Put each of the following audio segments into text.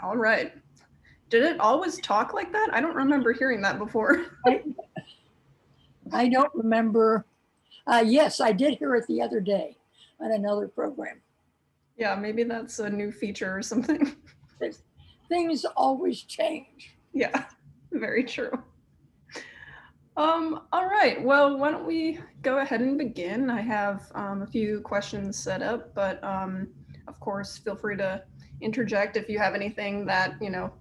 All right. Did it always talk like that? I don't remember hearing that before. I, I don't remember. Yes, I did hear it the other day on another program. Yeah, maybe that's a new feature or something. Things always change. Yeah, very true. All right. Well, why don't we go ahead and begin? I have a few questions set up, but of course, feel free to interject if you have anything that,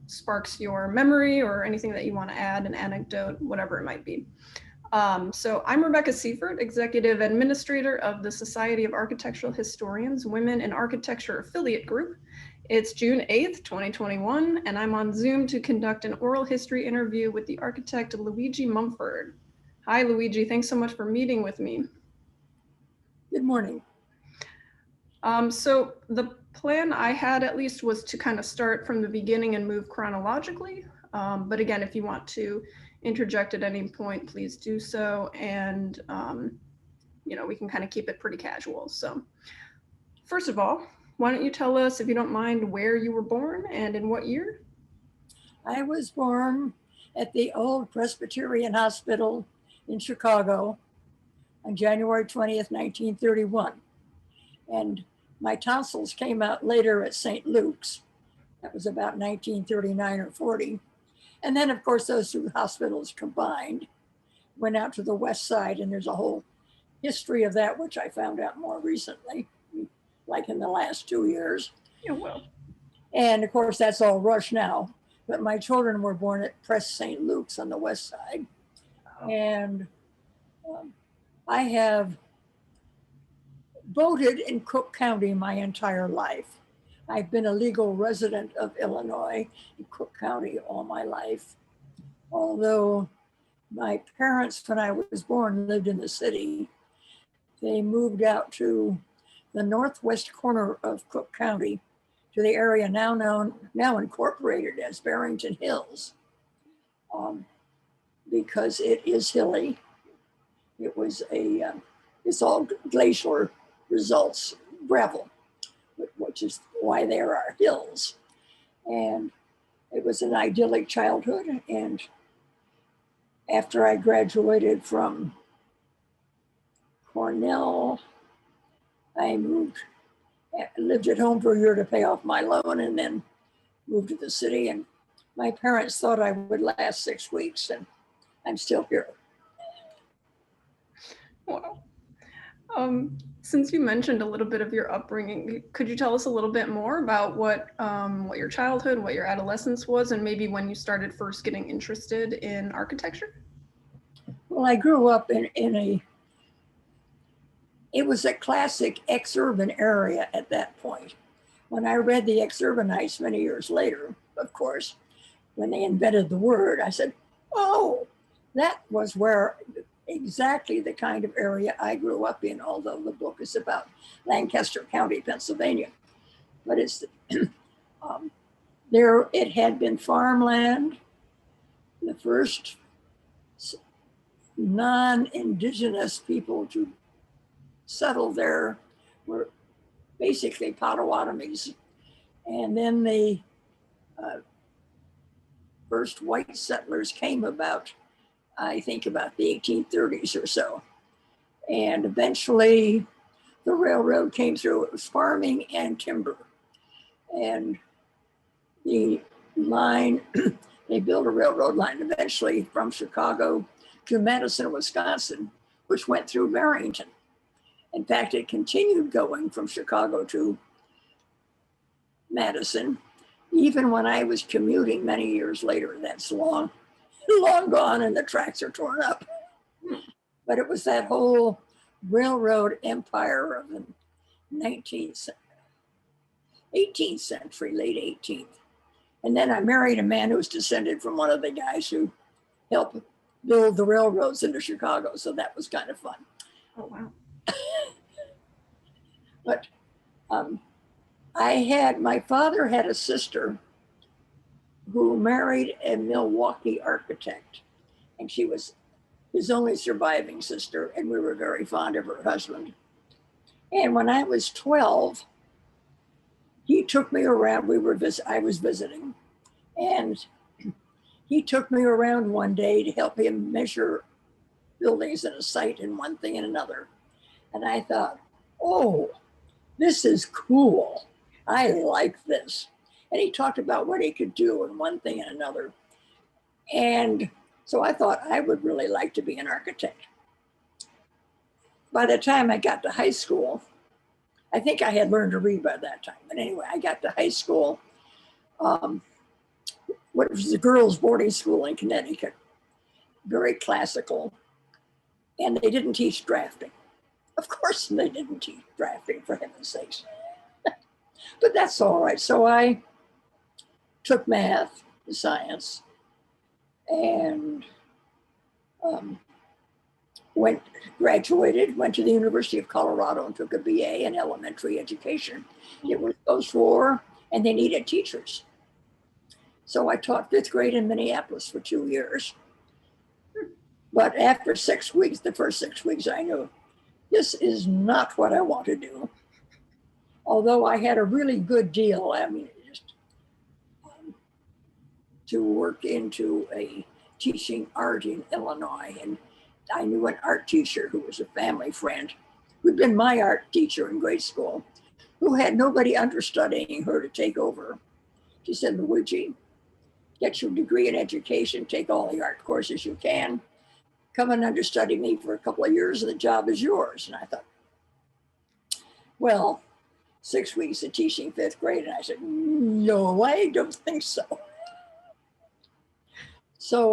sparks your memory or anything that you want to add, an anecdote, whatever it might be. So I'm Rebecca Siefert, Executive Administrator of the Society of Architectural Historians Women in Architecture Affiliate Group. It's June 8th, 2021, and I'm on Zoom to conduct an oral history interview with the architect Luigi Mumford. Hi, Luigi. Thanks so much for meeting with me. Good morning. So the plan I had at least was to kind of start from the beginning and move chronologically. But again, if you want to interject at any point, please do so. And, we can kind of keep it pretty casual. So first of all, why don't you tell us, if you don't mind, where you were born and in what year? I was born at the old Presbyterian Hospital in Chicago on January 20th, 1931. And my tonsils came out later at St. Luke's. That was about 1939 or 40. And then, of course, those two hospitals combined, went out to the west side, and there's a whole history of that, which I found out more recently, like in the last 2 years. Yeah, well. And of course, that's all Rush now. But my children were born at Pres St. Luke's on the west side. Oh. And I have voted in Cook County my entire life. I've been a legal resident of Illinois in Cook County all my life. Although my parents, when I was born, lived in the city, they moved out to the northwest corner of Cook County, to the area now incorporated as Barrington Hills, because it is hilly. It was it's all glacial results, gravel, which is why there are hills. And it was an idyllic childhood. And after I graduated from Cornell, I lived at home for a year to pay off my loan, and then moved to the city. And my parents thought I would last 6 weeks, and I'm still here. Wow. Since you mentioned a little bit of your upbringing, could you tell us a little bit more about what your childhood, what your adolescence was, and maybe when you started first getting interested in architecture? Well, I grew up it was a classic ex-urban area at that point. When I read the Ex-Urbanites many years later, of course, when they invented the word, I said, oh, that was where exactly the kind of area I grew up in, although the book is about Lancaster County, Pennsylvania. But it's there, it had been farmland. The first non-indigenous people to settle there were basically Potawatomis. And then the first white settlers came about, I think about the 1830s or so. And eventually the railroad came through. It was farming and timber. And the line, they built a railroad line eventually from Chicago to Madison, Wisconsin, which went through Barrington. In fact, it continued going from Chicago to Madison, even when I was commuting many years later. That's long gone, and the tracks are torn up. But it was that whole railroad empire of the 18th century, late 18th. And then I married a man who was descended from one of the guys who helped build the railroads into Chicago. So that was kind of fun. Oh, wow. But my father had a sister who married a Milwaukee architect, and she was his only surviving sister, and we were very fond of her husband. And when I was 12, he took me around. I was visiting, and he took me around one day to help him measure buildings in a site and one thing and another. And I thought, oh, this is cool. I like this. And he talked about what he could do and one thing and another. And so I thought I would really like to be an architect. By the time I got to high school, I think I had learned to read by that time. But anyway, I got to high school, what was the girls' boarding school in Connecticut, very classical. And they didn't teach drafting. Of course, they didn't teach drafting, for heaven's sakes. But that's all right. So I took math, science, and graduated, went to the University of Colorado and took a BA in elementary education. It was post-war, and they needed teachers. So I taught 5th grade in Minneapolis for 2 years. But after 6 weeks, the first 6 weeks, I knew this is not what I want to do. Although I had a really good deal, I mean, just to work into a teaching art in Illinois. And I knew an art teacher who was a family friend, who'd been my art teacher in grade school, who had nobody understudying her to take over. She said, Luigi, get your degree in education, take all the art courses you can, come and understudy me for a couple of years and the job is yours. And I thought, well, 6 weeks of teaching 5th grade. And I said, no, I don't think so. So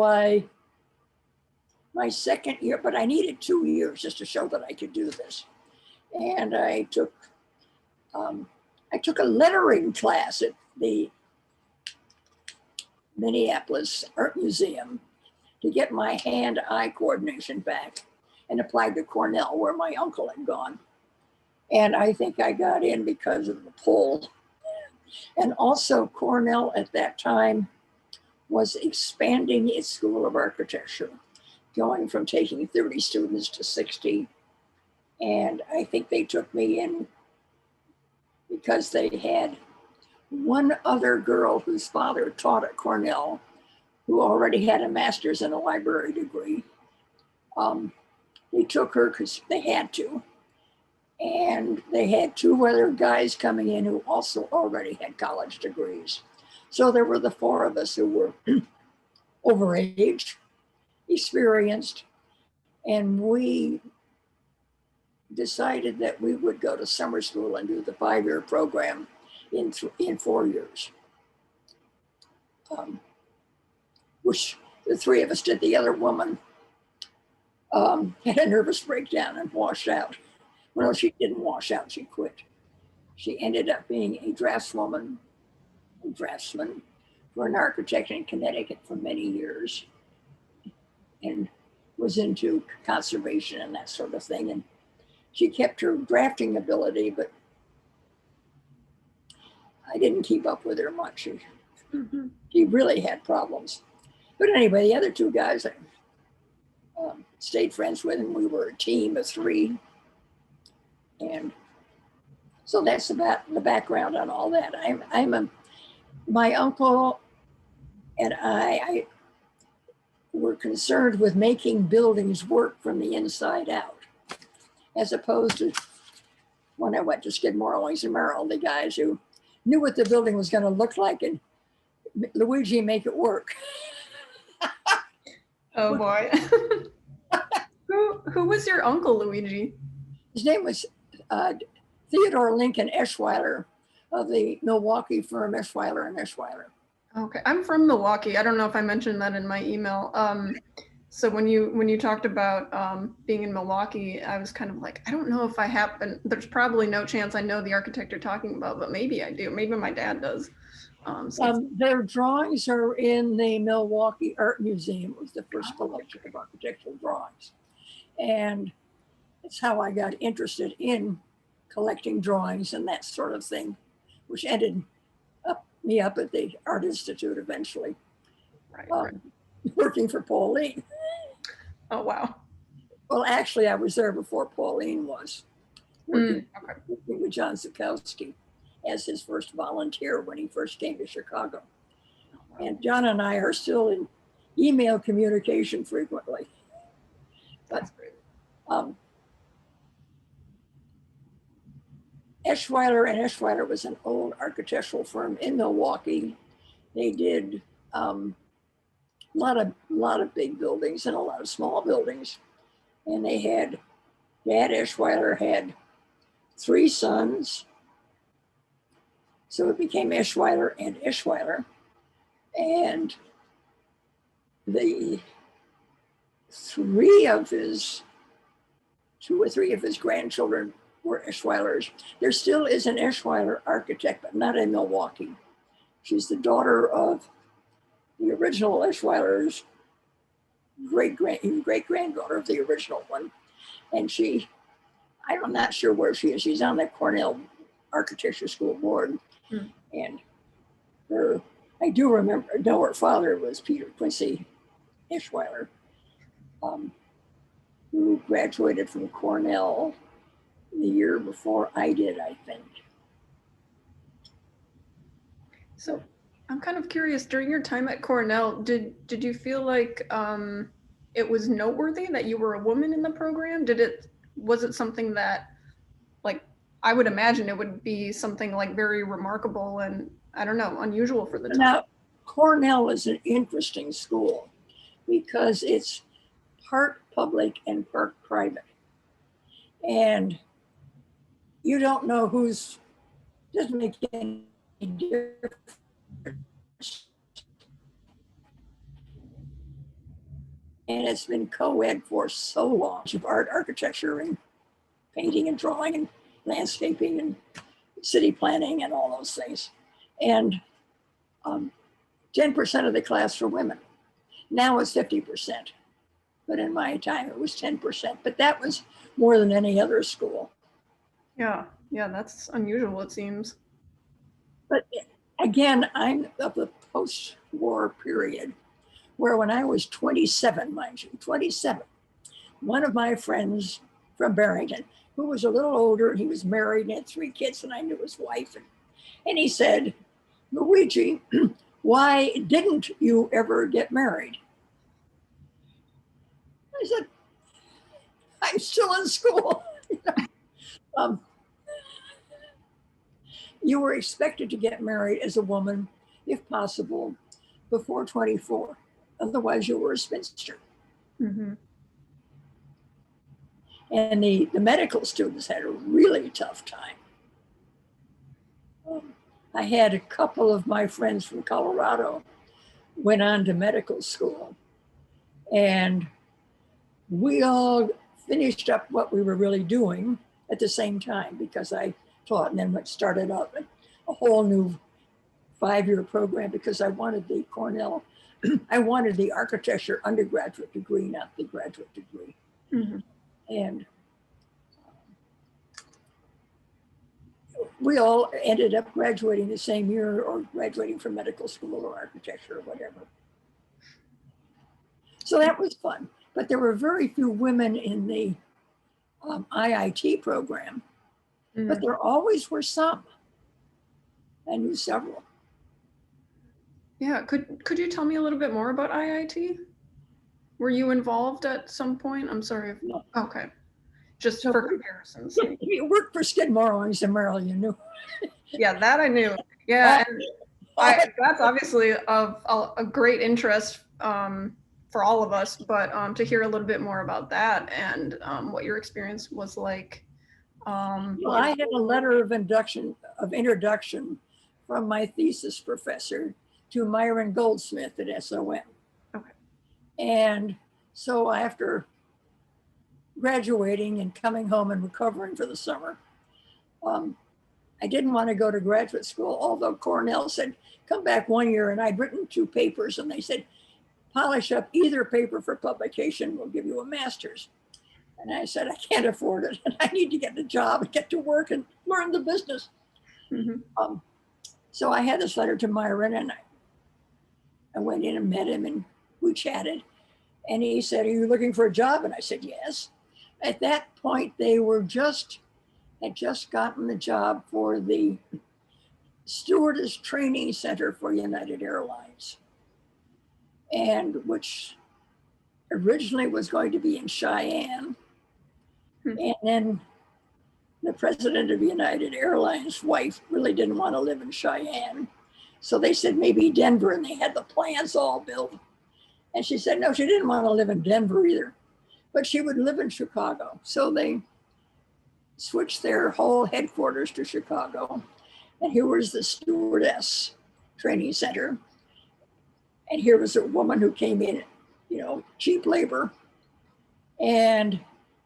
my second year, but I needed 2 years just to show that I could do this. And I took a lettering class at the Minneapolis Art Museum to get my hand-eye coordination back, and applied to Cornell, where my uncle had gone. And I think I got in because of the pull. And also Cornell at that time was expanding its School of Architecture, going from taking 30 students to 60. And I think they took me in because they had one other girl whose father taught at Cornell, who already had a master's and a library degree. They took her because they had to. And they had 2 other guys coming in who also already had college degrees. So there were the 4 of us who were over age, experienced, and we decided that we would go to summer school and do the 5-year program in 4 years. Which the 3 of us did. The other woman had a nervous breakdown and washed out. Well, she didn't wash out, she quit. She ended up being a draftsman for an architect in Connecticut for many years, and was into conservation and that sort of thing. And she kept her drafting ability, but I didn't keep up with her much. She really had problems. But anyway, the other 2 guys, I stayed friends with, and we were a team of 3. And so that's about the background on all that. My uncle and I were concerned with making buildings work from the inside out, as opposed to when I went to Skidmore, Owings, and Merrill, the guys who knew what the building was going to look like and Luigi make it work. Oh boy. Who was your uncle, Luigi? His name was Theodore Lincoln Eschweiler of the Milwaukee firm Eschweiler and Eschweiler. Okay, I'm from Milwaukee. I don't know if I mentioned that in my email. So when you talked about being in Milwaukee, I was kind of like, I don't know if I happen. There's probably no chance I know the architect you're talking about, but maybe I do. Maybe my dad does. Their drawings are in the Milwaukee Art Museum. It was the first collection of architectural drawings, and it's how I got interested in collecting drawings and that sort of thing, which ended me up at the Art Institute eventually, right. Working for Pauline. Oh, wow. Well, actually, I was there before Pauline was, working with John Zukowski. as his first volunteer when he first came to Chicago. And John and I are still in email communication frequently. But That's great. Eschweiler and Eschweiler was an old architectural firm in Milwaukee. They did a lot of big buildings and a lot of small buildings. And they had, Dad Eschweiler had 3 sons. So it became Eschweiler and Eschweiler. And the 2 or 3 of his grandchildren were Eschweilers. There still is an Eschweiler architect, but not in Milwaukee. She's the daughter of the original Eschweiler's great-granddaughter of the original one. And I'm not sure where she is. She's on the Cornell Architecture School board. And I do know her father was Peter Quincy Eschweiler, who graduated from Cornell the year before I did, I think. So I'm kind of curious, during your time at Cornell, did you feel like it was noteworthy that you were a woman in the program? Was it something that, like, I would imagine it would be something like very remarkable and, I don't know, unusual for the time. Now, Cornell is an interesting school because it's part public and part private. And you don't know doesn't make any difference. And it's been co-ed for so long. Of art, architecture, and painting and drawing and landscaping and city planning and all those things. And 10% of the class for women. Now it's 50%. But in my time, it was 10%. But that was more than any other school. Yeah, that's unusual, it seems. But again, I'm of the post-war period where when I was 27, mind you, 27, one of my friends from Barrington, who was a little older, and he was married and had 3 kids, and I knew his wife. And he said, Luigi, why didn't you ever get married? I said, I'm still in school. You were expected to get married as a woman, if possible, before 24. Otherwise, you were a spinster. Mm-hmm. And the medical students had a really tough time. I had a couple of my friends from Colorado went on to medical school, and we all finished up what we were really doing at the same time because I taught, and then started out a whole new 5-year program because I wanted the Cornell, I wanted the architecture undergraduate degree, not the graduate degree. Mm-hmm. And we all ended up graduating the same year or graduating from medical school or architecture or whatever. So that was fun. But there were very few women in the IIT program, but there always were some. I knew several. Yeah, could you tell me a little bit more about IIT? Were you involved at some point? I'm sorry. No. Okay. Just so for comparison's sake. You worked for Skidmore, Owings, and Merrill, you knew. Yeah, that I knew. Yeah, and that's obviously of a great interest for all of us, but to hear a little bit more about that and what your experience was like. Well, I had a letter of introduction from my thesis professor to Myron Goldsmith at SOM. Okay. And so after graduating and coming home and recovering for the summer, I didn't want to go to graduate school, although Cornell said, come back 1 year, and I'd written 2 papers, and they said, polish up either paper for publication, we'll give you a master's. And I said, I can't afford it, and I need to get a job and get to work and learn the business. Mm-hmm. So I had this letter to Myron, and I went in and met him, and we chatted. And he said, are you looking for a job? And I said, yes. At that point, they had just gotten the job for the stewardess training center for United Airlines, and which originally was going to be in Cheyenne. And then the president of United Airlines' wife really didn't want to live in Cheyenne. So they said maybe Denver, and they had the plans all built. And she said, no, she didn't want to live in Denver either, but she would live in Chicago. So they switched their whole headquarters to Chicago. And here was the stewardess training center. And here was a woman who came in, cheap labor. And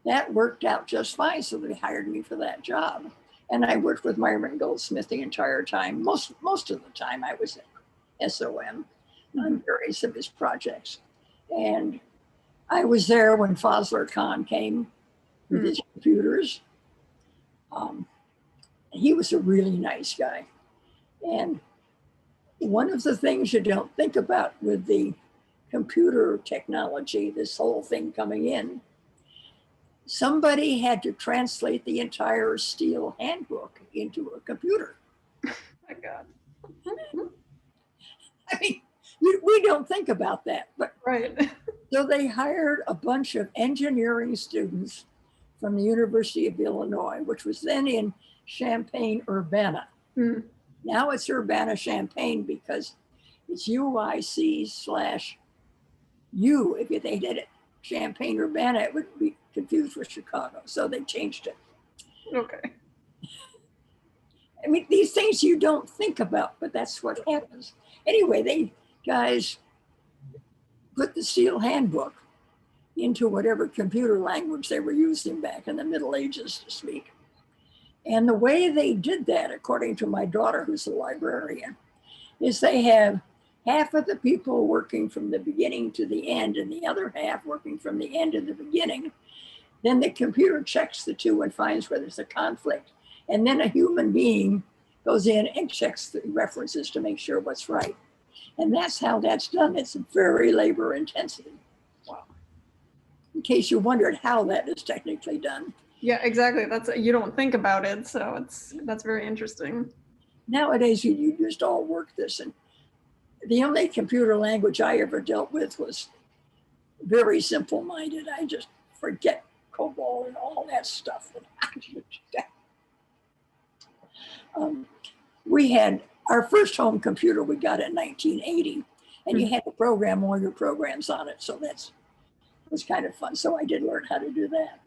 that worked out just fine. So they hired me for that job. And I worked with Myron Goldsmith the entire time. Most of the time I was at SOM on various of his projects. And I was there when Fazler Khan came with his computers. He was a really nice guy. And one of the things you don't think about with the computer technology, this whole thing coming in, somebody had to translate the entire Steele handbook into a computer. My God. I mean, we don't think about that, but Right. So they hired a bunch of engineering students from the University of Illinois, which was then in Champaign-Urbana. Now it's Urbana-Champaign because it's UIC/U. If they did it Champaign-Urbana, it would be confused with Chicago. So they changed it. Okay. I mean, these things you don't think about, but that's what happens. Anyway, they guys put the Steele handbook into whatever computer language they were using back in the Middle Ages to speak. And the way they did that, according to my daughter, who's a librarian, is they have half of the people working from the beginning to the end and the other half working from the end to the beginning. Then the computer checks the two and finds where there's a conflict. And then a human being goes in and checks the references to make sure what's right. And that's how that's done. It's very labor intensive. Wow. In case you wondered how that is technically done. Yeah, exactly. You don't think about it, so that's very interesting. Nowadays, you just all work this, and the only computer language I ever dealt with was very simple-minded. I just forget COBOL and all that stuff. We had our first home computer we got in 1980, and you had to program all your programs on it. So that was kind of fun. So I did learn how to do that.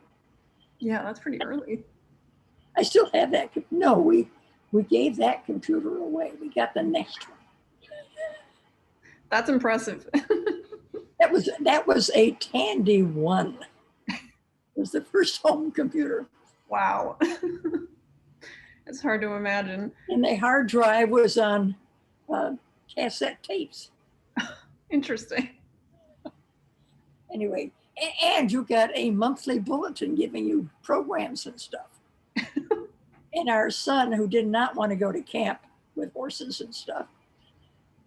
Yeah, that's pretty early. I still have that. No, we gave that computer away. We got the next one. That's impressive. That was a Tandy 1. It was the first home computer. Wow. It's hard to imagine. And the hard drive was on cassette tapes. Interesting. Anyway, and you got a monthly bulletin giving you programs and stuff. And our son, who did not want to go to camp with horses and stuff,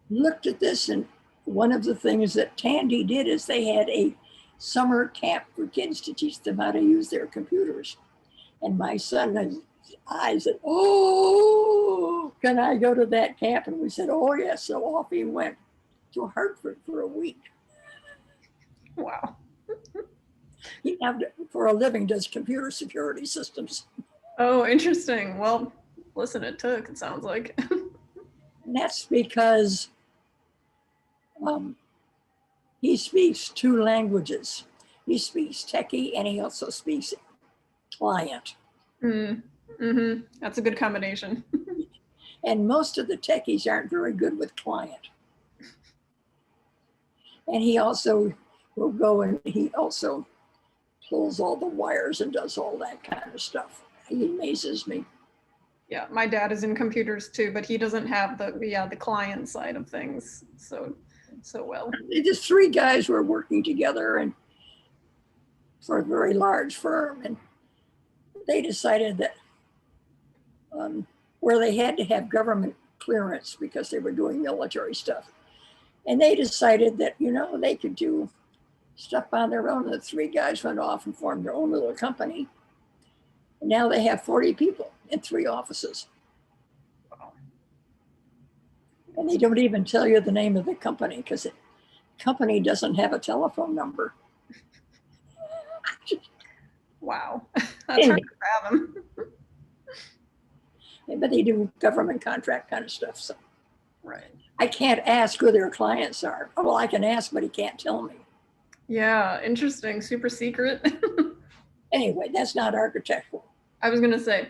looked at this, and one of the things that Tandy did is they had a summer camp for kids to teach them how to use their computers. And my son, his eyes said, "Oh, can I go to that camp?" And we said, "Oh, yes." So off he went to Hartford for a week. Wow. He now, for a living, does computer security systems. Oh, interesting. Well, listen, it sounds like. And that's because he speaks 2 languages. He speaks techie and he also speaks client. That's a good combination. And most of the techies aren't very good with client. And he also will go and he also pulls all the wires and does all that kind of stuff. He amazes me. Yeah, my dad is in computers too, but he doesn't have the client side of things so well. The 3 guys were working together and for a very large firm, and they decided that where they had to have government clearance because they were doing military stuff. And they decided that, they could do stuff on their own. The 3 guys went off and formed their own little company. And now they have 40 people in 3 offices. Wow. And they don't even tell you the name of the company because the company doesn't have a telephone number. Wow. That's hard Anyway, to fathom. but they do government contract kind of stuff. So Right. I can't ask who their clients are. Oh, well, I can ask, but he can't tell me. Yeah, interesting. Super secret. Anyway, that's not architectural. I was gonna say,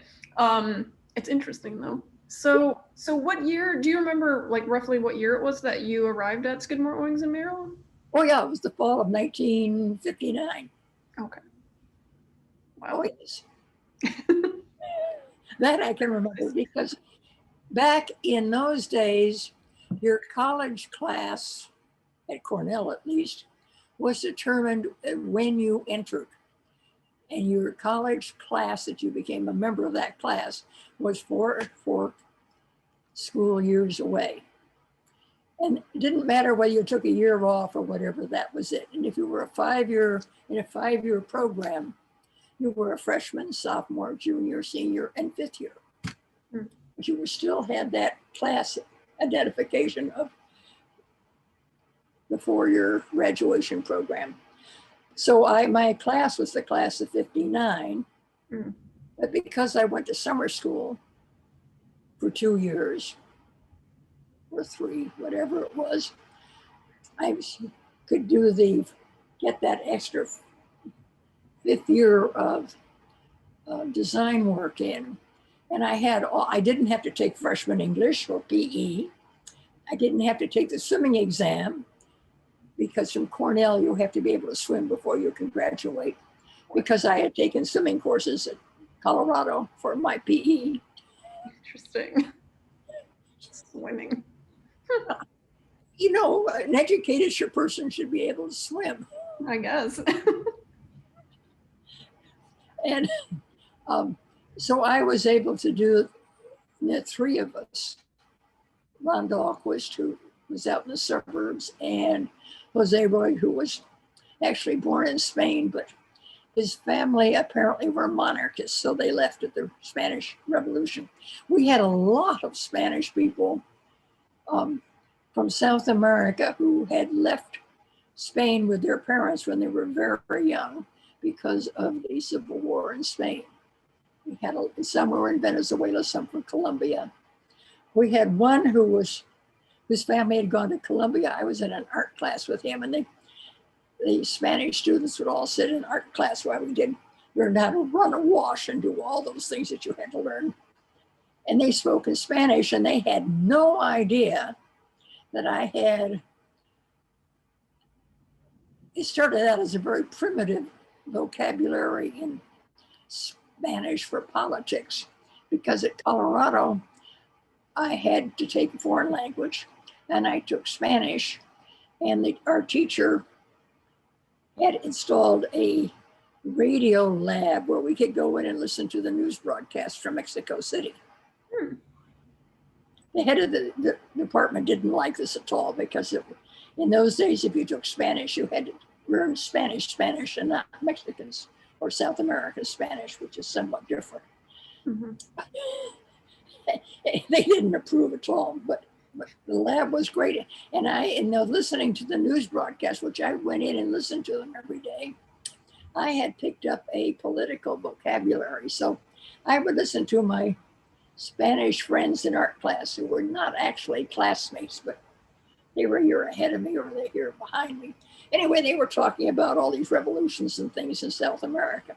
it's interesting though. So what year do you remember, like roughly what year it was that you arrived at Skidmore, Owings and Merrill? Oh, yeah, it was the fall of 1959. Okay. Oh, Wow. yes. That I can remember because back in those days, your college class, at Cornell at least, was determined when you entered. And your college class that you became a member of that class was four school years away. And it didn't matter whether you took a year off or whatever, that was it. And if you were in a 5-year program, you were a freshman, sophomore, junior, senior, and 5th year. Hmm. But you still had that class identification of the 4-year graduation program. So my class was the class of 59. Hmm. But because I went to summer school for 2 years or 3, whatever it was, I could get that extra 5th year of design work in. And I didn't have to take freshman English or PE. I didn't have to take the swimming exam because from Cornell, you have to be able to swim before you can graduate, because I had taken swimming courses at Colorado for my PE. Interesting. Swimming. You know, an educated person should be able to swim. I guess. And so I was able to do the 3 of us. Ron Dahlquist, who was out in the suburbs, and Jose Roy, who was actually born in Spain, but his family apparently were monarchists, so they left at the Spanish Revolution. We had a lot of Spanish people from South America who had left Spain with their parents when they were very, very young because of the Civil War in Spain. We had some were in Venezuela, some from Colombia. We had one whose family had gone to Colombia. I was in an art class with him, and the Spanish students would all sit in art class while we learn how to run a wash and do all those things that you had to learn. And they spoke in Spanish, and they had no idea that it started out as a very primitive vocabulary in Spanish for politics, because at Colorado, I had to take a foreign language, and I took Spanish, and our teacher had installed a radio lab where we could go in and listen to the news broadcast from Mexico City. The head of the department didn't like this at all, because in those days, if you took Spanish, you had to learn Spanish, and not Mexicans or South American Spanish, which is somewhat different. Mm-hmm. They didn't approve at all, but the lab was great. And listening to the news broadcast, which I went in and listened to them every day, I had picked up a political vocabulary. So I would listen to my Spanish friends in art class who were not actually classmates, but they were a year ahead of me or a year behind me. Anyway, they were talking about all these revolutions and things in South America.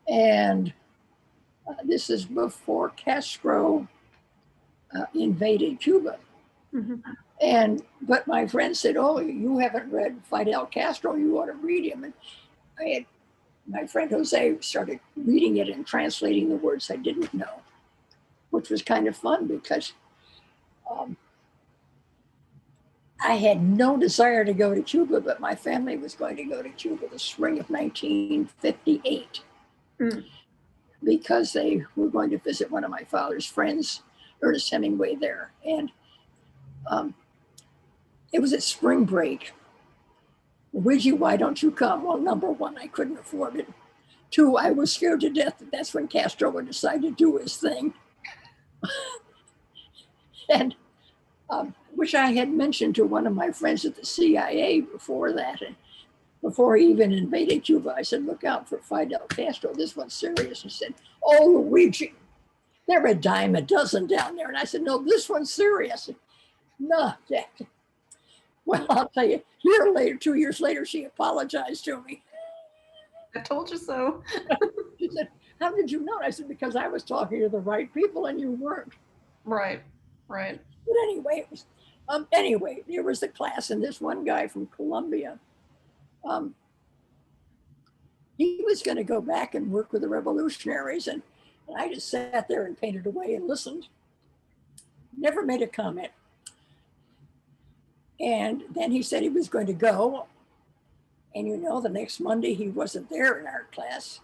And this is before Castro invaded Cuba. Mm-hmm. But my friend said, "Oh, you haven't read Fidel Castro, you ought to read him." And my friend Jose started reading it and translating the words I didn't know, which was kind of fun, because I had no desire to go to Cuba, but my family was going to go to Cuba the spring of 1958. Because they were going to visit one of my father's friends, Ernest Hemingway, there. And it was at spring break. Luigi, why don't you come? Well, number 1, I couldn't afford it. 2, I was scared to death that that's when Castro would decide to do his thing. And which I had mentioned to one of my friends at the CIA before that. And before he even invaded Cuba, I said, look out for Fidel Castro. This one's serious. He said, oh, Luigi, they're a dime a dozen down there. And I said, no, this one's serious. No, Jack. Well, I'll tell you, a year later, 2 years later, she apologized to me. I told you so. She said, how did you know? I said, because I was talking to the right people and you weren't. Right, right. But anyway, anyway, there was the class, and this one guy from Columbia, he was going to go back and work with the revolutionaries, and I just sat there and painted away and listened. Never made a comment. And then he said he was going to go, and the next Monday he wasn't there in our class.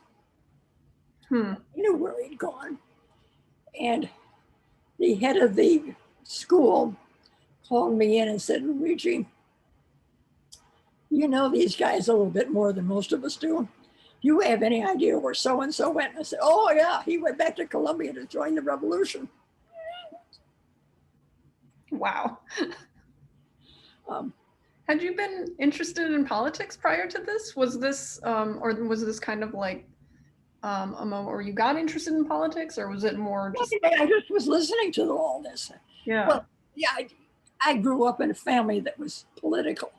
I knew where he'd gone. And the head of the school called me in and said, Luigi, you know these guys a little bit more than most of us do. Do you have any idea where so-and-so went? And I said, oh yeah, he went back to Columbia to join the revolution. Wow. Had you been interested in politics prior to this? Was this, or was this kind of like a moment where you got interested in politics, or was it more just? I just was listening to all this. Yeah. Well, yeah, I grew up in a family that was political,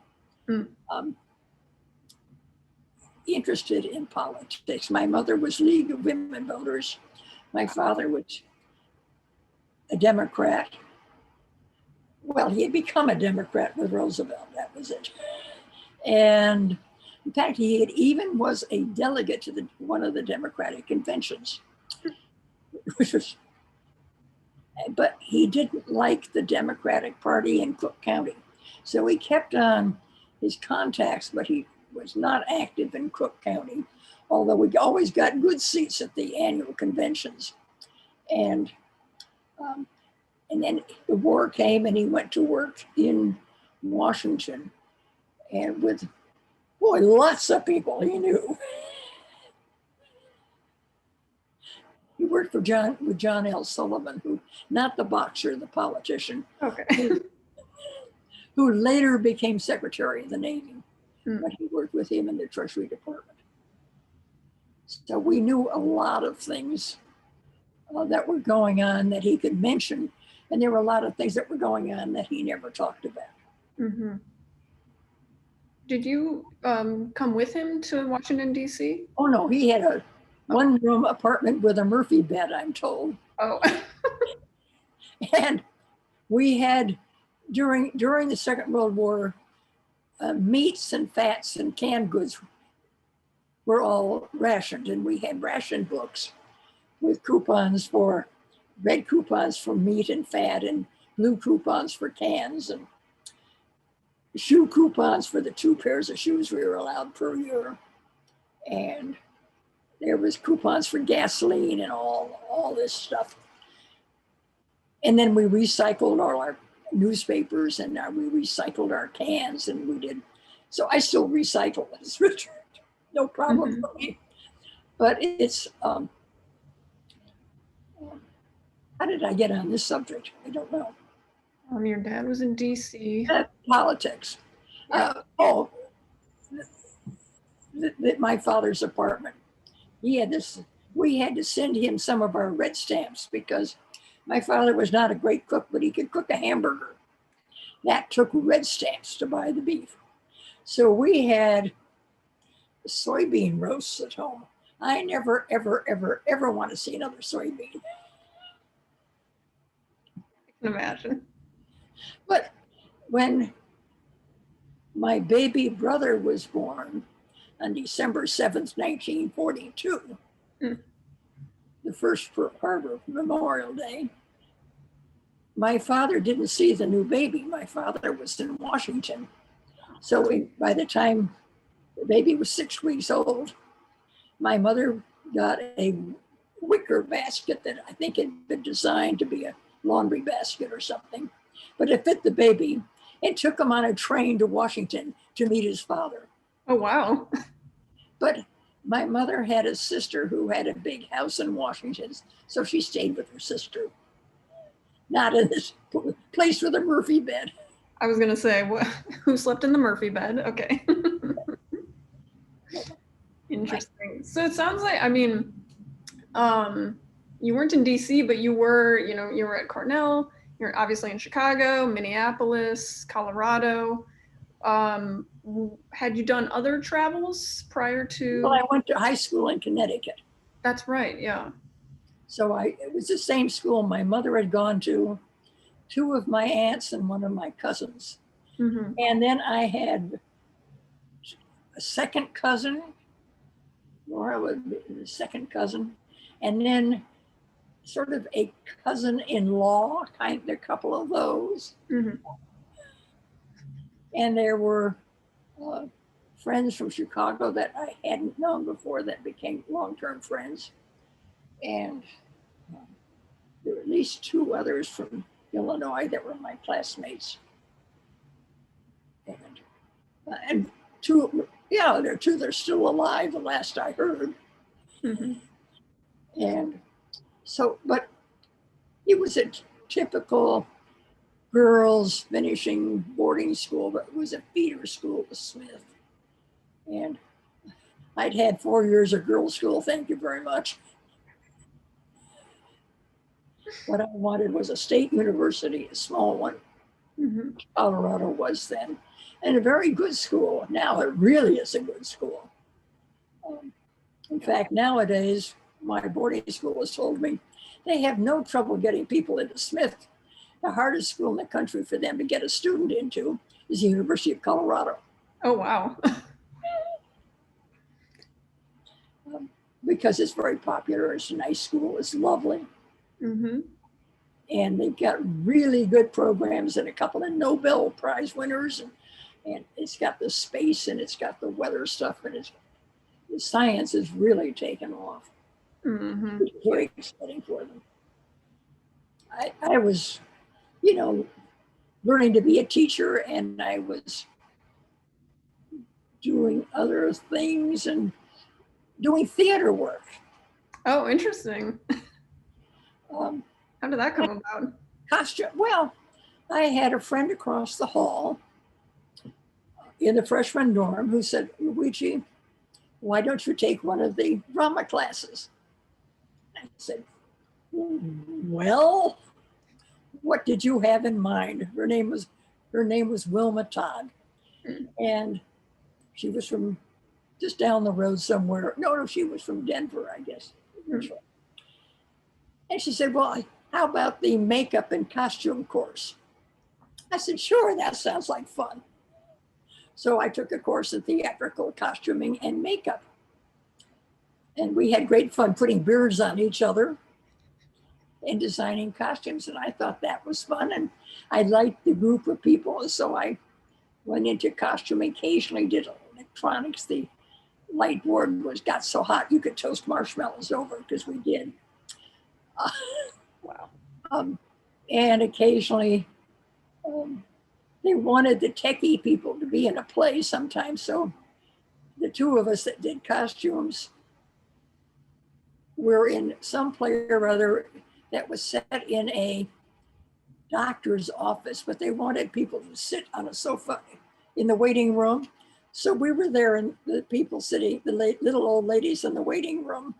interested in politics. My mother was League of Women Voters. My father was a Democrat. Well, he had become a Democrat with Roosevelt. That was it. And in fact, he had even was a delegate to one of the Democratic conventions, which was, but he didn't like the Democratic Party in Cook County. So he kept on his contacts, but he was not active in Cook County, although we always got good seats at the annual conventions. And then the war came and he went to work in Washington and with, boy, lots of people he knew. He worked with John L. Sullivan, who, not the boxer, the politician, okay. who later became Secretary of the Navy, but he worked with him in the Treasury Department. So we knew a lot of things that were going on that he could mention, and there were a lot of things that were going on that he never talked about. Mm-hmm. Did you come with him to Washington, D.C.? Oh, no, he had a one-room apartment with a Murphy bed, I'm told. Oh. And we had, during the Second World War, meats and fats and canned goods were all rationed, and we had ration books with coupons for, red coupons for meat and fat, and blue coupons for cans, and shoe coupons for the 2 pairs of shoes we were allowed per year. And there was coupons for gasoline and all this stuff. And then we recycled all our newspapers, and we recycled our cans, and we did. So I still recycle this, Richard. No problem for me. But it's, how did I get on this subject? I don't know. Your dad was in D.C. Politics. My father's apartment. He had this, we had to send him some of our red stamps because my father was not a great cook, but he could cook a hamburger. That took red stamps to buy the beef. So we had soybean roasts at home. I never, ever, ever, ever want to see another soybean. I can imagine. But when my baby brother was born on December 7th, 1942, the first part of Memorial Day, my father didn't see the new baby. My father was in Washington. So by the time the baby was 6 weeks old, my mother got a wicker basket that I think had been designed to be a laundry basket or something, but it fit the baby, and took him on a train to Washington to meet his father. Oh, wow. But my mother had a sister who had a big house in Washington, so she stayed with her sister, not in this place with a Murphy bed. I was gonna say, who slept in the Murphy bed? Okay. Interesting. So it sounds like, I mean, you weren't in DC, but you were, you were at Cornell. You're obviously in Chicago, Minneapolis, Colorado. Had you done other travels prior Well, to? I went to high school in Connecticut. That's right. Yeah. So it was the same school my mother had gone to, two of my aunts and one of my cousins. Mm-hmm. And then I had a second cousin, Laura would be the second cousin, and then sort of a cousin-in-law, kind of a couple of those. Mm-hmm. And there were friends from Chicago that I hadn't known before that became long-term friends. And there were at least two others from Illinois that were my classmates. And two, yeah, there are two that are still alive, the last I heard. Mm-hmm. And so, but it was a typical girls finishing boarding school, but it was a feeder school to Smith. And I'd had 4 years of girls' school, thank you very much. What I wanted was a state university, a small one. Mm-hmm. Colorado was then, and a very good school. Now it really is a good school. In fact, nowadays, my boarding school has told me they have no trouble getting people into Smith. The hardest school in the country for them to get a student into is the University of Colorado. Oh, wow. Because it's very popular. It's a nice school. It's lovely. Mm-hmm. And they've got really good programs and a couple of Nobel Prize winners. And it's got the space and it's got the weather stuff, and the science is really taken off. Mm-hmm. It's very exciting for them. I was, learning to be a teacher, and I was doing other things and doing theater work. Oh, interesting. Um, How did that come about? Costume. Well, I had a friend across the hall in the freshman dorm who said, Luigi, why don't you take one of the drama classes? I said, well, what did you have in mind? Her name was Wilma Todd. And she was from just down the road somewhere. No, she was from Denver, I guess. And she said, well, how about the makeup and costume course? I said, sure, that sounds like fun. So I took a course in theatrical costuming and makeup. And we had great fun putting beards on each other and designing costumes. And I thought that was fun. And I liked the group of people. So I went into costuming, occasionally did electronics. The light board got so hot you could toast marshmallows over, because we did. Wow. And occasionally they wanted the techie people to be in a play sometimes. So the two of us that did costumes were in some play or other that was set in a doctor's office, but they wanted people to sit on a sofa in the waiting room. So we were there, and the people sitting, the little old ladies in the waiting room.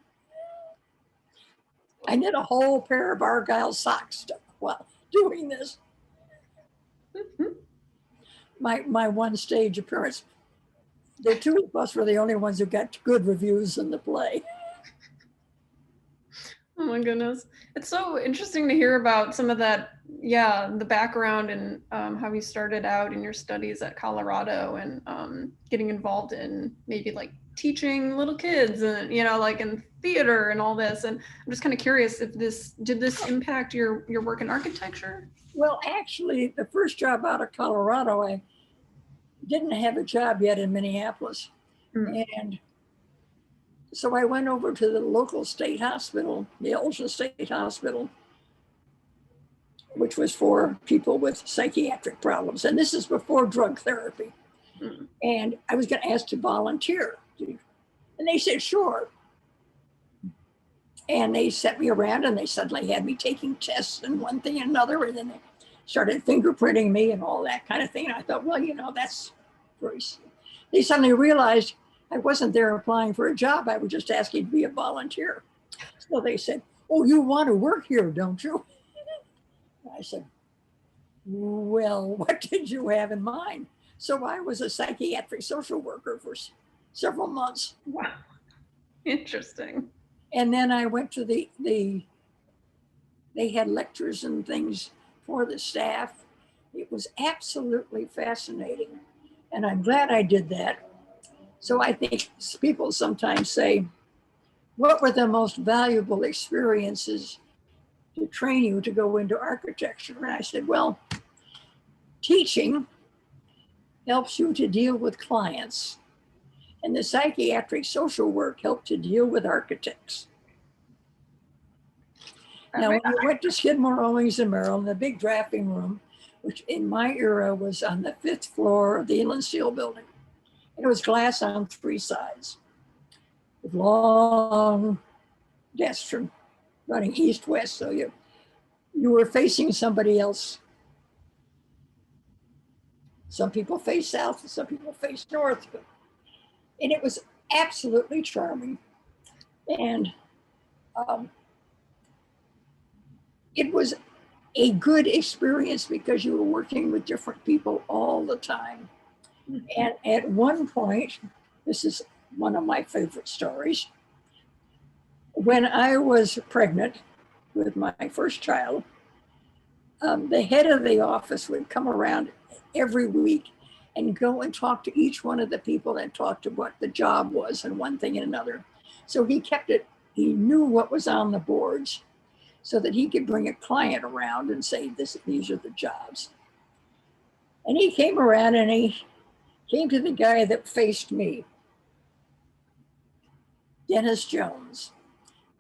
I knit a whole pair of Argyle socks while doing this. My one stage appearance. The two of us were the only ones who got good reviews in the play. Oh my goodness. It's so interesting to hear about some of that, the background and how you started out in your studies at Colorado, and getting involved in maybe like teaching little kids and, like in theater and all this. And I'm just kind of curious if did this impact your work in architecture? Well, actually, the first job out of Colorado, I didn't have a job yet in Minneapolis. And so I went over to the local state hospital, the Elgin State Hospital, which was for people with psychiatric problems. And this is before drug therapy. And I was going to ask to volunteer. And they said, sure. And they set me around, and they suddenly had me taking tests and one thing and another. And then they started fingerprinting me and all that kind of thing. And I thought, well, that's very. They suddenly realized I wasn't there applying for a job. I was just asking to be a volunteer. So they said, "Oh, you want to work here, don't you?" I said, "Well, what did you have in mind?" So I was a psychiatric social worker for several months. Wow. Interesting. And then I went to they had lectures and things for the staff. It was absolutely fascinating. And I'm glad I did that. So I think people sometimes say, what were the most valuable experiences to train you to go into architecture? And I said, well, teaching helps you to deal with clients, and the psychiatric social work helped to deal with architects. Now, when I went to Skidmore, Owings, and Merrill, in the big drafting room, which in my era was on the 5th floor of the Inland Steel building, and it was glass on 3 sides, with long desks from running east-west, so you were facing somebody else. Some people face south, and some people face north, and it was absolutely charming. And it was a good experience because you were working with different people all the time. And at one point, this is one of my favorite stories. When I was pregnant with my first child, the head of the office would come around every week and go and talk to each one of the people and talk to what the job was and one thing and another. So he kept it, he knew what was on the boards so that he could bring a client around and say, these are the jobs. And he came around and he came to the guy that faced me, Dennis Jones.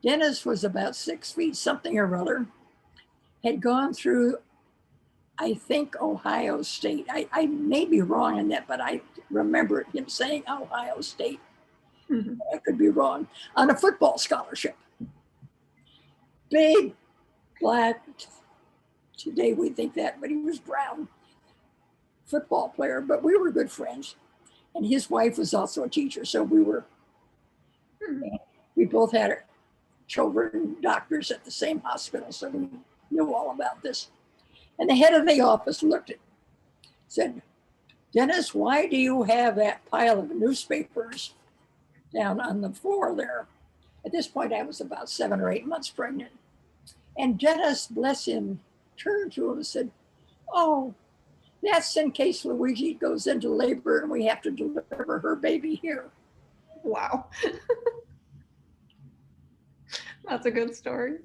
Dennis was about 6 feet something or other, had gone through, I think, Ohio State. I may be wrong on that, but I remember him saying Ohio State. Mm-hmm. I could be wrong, on a football scholarship. Big, black, today we think that, but he was brown, football player, but we were good friends. And his wife was also a teacher, so we both had children doctors at the same hospital, so we knew all about this. And the head of the office looked at, said, Dennis, why do you have that pile of newspapers down on the floor there? At this point, I was about 7 or 8 months pregnant. And Dennis, bless him, turned to him and said, oh, that's in case Luigi goes into labor and we have to deliver her baby here. Wow. That's a good story.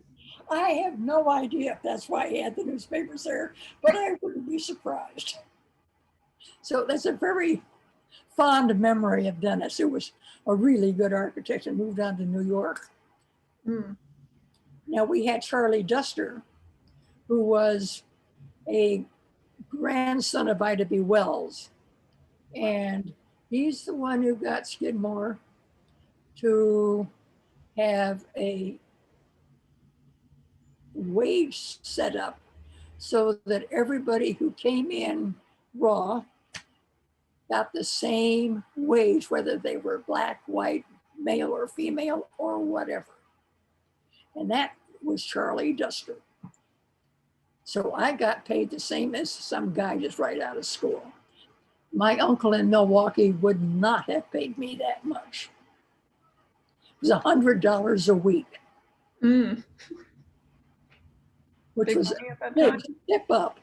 I have no idea if that's why he had the newspapers there, but I wouldn't be surprised. So that's a very fond memory of Dennis, who was a really good architect and moved on to New York. Mm. Now we had Charlie Duster, who was a grandson of Ida B. Wells. And he's the one who got Skidmore to have a wage set up so that everybody who came in raw got the same wage, whether they were black, white, male or female or whatever. And that was Charlie Duster. So I got paid the same as some guy just right out of school. My uncle in Milwaukee would not have paid me that much. It was $100 a week. Mm. Which big was a big step up.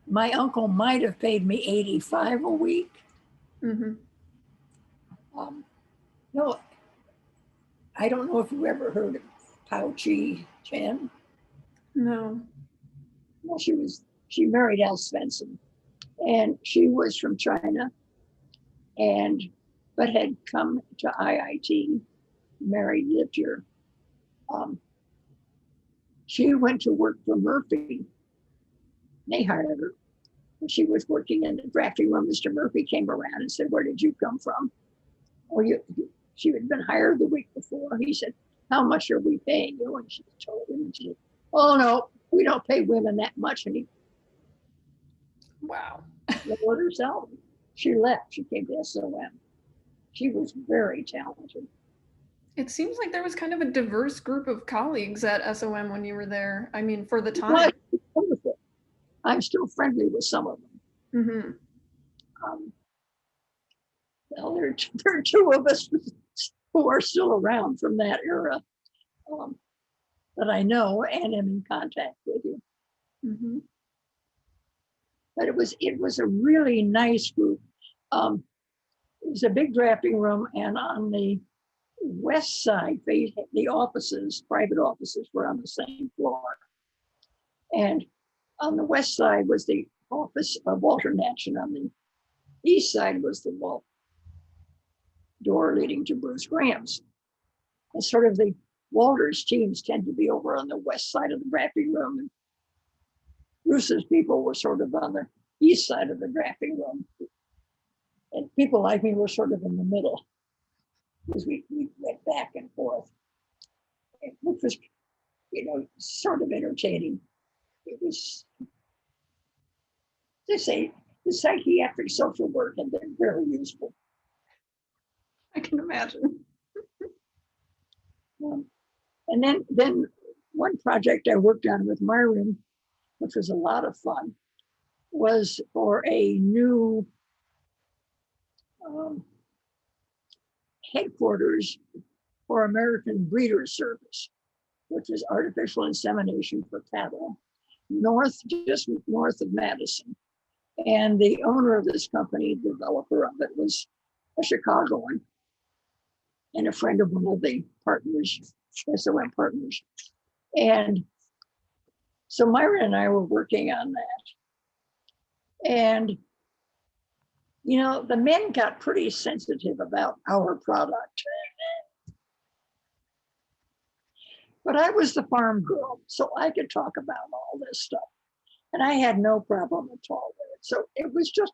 My uncle might have paid me $85 a week. Mm-hmm. No, I don't know if you ever heard of Pao Chi Chen. No. Well, she married Al Svensson, and she was from China, but had come to IIT, married, lived here. She went to work for Murphy. They hired her. And she was working in the drafting room. Mr. Murphy came around and said, where did you come from? Oh, she had been hired the week before. He said, how much are we paying you? And she told him, she said, oh, no, we don't pay women that much. And Wow. lowered her salary. She left. She came to SOM. She was very talented. It seems like there was kind of a diverse group of colleagues at SOM when you were there. I mean, for the But time. wonderful. I'm still friendly with some of them. Mm-hmm. Um, well, there are two of us who are still around from that era um, that I know and am in contact with you. Mm-hmm. But it was a really nice group. Um, it was a big drafting room, and on the west side, the offices, private offices, were on the same floor. And on the west side was the office of Walter Natch, and on the east side was the door leading to Bruce Graham's. And sort of the Walter's teams tend to be over on the west side of the drafting room, and Bruce's people were sort of on the east side of the drafting room. And people like me were sort of in the middle because we went back and forth, which was, sort of entertaining. It was, they say, the psychiatric social work had been very useful. I can imagine. And then one project I worked on with Myron, which was a lot of fun, was for a new headquarters for American Breeders Service, which is artificial insemination for cattle, just north of Madison. And the owner of this company, developer of it, was a Chicagoan and a friend of one of the partners, SOM partners. And so Myron and I were working on that. And, the men got pretty sensitive about our product. But I was the farm girl, so I could talk about all this stuff. And I had no problem at all with it. So it was just,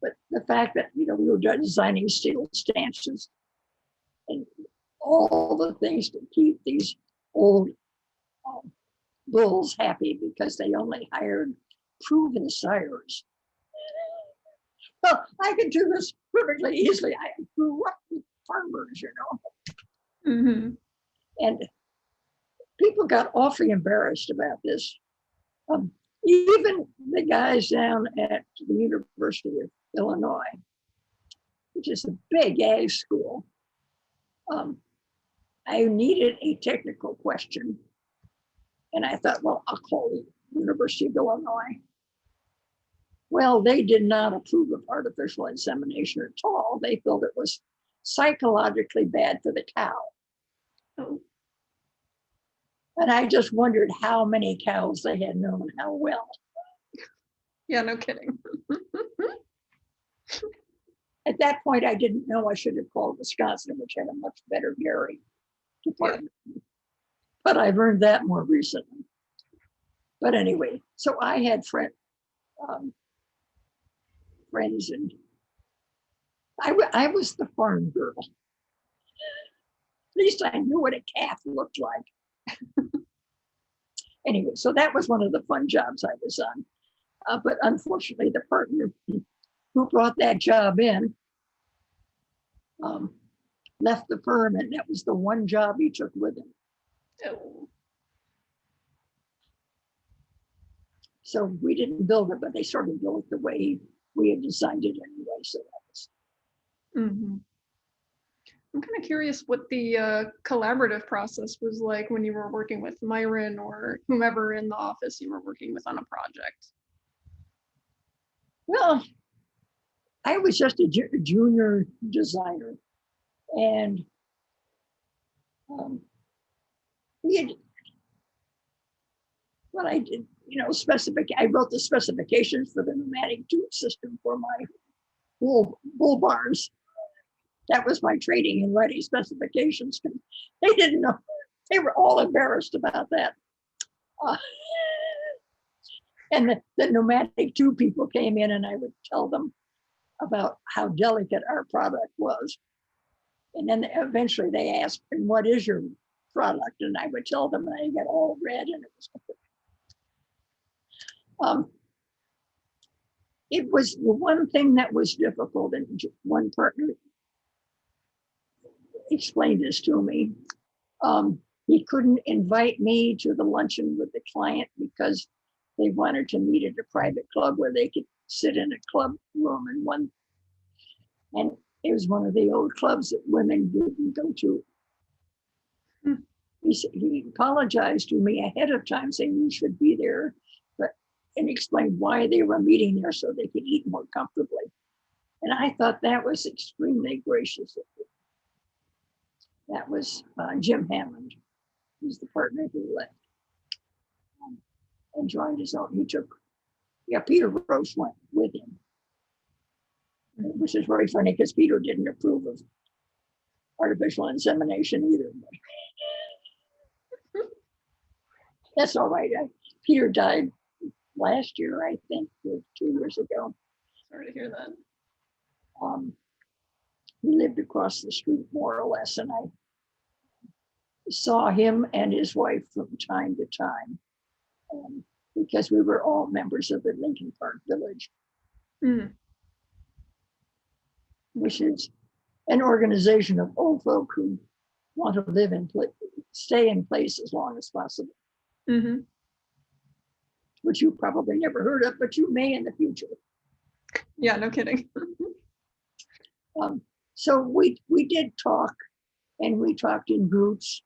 but the fact that, we were designing steel stanchions and all the things to keep these old bulls happy because they only hired proven sires. Well, I could do this perfectly easily. I grew up with farmers, Mm-hmm. and people got awfully embarrassed about this. Even the guys down at the University of Illinois, which is a big ag school, I needed a technical question. And I thought, well, I'll call the University of Illinois. Well, they did not approve of artificial insemination at all. They felt it was psychologically bad for the cow. Oh. And I just wondered how many cows they had known how well. Yeah, no kidding. At that point, I didn't know I should have called Wisconsin, which had a much better dairy department. Yeah. But I've learned that more recently. But anyway, so I had friends, and I was the farm girl. At least I knew what a calf looked like. Anyway, so that was one of the fun jobs I was on. But unfortunately, the partner who brought that job in left the firm, and that was the one job he took with him. Oh. So we didn't build it, but they sort of built it the way we had designed it anyway. So that was. Mm-hmm. I'm kind of curious what the collaborative process was like when you were working with Myron or whomever in the office you were working with on a project. Well, I was just a junior designer, and we had, well, I did, I wrote the specifications for the pneumatic tube system for my bull barns. That was my training in writing specifications. They didn't know. They were all embarrassed about that. And the pneumatic tube people came in, and I would tell them about how delicate our product was. And then eventually they asked, and what is your product? And I would tell them, and I get all red, and it was. it was the one thing that was difficult, and one partner explained this to me. He couldn't invite me to the luncheon with the client because they wanted to meet at a private club where they could sit in a club room and it was one of the old clubs that women didn't go to. Hmm. He apologized to me ahead of time saying we should be there, and explained why they were meeting there so they could eat more comfortably. And I thought that was extremely gracious of him. That was Jim Hammond, who's the partner who left and joined his own. Peter Gross went with him, which is very funny because Peter didn't approve of artificial insemination either. But that's all right. Peter died last year, I think, or 2 years ago. Sorry to hear that. He lived across the street more or less, and I saw him and his wife from time to time because we were all members of the Lincoln Park Village, which is an organization of old folk who want to live in stay in place as long as possible. Mm-hmm. Which you probably never heard of, but you may in the future. Yeah, no kidding. So we did talk, and we talked in groups.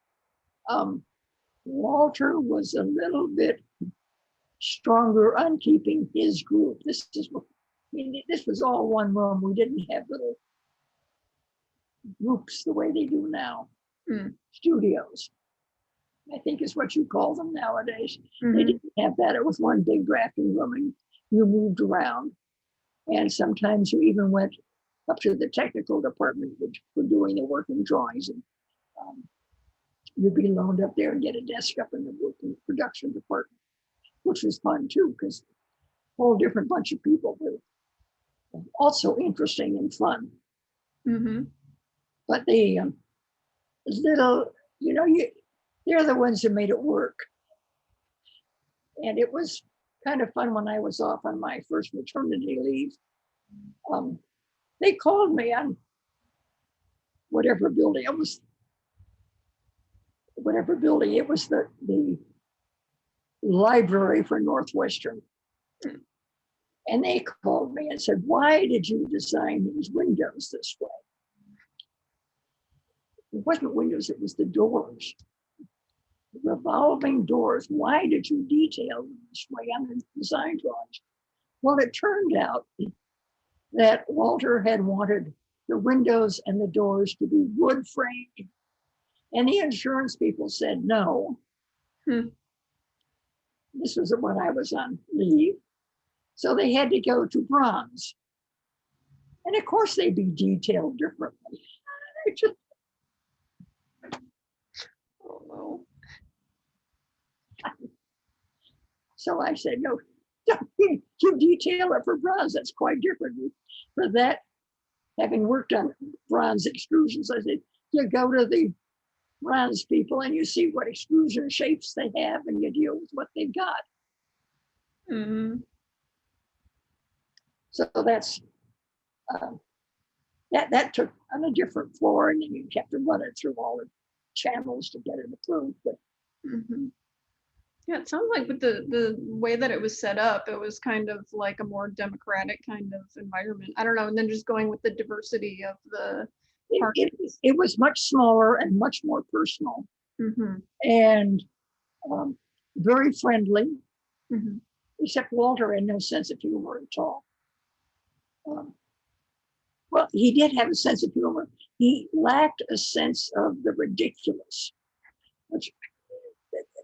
Walter was a little bit stronger on keeping his group. This was all one room. We didn't have little groups the way they do now. Studios, I think is what you call them nowadays. Mm-hmm. They didn't have that. It was one big drafting room and you moved around. And sometimes you even went up to the technical department for doing the working drawings. And you'd be loaned up there and get a desk up in the working production department, which was fun too, because a whole different bunch of people were also interesting and fun. Mm-hmm. But the little, they're the ones who made it work. And it was kind of fun when I was off on my first maternity leave. They called me on whatever building it was, the library for Northwestern. And they called me and said, why did you design these windows this way? It wasn't windows, it was the doors. Revolving doors. Why did you detail them this way on the design drawings? Well, it turned out that Walter had wanted the windows and the doors to be wood framed. And the insurance people said no. This was when I was on leave. So they had to go to bronze. And of course they'd be detailed differently. Oh no. So I said, no, you detail it for bronze. That's quite different. For that, having worked on bronze extrusions, I said, you go to the bronze people and you see what extrusion shapes they have and you deal with what they've got. Mm-hmm. So that's, that took on a different floor, and then you kept to run it through all the channels to get it approved. But mm-hmm. Yeah, it sounds like with the way that it was set up, it was kind of like a more democratic kind of environment. I don't know, and then just going with the diversity of the park. It was much smaller and much more personal, mm-hmm. and very friendly, mm-hmm. except Walter had no sense of humor at all. Well, he did have a sense of humor. He lacked a sense of the ridiculous, which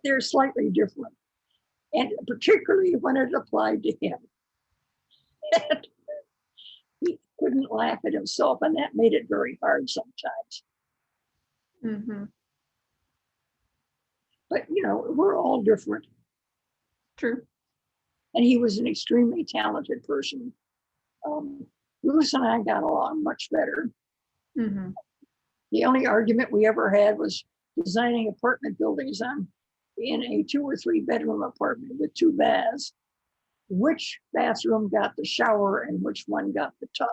they're slightly different, and particularly when it applied to him. He couldn't laugh at himself, and that made it very hard sometimes. Mm-hmm. But, we're all different. True. And he was an extremely talented person. Bruce and I got along much better. Mm-hmm. The only argument we ever had was designing apartment buildings in a 2 or 3 bedroom apartment with 2 baths. which bathroom got the shower and which one got the tub.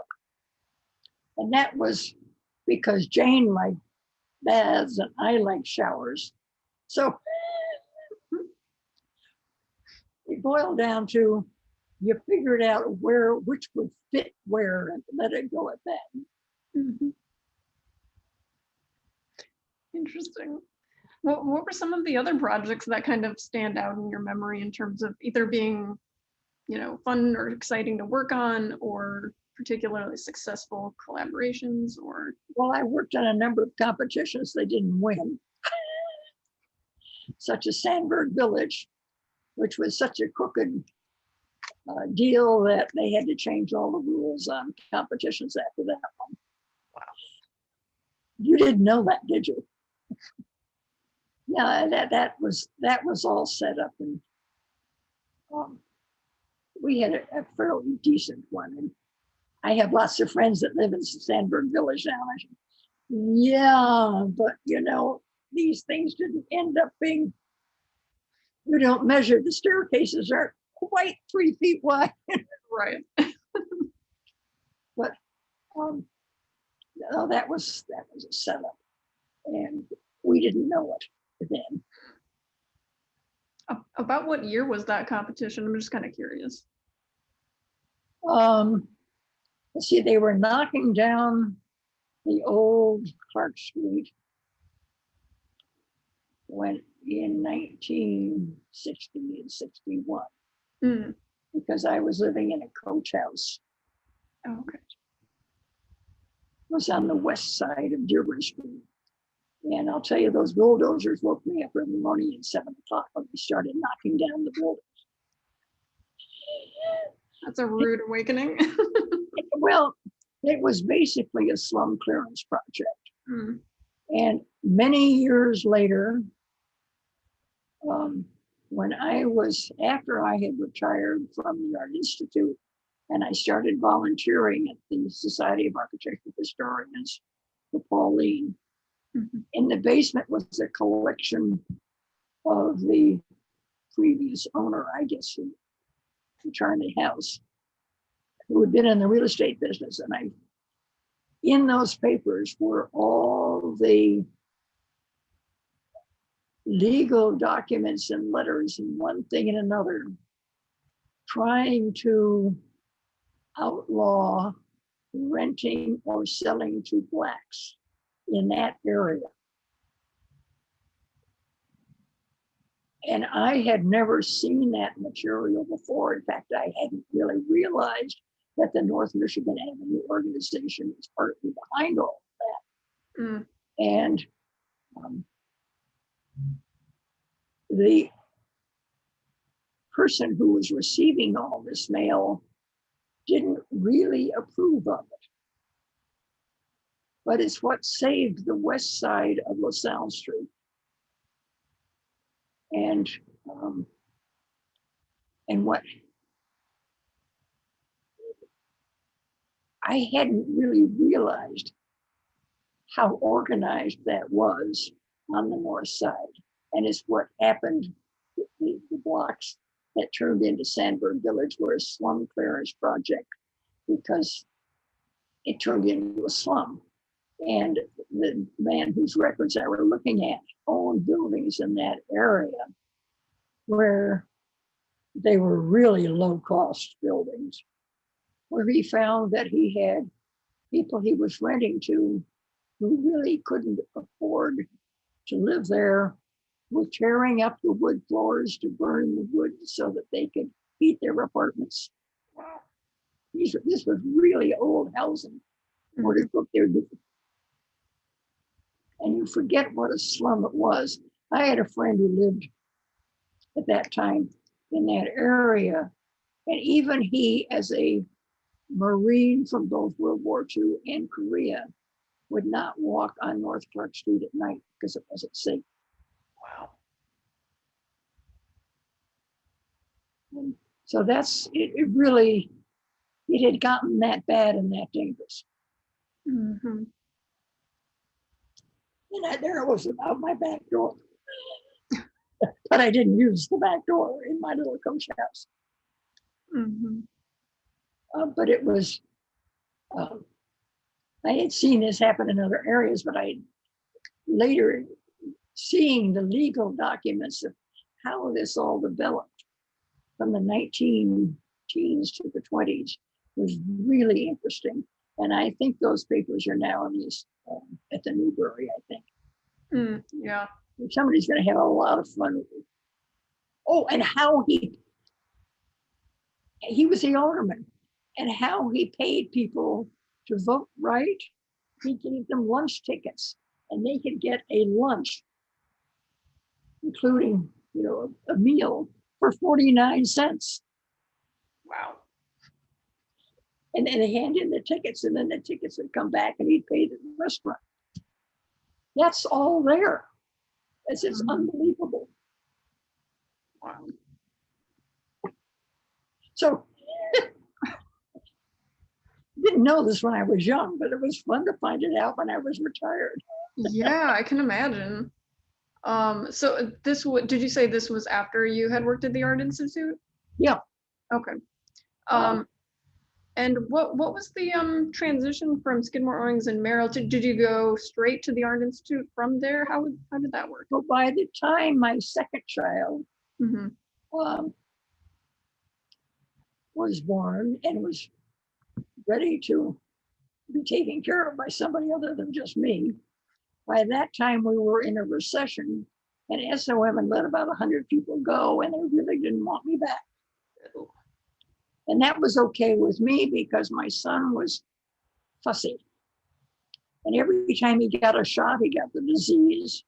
And that was because Jane liked baths and I liked showers. So it boiled down to you figured out which would fit where and let it go at that. Mm-hmm. Interesting. What were some of the other projects that kind of stand out in your memory in terms of either being, fun or exciting to work on, or particularly successful collaborations, or? Well, I worked on a number of competitions they didn't win, such as Sandburg Village, which was such a crooked deal that they had to change all the rules on competitions after that one. Wow. You didn't know that, did you? Yeah, that was all set up, and we had a fairly decent one. And I have lots of friends that live in Sandburg Village now. Yeah, but these things didn't end up being. You don't measure. The staircases are quite 3 feet wide. Right. But no, that was a setup, and we didn't know it then. About what year was that competition? I'm just kind of curious. Let's see, they were knocking down the old Clark Street when in 1960 and 61, because I was living in a coach house. Oh, okay. It was on the west side of Dearborn Street. And I'll tell you, those bulldozers woke me up every morning at 7 o'clock when they started knocking down the buildings. That's a rude awakening. Well, it was basically a slum clearance project. And many years later, after I had retired from the Art Institute, and I started volunteering at the Society of Architectural Historians for Pauline. In the basement was a collection of the previous owner, I guess, who returned the house, who had been in the real estate business. And in those papers were all the legal documents and letters and one thing and another, trying to outlaw renting or selling to blacks in that area. And I had never seen that material before. In fact, I hadn't really realized that the North Michigan Avenue organization was partly behind all of that. And the person who was receiving all this mail didn't really approve of it. But it's what saved the west side of LaSalle Street. And what I hadn't really realized how organized that was on the north side. And it's what happened. The blocks that turned into Sandburg Village were a slum clearance project because it turned into a slum. And the man whose records I were looking at owned buildings in that area where they were really low-cost buildings, where he found that he had people he was renting to who really couldn't afford to live there, were tearing up the wood floors to burn the wood so that they could heat their apartments. This was really old housing where to cook their food. And you forget what a slum it was. I had a friend who lived at that time in that area. And even he, as a Marine from both World War II and Korea, would not walk on North Clark Street at night because it wasn't safe. Wow. And so that's, it really, it had gotten that bad and that dangerous. And there it was about my back door. But I didn't use the back door in my little coach house. Mhm. But it was, um, I had seen this happen in other areas, but I later seeing the legal documents of how this all developed from the 19 teens to the 20s was really interesting. And I think those papers are now in these at the Newberry, I think. Yeah. Somebody's going to have a lot of fun with it. Oh, and how he was the alderman, and how he paid people to vote right. He gave them lunch tickets, and they could get a lunch, including a meal for 49 cents. Wow. And then they hand in the tickets, and then the tickets would come back, and he'd pay the restaurant. That's all there. It's unbelievable. Wow. So didn't know this when I was young, but it was fun to find it out when I was retired. Yeah, I can imagine. So did you say this was after you had worked at the Art Institute? Yeah. Okay. And what was the transition from Skidmore, Owings, and Merrill? Did you go straight to the Art Institute from there? How did that work? So by the time my second child was born and was ready to be taken care of by somebody other than just me, by that time we were in a recession, and SOM had let about 100 people go, and they really didn't want me back. And that was okay with me because my son was fussy. And every time he got a shot, he got the disease.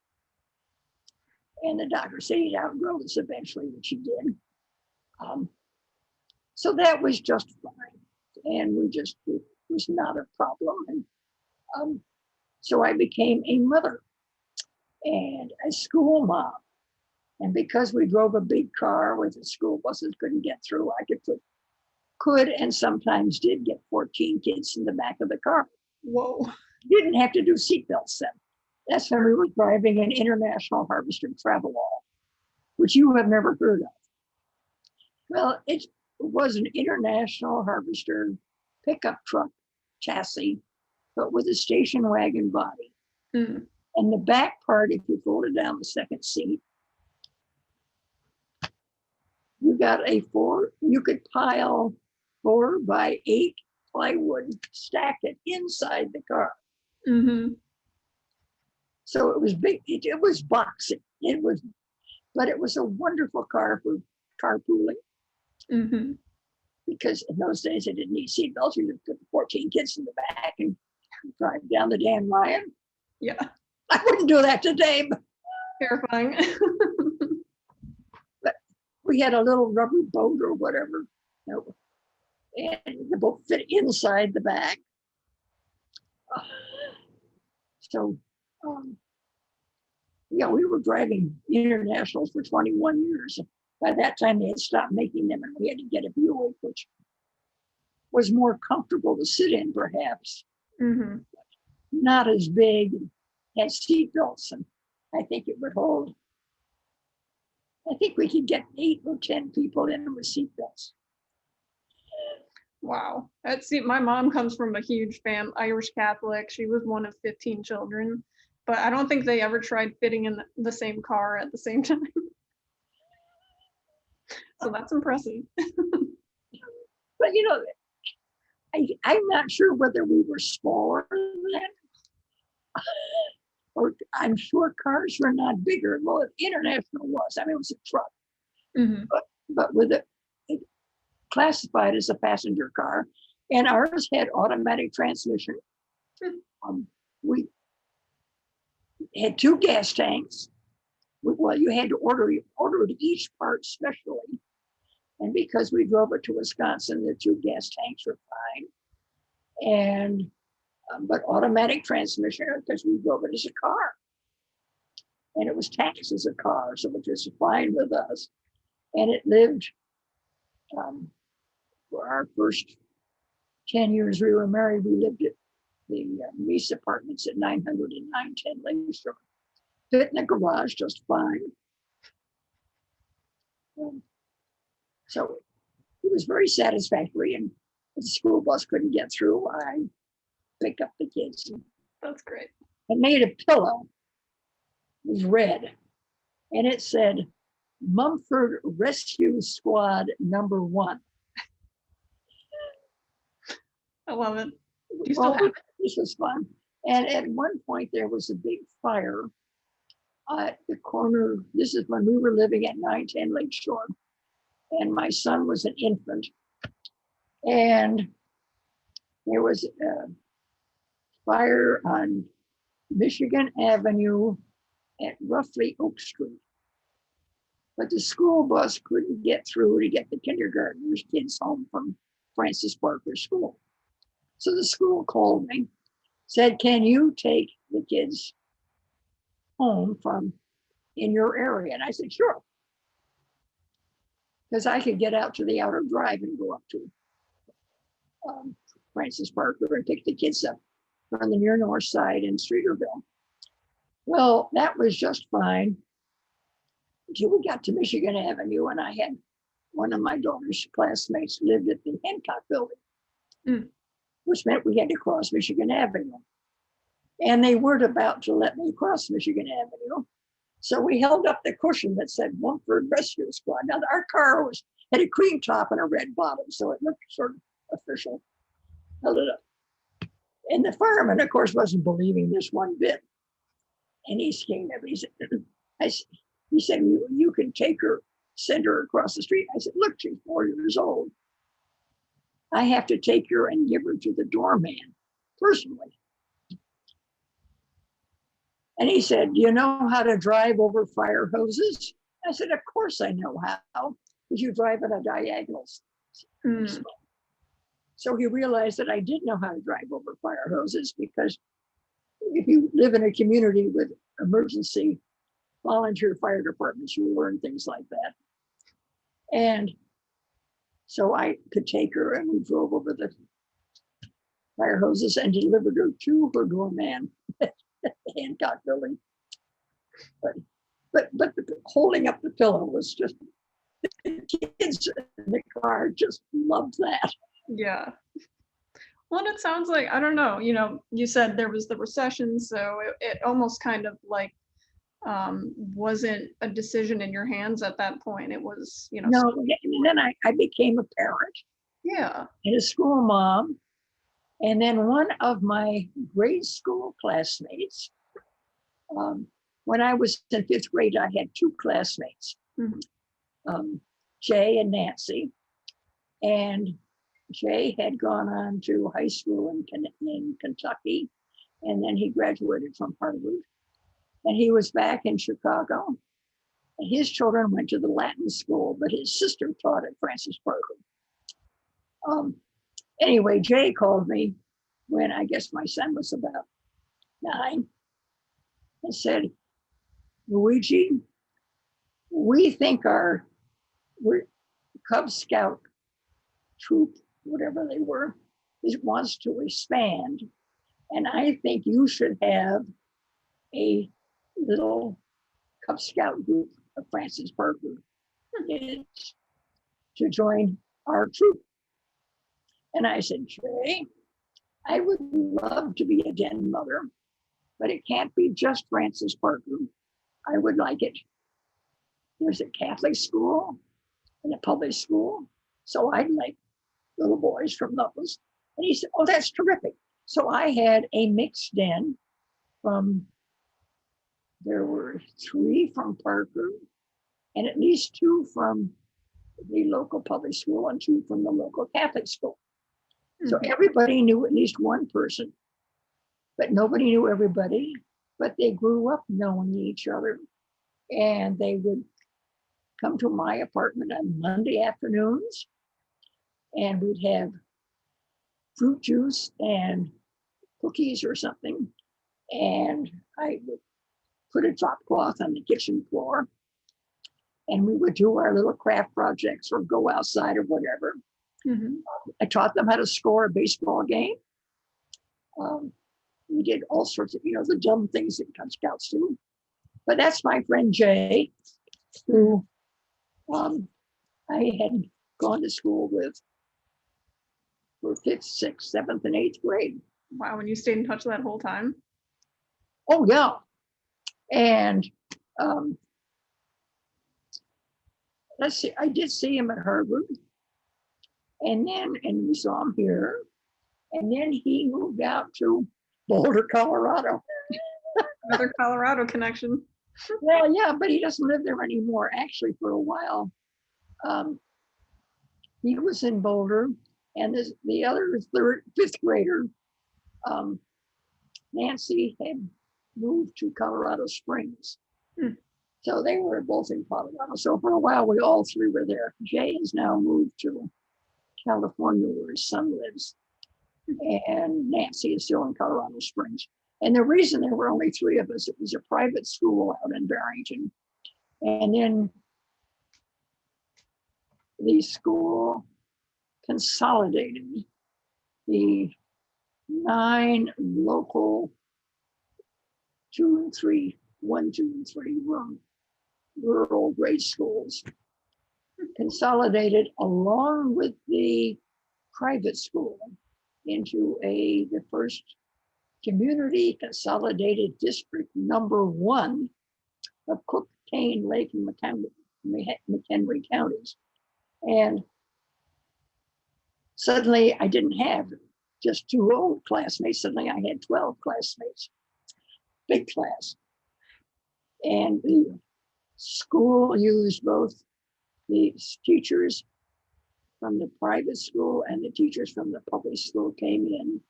And the doctor said he'd outgrow this eventually, which he did. So that was just fine. And it was not a problem. And so I became a mother and a school mom. And because we drove a big car where the school buses couldn't get through, I could and sometimes did get 14 kids in the back of the car. Whoa. Didn't have to do seatbelts then. That's when we were driving an International Harvester Travelall, which you have never heard of. Well, it was an International Harvester pickup truck chassis, but with a station wagon body. Mm. And the back part, if you folded down the second seat, you got you could pile 4 by 8 plywood, stack it inside the car. Mm-hmm. So it was big. It was boxy. But it was a wonderful car for carpooling. Mm-hmm. Because in those days they didn't need seatbelts. You could put 14 kids in the back and drive down the Dan Ryan. Yeah. I wouldn't do that today, but Terrifying. but we had a little rubber boat or whatever, and the boat fit inside the back. So, we were driving internationals for 21 years. By that time, they had stopped making them, and we had to get a Buick, which was more comfortable to sit in, perhaps. Mm-hmm. Not as big, had seat belts, and I think it would hold. I think we could get 8 or 10 people in with seat belts. Wow. My mom comes from a huge Irish Catholic. She was one of 15 children, but I don't think they ever tried fitting in the same car at the same time. So that's impressive. But I'm not sure whether we were smaller then, or I'm sure cars were not bigger. Well, International was. I mean, it was a truck, Mm-hmm. but with it classified as a passenger car, and ours had automatic transmission. We had 2 gas tanks. Well, you had to order each part specially. And because we drove it to Wisconsin, the 2 gas tanks were fine. And but automatic transmission because we drove it as a car. And it was taxed as a car, so it was fine with us. And it lived for our first 10 years we were married. We lived at the Reese Apartments at 909 10 Lakeshore. Fit in the garage just fine. So it was very satisfactory. And if the school bus couldn't get through, I picked up the kids. That's great. I made a pillow. It was red, and it said Mumford Rescue Squad #1. I love it. Do you still have it? This was fun. And at one point, there was a big fire at the corner. This is when we were living at 910 Lake Shore, and my son was an infant. And there was a fire on Michigan Avenue at roughly Oak Street. But the school bus couldn't get through to get the kindergartners' kids home from Francis Parker School. So the school called me, said, can you take the kids home from in your area? And I said, sure. Because I could get out to the outer drive and go up to Francis Parker and pick the kids up from the near north side in Streeterville. Well, that was just fine until we got to Michigan Avenue, and I had one of my daughter's classmates lived at the Hancock building, which meant we had to cross Michigan Avenue. And they weren't about to let me cross Michigan Avenue. So we held up the cushion that said Mumford Rescue Squad. Now, our car had a cream top and a red bottom, so it looked sort of official. Held it up. And the fireman, of course, wasn't believing this one bit. And he came up, he said, you can take her, send her across the street. I said, look, she's 4 years old. I have to take her and give her to the doorman personally. And he said, do you know how to drive over fire hoses? I said, of course I know how, because you drive on a diagonal. So he realized that I did know how to drive over fire hoses, because if you live in a community with emergency volunteer fire departments, you learn things like that. And so I could take her, and we drove over the fire hoses and delivered her to her doorman at the Hancock building. But holding up the pillow was just, the kids in the car just loved that. Yeah. Well, it sounds like, I don't know, you said there was the recession, so it almost kind of like wasn't a decision in your hands at that point. It was, No, and then I became a parent. Yeah. And a school mom. And then one of my grade school classmates, when I was in 5th grade, I had 2 classmates, Jay and Nancy. And Jay had gone on to high school in Kentucky, and then he graduated from Harvard. And he was back in Chicago. And his children went to the Latin school, but his sister taught at Francis Parker. Anyway, Jay called me when I guess my son was about 9 and said, Luigi, we think our Cub Scout troop, whatever they were, wants to expand. And I think you should have a little Cub Scout group of Francis Parker kids to join our troop. And I said, Jay, I would love to be a den mother, but it can't be just Francis Parker. I would like it. There's a Catholic school and a public school, so I'd like little boys from those. And he said, oh, that's terrific. So I had a mixed den there were 3 from Parker and at least 2 from the local public school and 2 from the local Catholic school. So everybody knew at least one person, but nobody knew everybody, but they grew up knowing each other. And they would come to my apartment on Monday afternoons, and we'd have fruit juice and cookies or something. And I would put a drop cloth on the kitchen floor, and we would do our little craft projects or go outside or whatever. I taught them how to score a baseball game. We did all sorts of, the dumb things that Cub Scouts do. But that's my friend Jay, who I had gone to school with for 5th, 6th, 7th, and 8th grade. Wow, and you stayed in touch that whole time? Oh, yeah. And let's see, I did see him at Harvard. And we saw him here. And then he moved out to Boulder, Colorado. Another Colorado connection. Well, yeah, but he doesn't live there anymore. Actually, for a while, he was in Boulder, and the other 5th grader, Nancy, had moved to Colorado Springs. So they were both in Colorado. So for a while, we all three were there. Jay has now moved to California, where his son lives, and Nancy is still in Colorado Springs. And the reason there were only 3 of us, it was a private school out in Barrington. And then the school consolidated the 9 local 2 and 3, 1, 2, and 3 rural grade schools, consolidated along with the private school into the first community consolidated district number 1 of Cook, Kane, Lake, and McHenry counties. And suddenly I didn't have just 2 old classmates. Suddenly I had 12 classmates, big class. And the school used both the teachers from the private school and the teachers from the public school came in,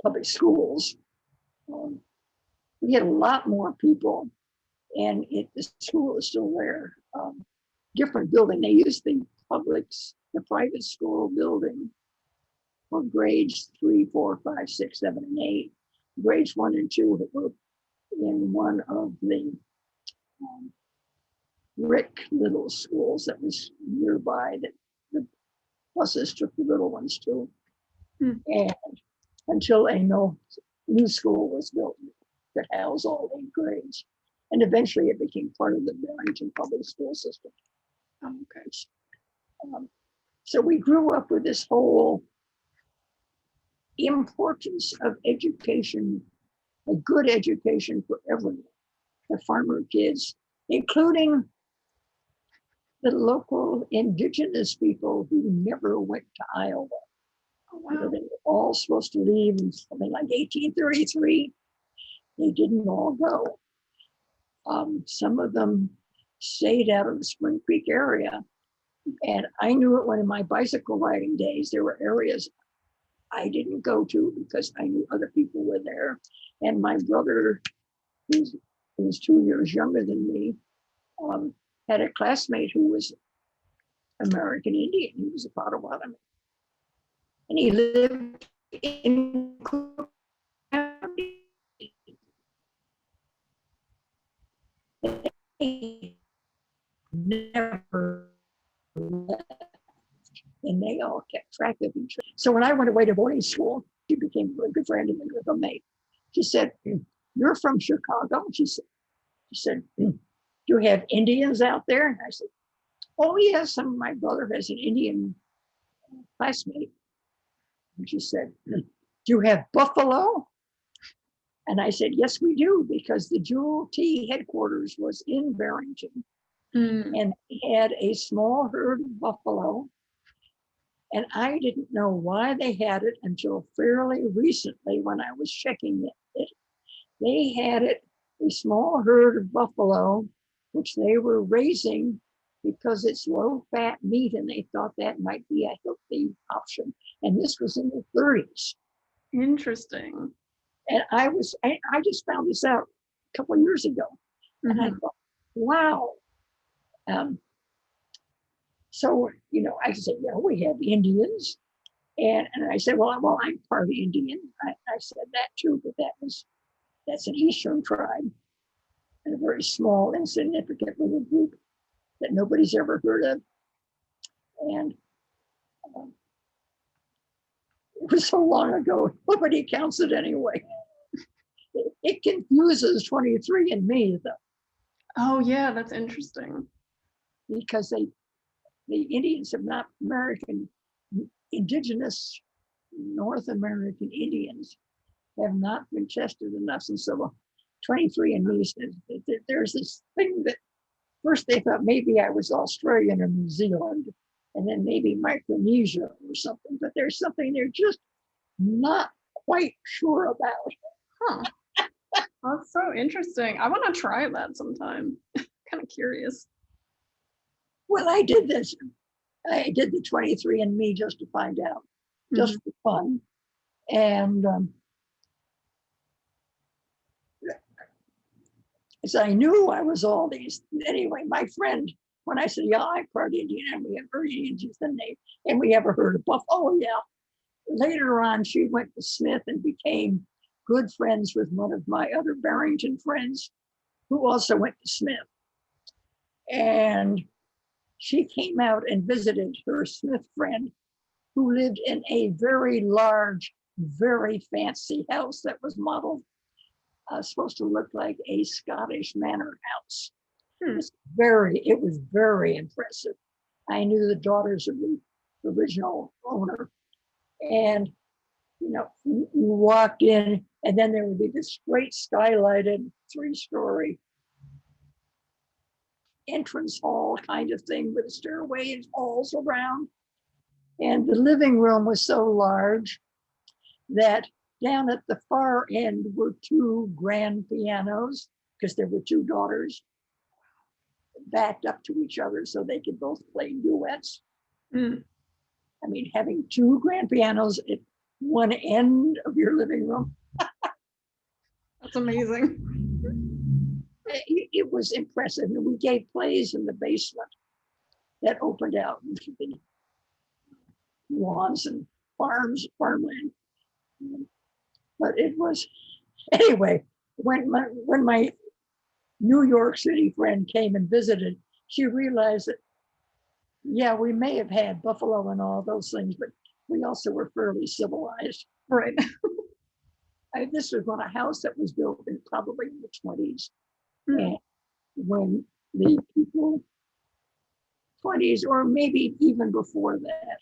public schools. We had a lot more people, and the school is still there. Different building. They used the private school building for grades 3, 4, 5, 6, 7, and 8. Grades 1 and 2 that were in one of the Rick little schools that was nearby that the buses took the little ones to. And until a new school was built that housed all 8 grades. And eventually it became part of the Barrington public school system. Okay. So we grew up with this whole importance of education, a good education for everyone, the farmer kids, including the local indigenous people who never went to Iowa. Oh, wow. They were all supposed to leave in something like 1833. They didn't all go. Some of them stayed out of the Spring Creek area. And I knew it when in my bicycle riding days, there were areas I didn't go to because I knew other people were there. And my brother, who was 2 years younger than me, had a classmate who was American Indian. He was a Potawatomi. And he lived in Cook County. They never left. And they all kept track of each other. So when I went away to boarding school, she became a really good friend and a roommate. She said, "You're from Chicago?" She said, "Do you have Indians out there?" And I said, "Oh, yes, my brother has an Indian classmate." And she said, "Do you have buffalo?" And I said, "Yes, we do," because the Jewel Tea headquarters was in Barrington. And they had a small herd of buffalo. And I didn't know why they had it until fairly recently when I was checking it. They had a small herd of buffalo, which they were raising because it's low-fat meat, and they thought that might be a healthy option. And this was in the 30s. Interesting. And I just found this out a couple of years ago. And I thought, wow. So, I said, yeah, we have Indians. And I said, well, I'm part Indian. I said that too, but that's an Eastern tribe, and a very small, insignificant little group that nobody's ever heard of. And it was so long ago, nobody counts it anyway. It confuses 23andMe, though. Oh, yeah, that's interesting. Because the Indians have not, indigenous North American Indians have not been tested enough. And so 23andMe says that there's this thing that first they thought maybe I was Australian or New Zealand, and then maybe Micronesia or something, but there's something they're just not quite sure about. Huh. That's so interesting. I want to try that sometime. Kind of curious. Well, I did this. I did the 23andMe just to find out, just for fun. And as I knew I was all these, anyway, my friend, when I said, yeah, I'm part Indian, and we have heard Indians, and we ever heard of Buffalo? Oh, yeah. Later on, she went to Smith and became good friends with one of my other Barrington friends who also went to Smith. And she came out and visited her Smith friend who lived in a very large, very fancy house that was modeled, supposed to look like a Scottish manor house. It was very impressive. I knew the daughters of the original owner. And, you know, you walked in, and then there would be this great skylighted 3-story entrance hall kind of thing with a stairway and halls around. And the living room was so large that down at the far end were 2 grand pianos, because there were 2 daughters backed up to each other so they could both play duets. I mean, having 2 grand pianos at one end of your living room. That's amazing. It was impressive. And we gave plays in the basement that opened out into the lawns and farmland. But it was, anyway, when my New York City friend came and visited, she realized that, yeah, we may have had buffalo and all those things, but we also were fairly civilized. Right. This was on a house that was built in probably in the 20s. And when the people, 20s or maybe even before that,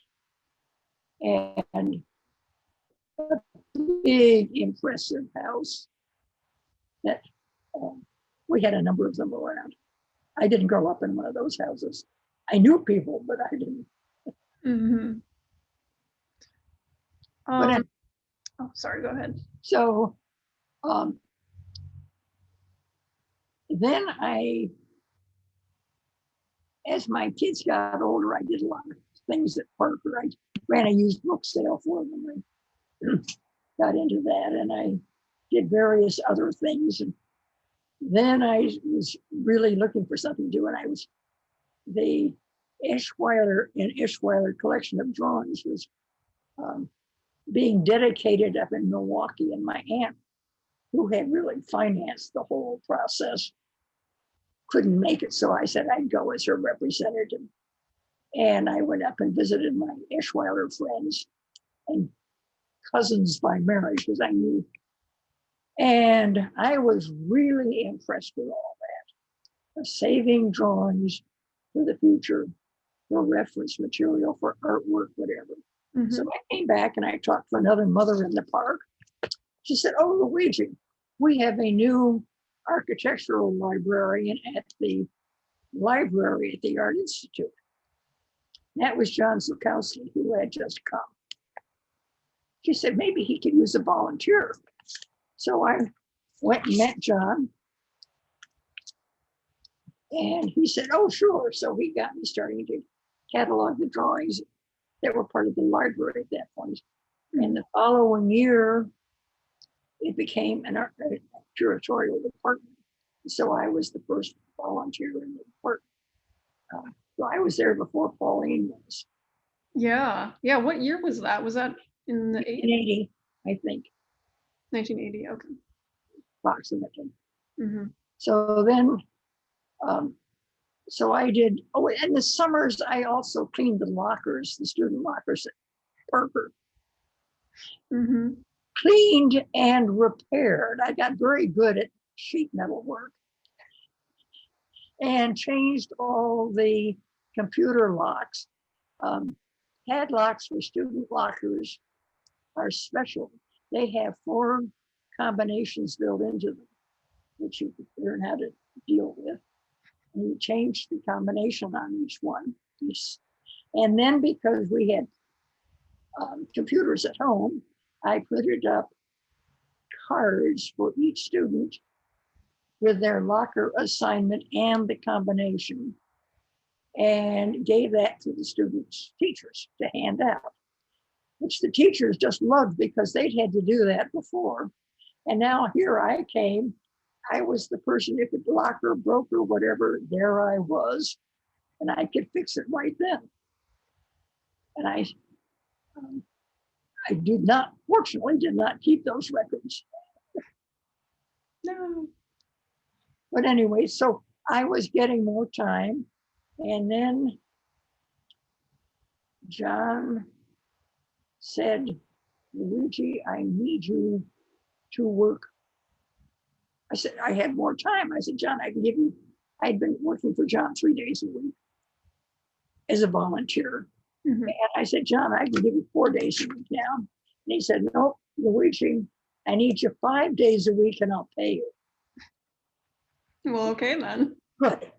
and a big, impressive house that we had a number of them around. I didn't grow up in one of those houses. I knew people, but I didn't. Oh, sorry, go ahead. So then as my kids got older, I did a lot of things at Parker. I ran a used book sale for them. I got into that, and I did various other things. And then I was really looking for something to do, and I was the Ishweiler collection of drawings was being dedicated up in Milwaukee, and my aunt, who had really financed the whole process, couldn't make it. So I said I'd go as her representative. And I went up and visited my Ishweiler friends and cousins by marriage, because I knew. And I was really impressed with all that. Saving drawings for the future, for reference material, for artwork, whatever. So I came back and I talked to another mother in the park. She said, oh, Luigi, we have a new architectural librarian at the library at the Art Institute. That was John Zukowski, who had just come. She said, maybe he could use a volunteer. So I went and met John. And he said, oh, sure. So he got me starting to catalog the drawings that were part of the library at that point. And the following year, it became a curatorial department. So I was the first volunteer in the department. So I was there before Pauline was. Yeah. What year was that? Was that in the 1980, I think. 1980. Okay. Approximately. So then, so I did. Oh, and the summers I also cleaned the lockers, the student lockers at Parker. Cleaned and repaired. I got very good at sheet metal work, and changed all the computer locks. Padlocks for student lockers are special. They have 4 combinations built into them, which you could learn how to deal with. And you change the combination on each one. And then because we had computers at home, I printed up cards for each student with their locker assignment and the combination, and gave that to the students' teachers to hand out, which the teachers just loved because they'd had to do that before. And now here I came. I was the person, if the locker broke or whatever, there I was, and I could fix it right then. And I fortunately did not keep those records. No. But anyway, so I was getting more time. And then John said, Luigi, I need you to work. I said, I had more time. I said, John, I can give you, I'd been working for John 3 days a week as a volunteer. Mm-hmm. And I said, John, I can give you 4 days a week now. And he said, no, Luigi, I need you 5 days a week and I'll pay you. Well, okay then. Good.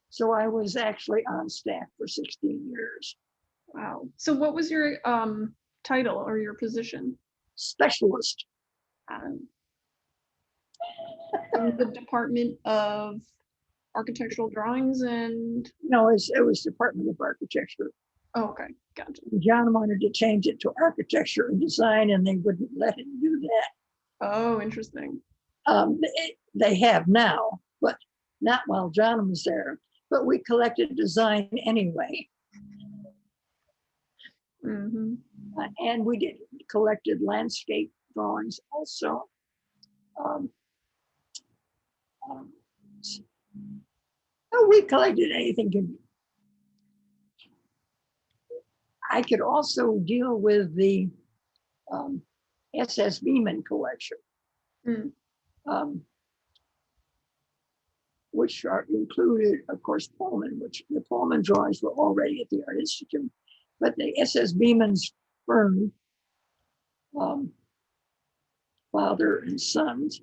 So I was actually on staff for 16 years. Wow. So what was your title or your position? Specialist. In the Department of Architectural Drawings and... No, it was Department of Architecture. Oh, okay, gotcha. John wanted to change it to architecture and design, and they wouldn't let him do that. Oh, interesting. They have now, but not while John was there. But we collected design anyway. Mm-hmm. And we collected landscape drawings also. We collected anything. I could also deal with the SS Beeman collection, which are included, of course, Pullman, which the Pullman drawings were already at the Art Institute, but the SS Beeman's firm, father and sons,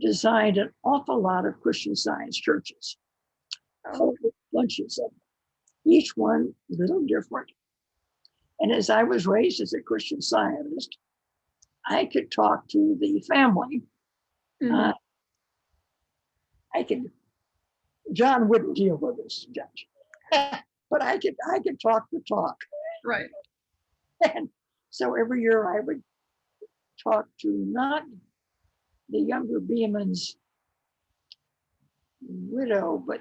designed an awful lot of Christian Science churches, whole bunches of them, each one a little different. And as I was raised as a Christian Scientist, I could talk to the family. Mm-hmm. John wouldn't deal with this, Judge, but I could talk the talk. Right. And so every year I would talk to not the younger Beeman's widow, but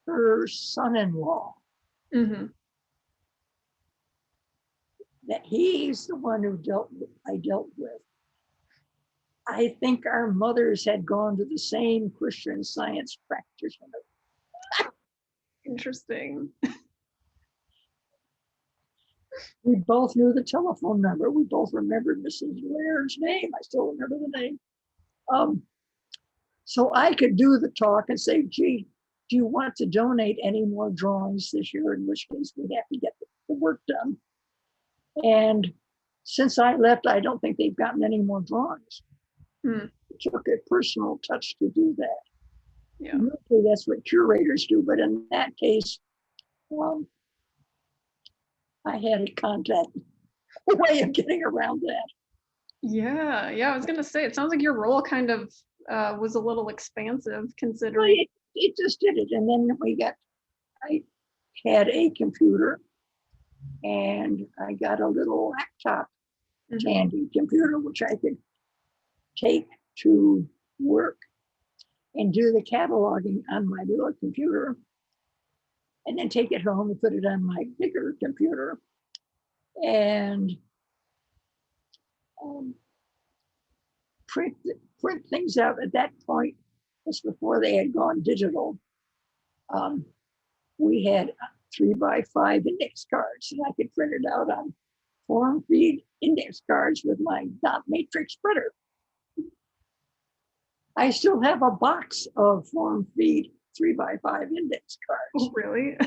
her son-in-law. Mm-hmm. That he's the one who I dealt with. I think our mothers had gone to the same Christian Science practitioner. Interesting. We both knew the telephone number. We both remembered Mrs. Laird's name. I still remember the name. So I could do the talk and say, gee, do you want to donate any more drawings this year? In which case we have to get the work done. And since I left, I don't think they've gotten any more drawings. It took a personal touch to do that. Yeah. Usually that's what curators do, but in that case, I had a way of getting around that. Yeah, I was gonna say, it sounds like your role kind of was a little expansive considering. Well, it just did it. And then I had a computer and I got a little laptop handy computer, which I could take to work and do the cataloging on my little computer, and then take it home and put it on my bigger computer and print things out. At that point, just before they had gone digital, we had 3x5 index cards, and I could print it out on form feed index cards with my dot matrix printer. I still have a box of form feed 3x5 index Oh, cards. really?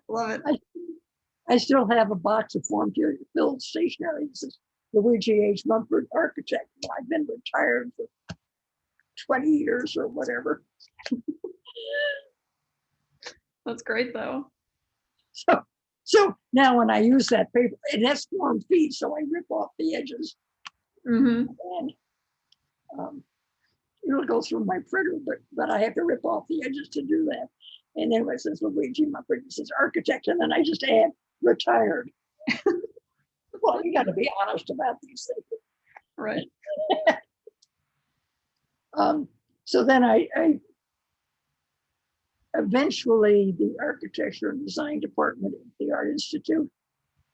Love it. I still have a box of form feed filled stationery. This is Luigi H. Mumford, architect. I've been retired for 20 years or whatever. That's great, though. So now when I use that paper, it has form feed, so I rip off the edges Mm-hmm. and it'll go through my printer, but I have to rip off the edges to do that. And then it says Luigi Mumford, it says architect, and then I just add retired. Well, you got to be honest about these things. Right. So then I eventually, the architecture and design department at the Art Institute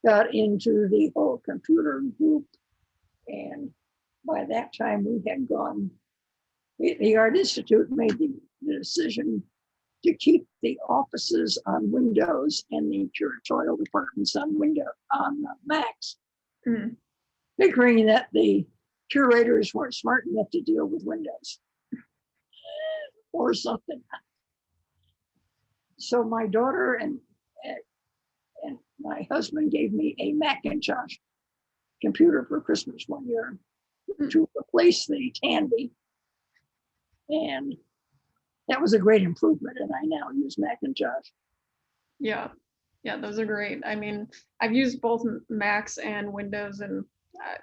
got into the whole computer group. And by that time we had gone, the Art Institute made the decision to keep the offices on Windows and the curatorial departments on Macs, figuring that the curators weren't smart enough to deal with Windows or something. So my daughter and my husband gave me a Macintosh computer for Christmas one year to replace the Tandy. And that was a great improvement. And I now use Macintosh. Yeah. Yeah, those are great. I mean, I've used both Macs and Windows, and I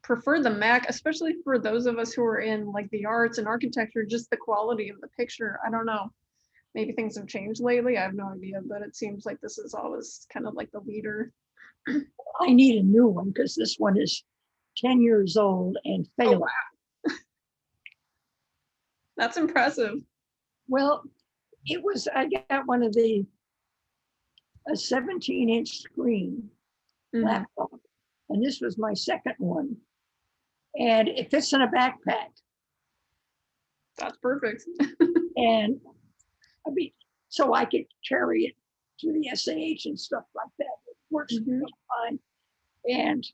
prefer the Mac, especially for those of us who are in like the arts and architecture, just the quality of the picture. I don't know. Maybe things have changed lately. I have no idea, but it seems like this is always kind of like the leader. I need a new one because this one is 10 years old and failing. Oh, wow. That's impressive. Well, I got one of a 17-inch screen laptop, and this was my second one. And it fits in a backpack. That's perfect. And I mean, so I could carry it to the SAH and stuff like that. It works fine. And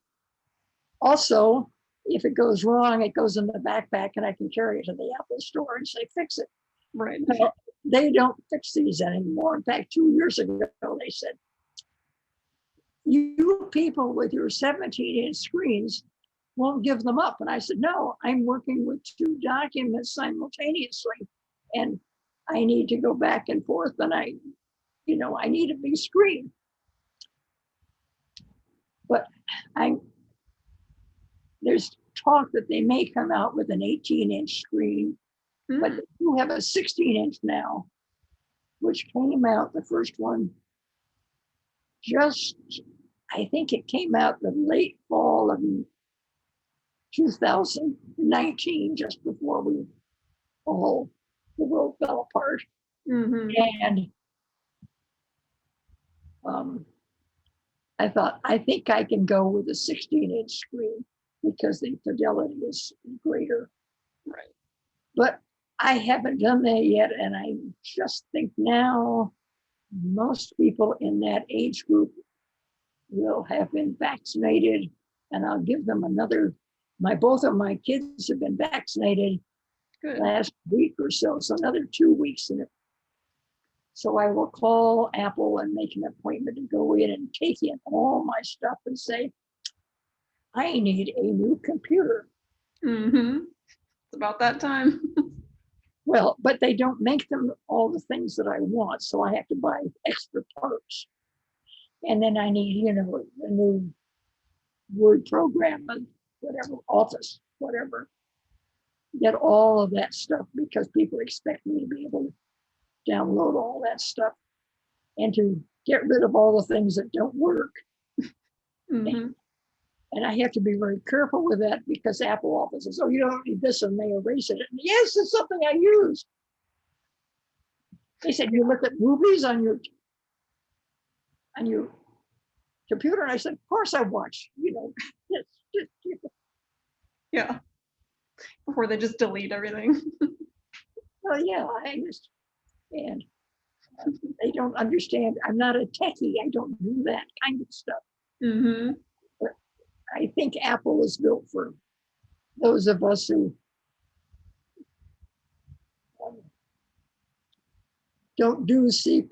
also, if it goes wrong, it goes in the backpack and I can carry it to the Apple store and say, fix it. Right. Well, they don't fix these anymore. In fact, 2 years ago, they said, you people with your 17-inch screens won't give them up. And I said, no, I'm working with 2 documents simultaneously. And I need to go back and forth, and I need a big screen. But there's talk that they may come out with an 18-inch screen, but they do have a 16-inch now, which came out, the first one, I think it came out the late fall of 2019, just before the world fell apart. And I thought, I think I can go with a 16-inch screen because the fidelity is greater. Right. But I haven't done that yet. And I just think now most people in that age group will have been vaccinated, and I'll give them both of my kids have been vaccinated. Good. Last week or so another 2 weeks in it. So I will call Apple and make an appointment to go in and take in all my stuff and say, I need a new computer. It's about that time. Well, but they don't make them all the things that I want, so I have to buy extra parts. And then I need, a new Word program, whatever, Office, whatever. Get all of that stuff because people expect me to be able to download all that stuff and to get rid of all the things that don't work. And I have to be very careful with that because Apple Office says, oh, you don't need this, and they erase it. And yes, it's something I use. They said, you look at movies on your computer? And I said, of course I watch, Yeah. Before they just delete everything. Well, yeah, and they don't understand. I'm not a techie. I don't do that kind of stuff. But I think Apple is built for those of us who um, don't do C++,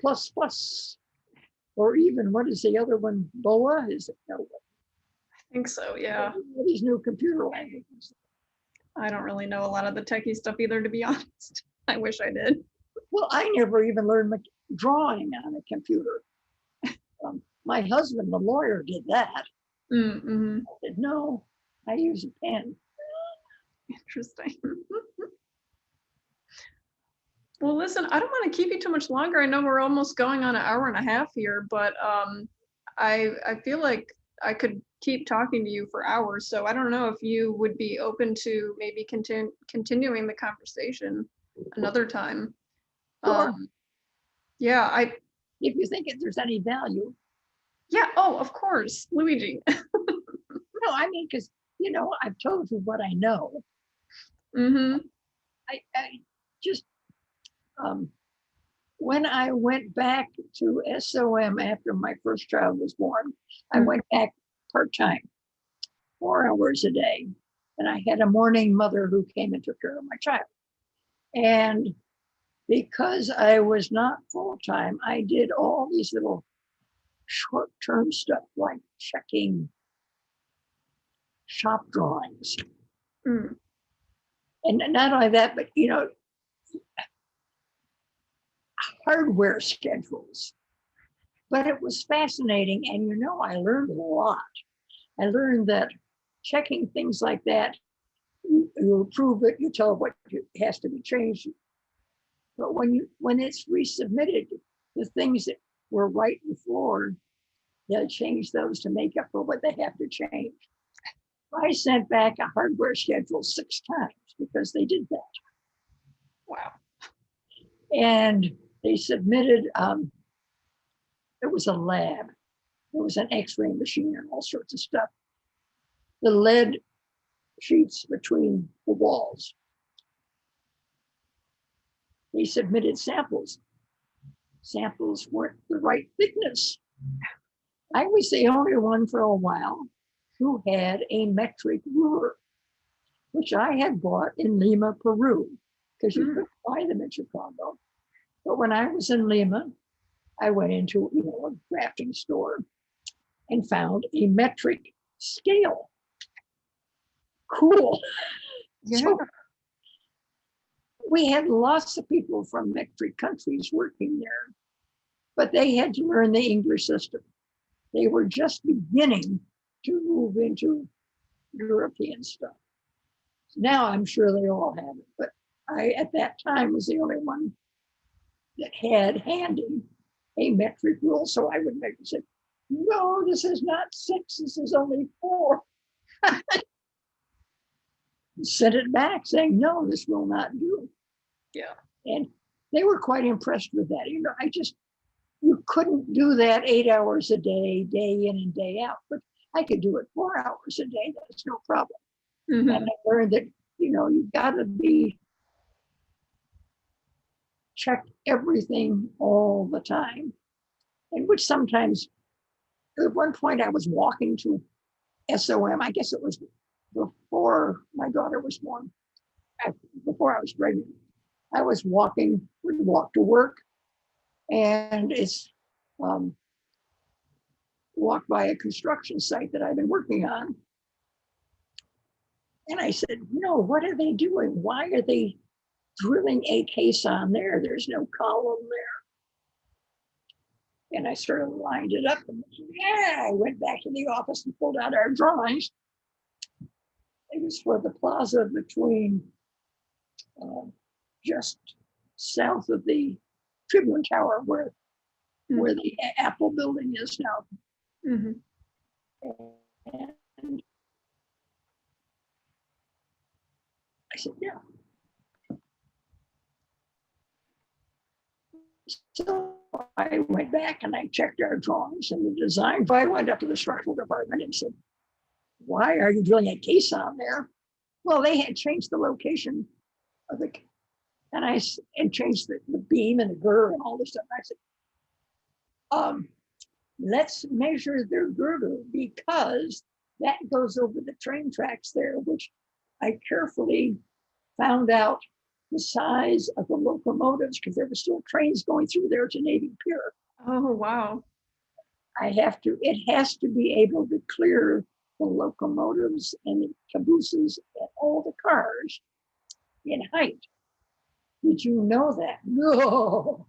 or even, what is the other one? BOA? Is it? No, I think so, yeah. these new computer languages. I don't really know a lot of the techie stuff either, to be honest. I wish I did. Well, I never even learned drawing on a computer. My husband, the lawyer, did that. Mm-hmm. I said, no, I use a pen. Interesting. Well, listen, I don't want to keep you too much longer. I know we're almost going on an hour and a half here, but I feel like I could keep talking to you for hours. So I don't know if you would be open to maybe continuing the conversation another time. Sure. Yeah, I If you think there's any value. yeah. Oh, of course, Luigi. No, I mean, because, I've told you what I know. Mm-hmm. I just, when I went back to SOM after my first child was born, I went back part-time, 4 hours a day. And I had a morning mother who came and took care of my child. And because I was not full-time, I did all these little short-term stuff like checking shop drawings. Mm. And not only that, but hardware schedules. But it was fascinating. And I learned a lot. I learned that checking things like that, you approve it, you tell what has to be changed. But when it's resubmitted, the things that were right before, they'll change those to make up for what they have to change. I sent back a hardware schedule 6 times because they did that. Wow. And they submitted, it was a lab. There was an X-ray machine and all sorts of stuff. The lead sheets between the walls. They submitted samples. Samples weren't the right thickness. I was the only one for a while who had a metric ruler, which I had bought in Lima, Peru, because you couldn't buy them in Chicago. But when I was in Lima, I went into a drafting store and found a metric scale. Cool. Yeah. So we had lots of people from metric countries working there, but they had to learn the English system. They were just beginning to move into European stuff. Now I'm sure they all have it, but I, at that time, was the only one that had handy a metric rule. So I would make it say, no, this is not 6, this is only 4. Sent it back saying, no, this will not do. Yeah. And they were quite impressed with that. You couldn't do that 8 hours a day, day in and day out, but I could do it 4 hours a day. That's no problem. Mm-hmm. And I learned that, you've got to check everything all the time. And which sometimes, at one point I was walking to SOM, I guess it was before my daughter was born, before I was pregnant. I was walking, would walk to work, and it's walked by a construction site that I've been working on. And I said, what are they doing? Why are they drilling a caisson there? There's no column there. And I sort of lined it up. And I went back to the office and pulled out our drawings. It was for the plaza between just south of the Tribune Tower, where the Apple building is now. Mm-hmm. And I said, yeah. So I went back and I checked our drawings and the design. I went up to the structural department and said, why are you drilling a caisson there? Well, they had changed the location of the, and changed the beam and the girder and all this stuff. I said, let's measure their girder because that goes over the train tracks there, which I carefully found out the size of the locomotives because there were still trains going through there to Navy Pier. Oh, wow. It has to be able to clear the locomotives and the cabooses and all the cars in height. Did you know that? No.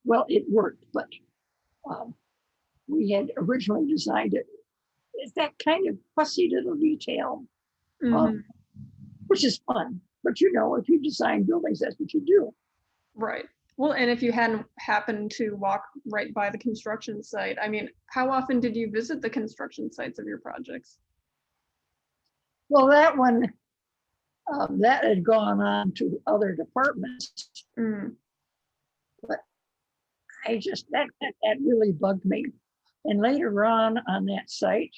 Well, it worked, but we had originally designed it. It's that kind of fussy little detail, which is fun. But you know, if you design buildings, that's what you do. Right. Well, and if you hadn't happened to walk right by the construction site, I mean, how often did you visit the construction sites of your projects? Well, that one, that had gone on to other departments, but I just, that really bugged me. And later on that site,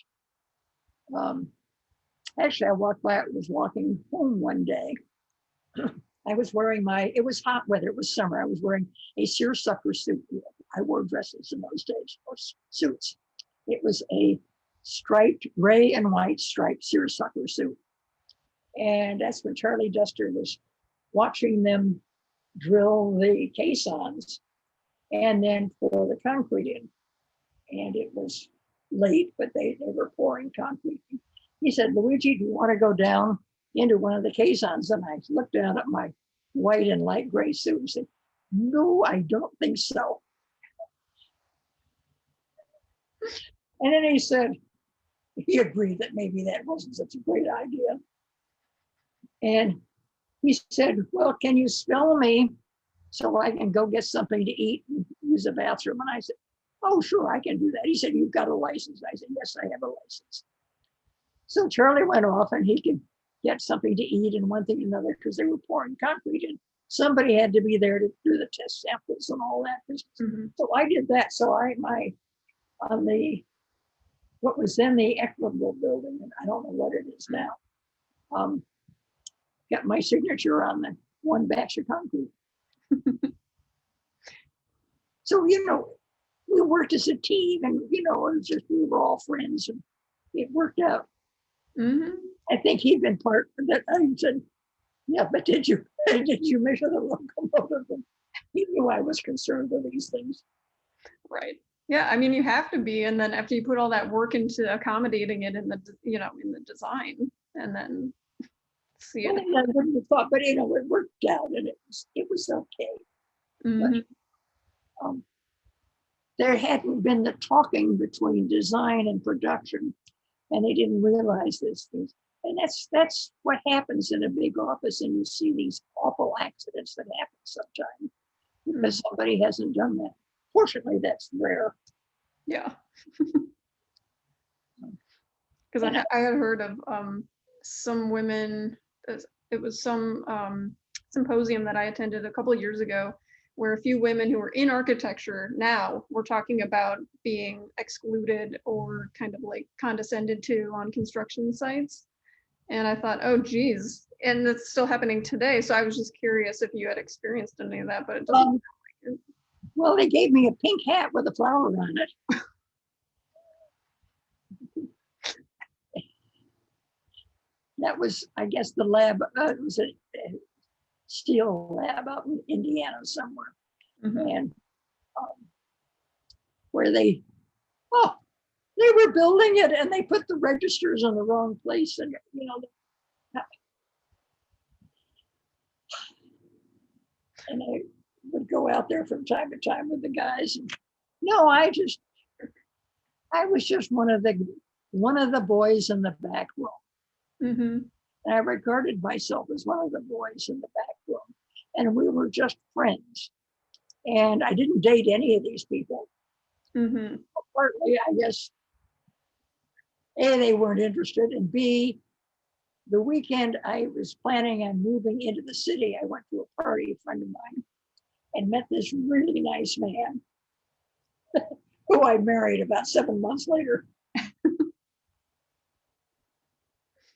actually I was walking home one day. I was wearing it was hot weather, it was summer. I was wearing a seersucker suit. I wore dresses in those days, or suits. It was a striped, gray and white striped seersucker suit. And that's when Charlie Duster was watching them drill the caissons and then pour the concrete in. And it was late, but they were pouring concrete. He said, Luigi, do you want to go down into one of the caissons? And I looked down at my white and light gray suit and said, no, I don't think so. And then he agreed that maybe that wasn't such a great idea. And he said, well, can you spell me so I can go get something to eat and use the bathroom? And I said, oh, sure, I can do that. He said, you've got a license. I said, yes, I have a license. So Charlie went off and he could get something to eat and one thing and another because they were pouring concrete and somebody had to be there to do the test samples and all that. So I did that. So on what was then the Equitable building, and I don't know what it is now, got my signature on the one batch of concrete. So, you know, we worked as a team and, you know, it was just, we were all friends and it worked out. I think he'd been part of that. I said, yeah, but did you measure the locomotive? And he knew I was concerned with these things. Right. Yeah, I mean, you have to be, and then after you put all that work into accommodating it in the, you know, in the design, and then see it. I wouldn't have thought, but you know, it worked out, and it was okay. But, there hadn't been the talking between design and production, and they didn't realize these things. And that's what happens in a big office, and you see these awful accidents that happen sometimes because somebody hasn't done that. Fortunately, that's rare. Yeah. Because I had heard of some women, it was some symposium that I attended a couple of years ago, where a few women who were in architecture now were talking about being excluded or kind of like condescended to on construction sites. And I thought, oh, geez. And it's still happening today. So I was just curious if you had experienced any of that, but it doesn't sound like it. Well, they gave me a pink hat with a flower on it. That was, I guess, the lab. It was a steel lab out in Indiana somewhere. And where they were building it and they put the registers in the wrong place. And, you know, and I would go out there from time to time with the guys. And, no, I was just one of the boys in the back room. And I regarded myself as one of the boys in the back room. And we were just friends. And I didn't date any of these people. Partly, I guess, A, they weren't interested, and B, the weekend I was planning on moving into the city, I went to a party, a friend of mine, and met this really nice man who I married about 7 months later.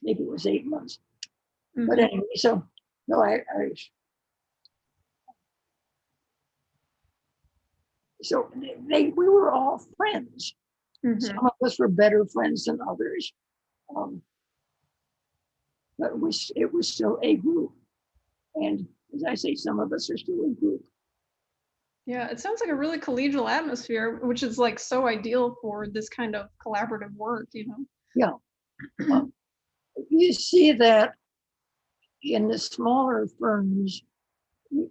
Maybe it was 8 months. But anyway, so no, so we were all friends. Some of us were better friends than others. Um, but it was still a group. And as I say, some of us are still a group. Yeah, it sounds like a really collegial atmosphere, which is like so ideal for this kind of collaborative work, you know? Yeah. You see that in the smaller firms, you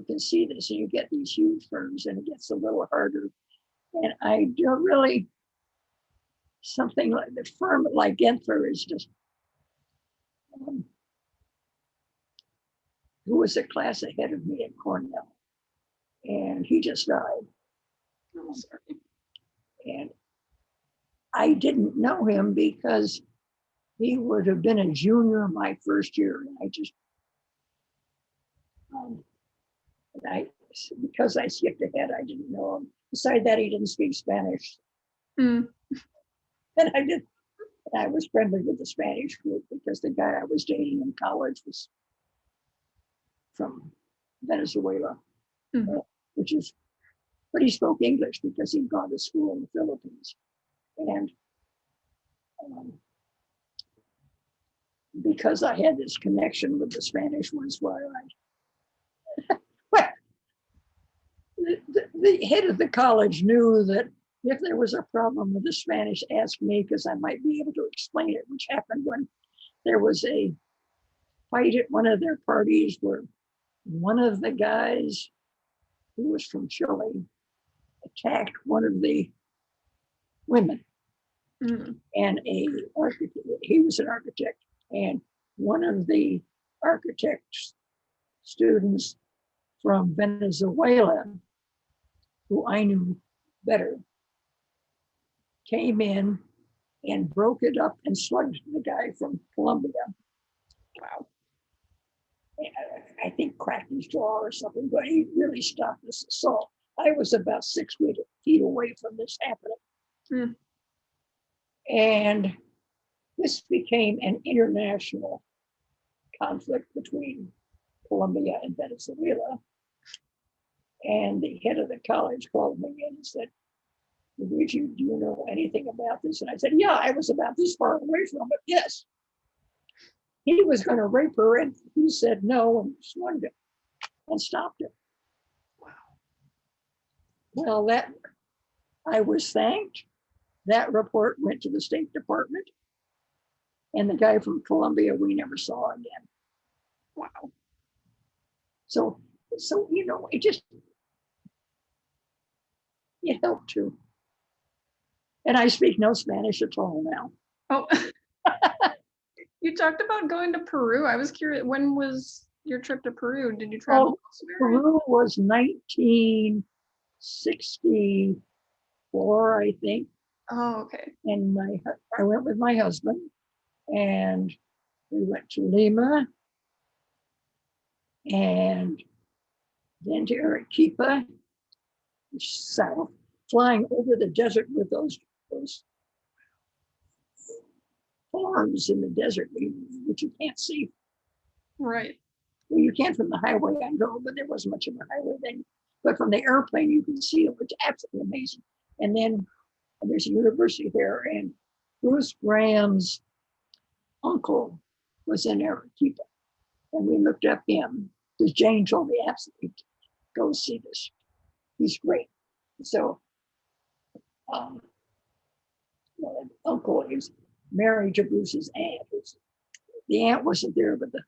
can see this, and you get these huge firms, and it gets a little harder. And I don't really, something like the firm like Gensler is just, um, who was a class ahead of me at Cornell, and he just died. Oh, sorry. And I didn't know him because he would have been a junior my first year. And I just, um, and I, because I skipped ahead, I didn't know him. Besides that, he didn't speak Spanish. Mm. And I was friendly with the Spanish group because the guy I was dating in college was from Venezuela, Mm-hmm. which is, but he spoke English because he'd gone to school in the Philippines. And um, because I had this connection with the Spanish ones, well, the head of the college knew that if there was a problem with the Spanish, ask me because I might be able to explain it, which happened when there was a fight at one of their parties where one of the guys who was from Chile attacked one of the women. Mm. And he was an architect, and one of the architect's students from Venezuela, who I knew better, came in and broke it up and slugged the guy from Colombia. Wow. I think cracked his jaw or something, but he really stopped this assault. I was about 6 feet away from this happening. Mm. And this became an international conflict between Colombia and Venezuela. And the head of the college called me in and said, Luigi, do you know anything about this? And I said, yeah, I was about this far away from it. Yes. He was going to rape her, and he said no and slugged him and stopped him. Wow. Well, that I was thanked. That report went to the State Department, and the guy from Colombia we never saw again. Wow. So it helped too. And I speak no Spanish at all now. Oh, you talked about going to Peru. I was curious, when was your trip to Peru? Did you travel elsewhere? Peru was 1964, I think. Oh, okay. And I went with my husband, and we went to Lima and then to Arequipa, south, flying over the desert with those farms in the desert, which you can't see. Right. Well, you can from the highway, I know, but there wasn't much of a highway then. But from the airplane, you can see it, which is absolutely amazing. And then there's a university there, and Bruce Graham's uncle was in Arequipa, and we looked up him because Jane told me absolutely go see this. He's great. So, well, uncle is married to Bruce's aunt. The aunt wasn't there, but the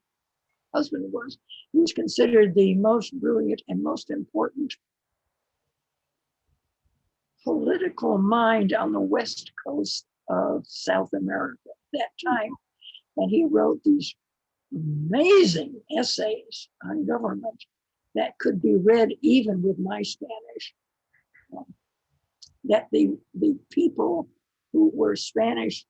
husband was. He was considered the most brilliant and most important political mind on the west coast of South America at that time. And he wrote these amazing essays on government that could be read even with my Spanish. That the people who were Spanish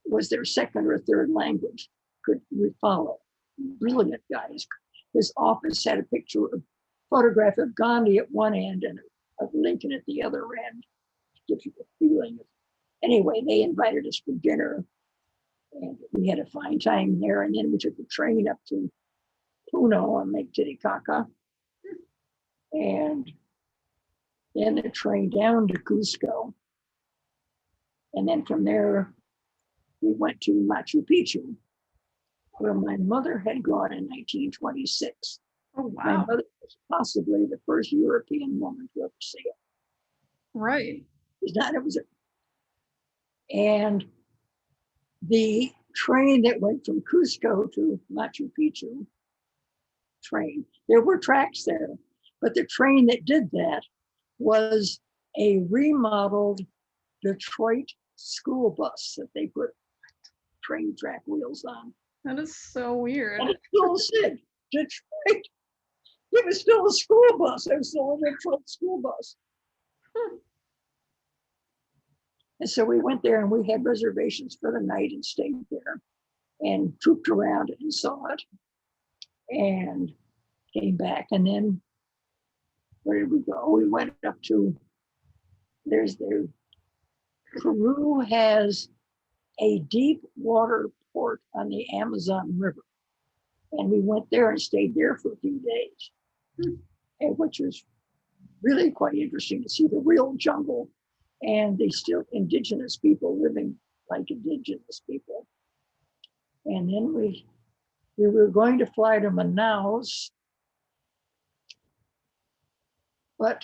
was their second or third language could follow. Brilliant guys. His office had a photograph of Gandhi at one end and of Lincoln at the other end. Gives you a feeling. Anyway, they invited us for dinner, and we had a fine time there. And then we took the train up to Puno on Lake Titicaca, and then the train down to Cusco. And then from there, we went to Machu Picchu, where my mother had gone in 1926. Oh, My wow. mother was possibly the first European woman to ever see it. Right. It's not, it was a, and the train that went from Cusco to Machu Picchu train, there were tracks there, but the train that did that was a remodeled Detroit school bus that they put train track wheels on. That is so weird. And it still said Detroit. It was still a school bus. It was still a Detroit school bus. And so we went there and we had reservations for the night and stayed there and trooped around and saw it and came back. And then where did we go? We went up to, Peru has a deep water port on the Amazon River. And we went there and stayed there for a few days, and which was really quite interesting to see the real jungle and the still indigenous people living like indigenous people. And then we were going to fly to Manaus, but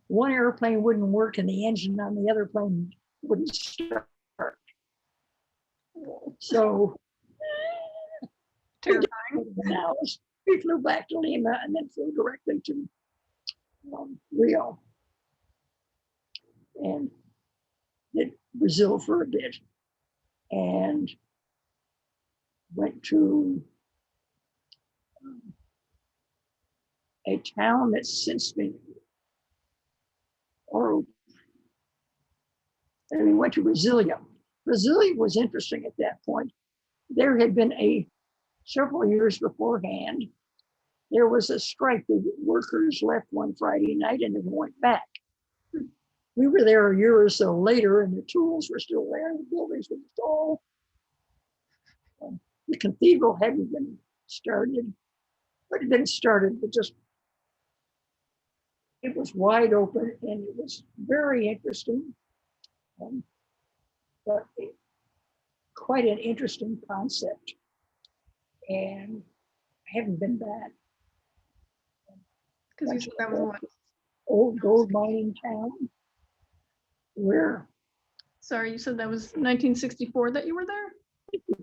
one airplane wouldn't work and the engine on the other plane wouldn't start. So Manaus, we flew back to Lima and then flew directly to Rio and did Brazil for a bit and went to a town that's since been, and we went to Brasilia. Brasilia was interesting at that point. There had been several years beforehand, there was a strike. The workers left one Friday night and then went back. We were there a year or so later and the tools were still there. The buildings were all, the cathedral hadn't been started, but it had been started, but just, it was wide open and it was very interesting. But quite an interesting concept. And I haven't been back. Because you said that was what? Old gold mining town where. Sorry, you said that was 1964 that you were there?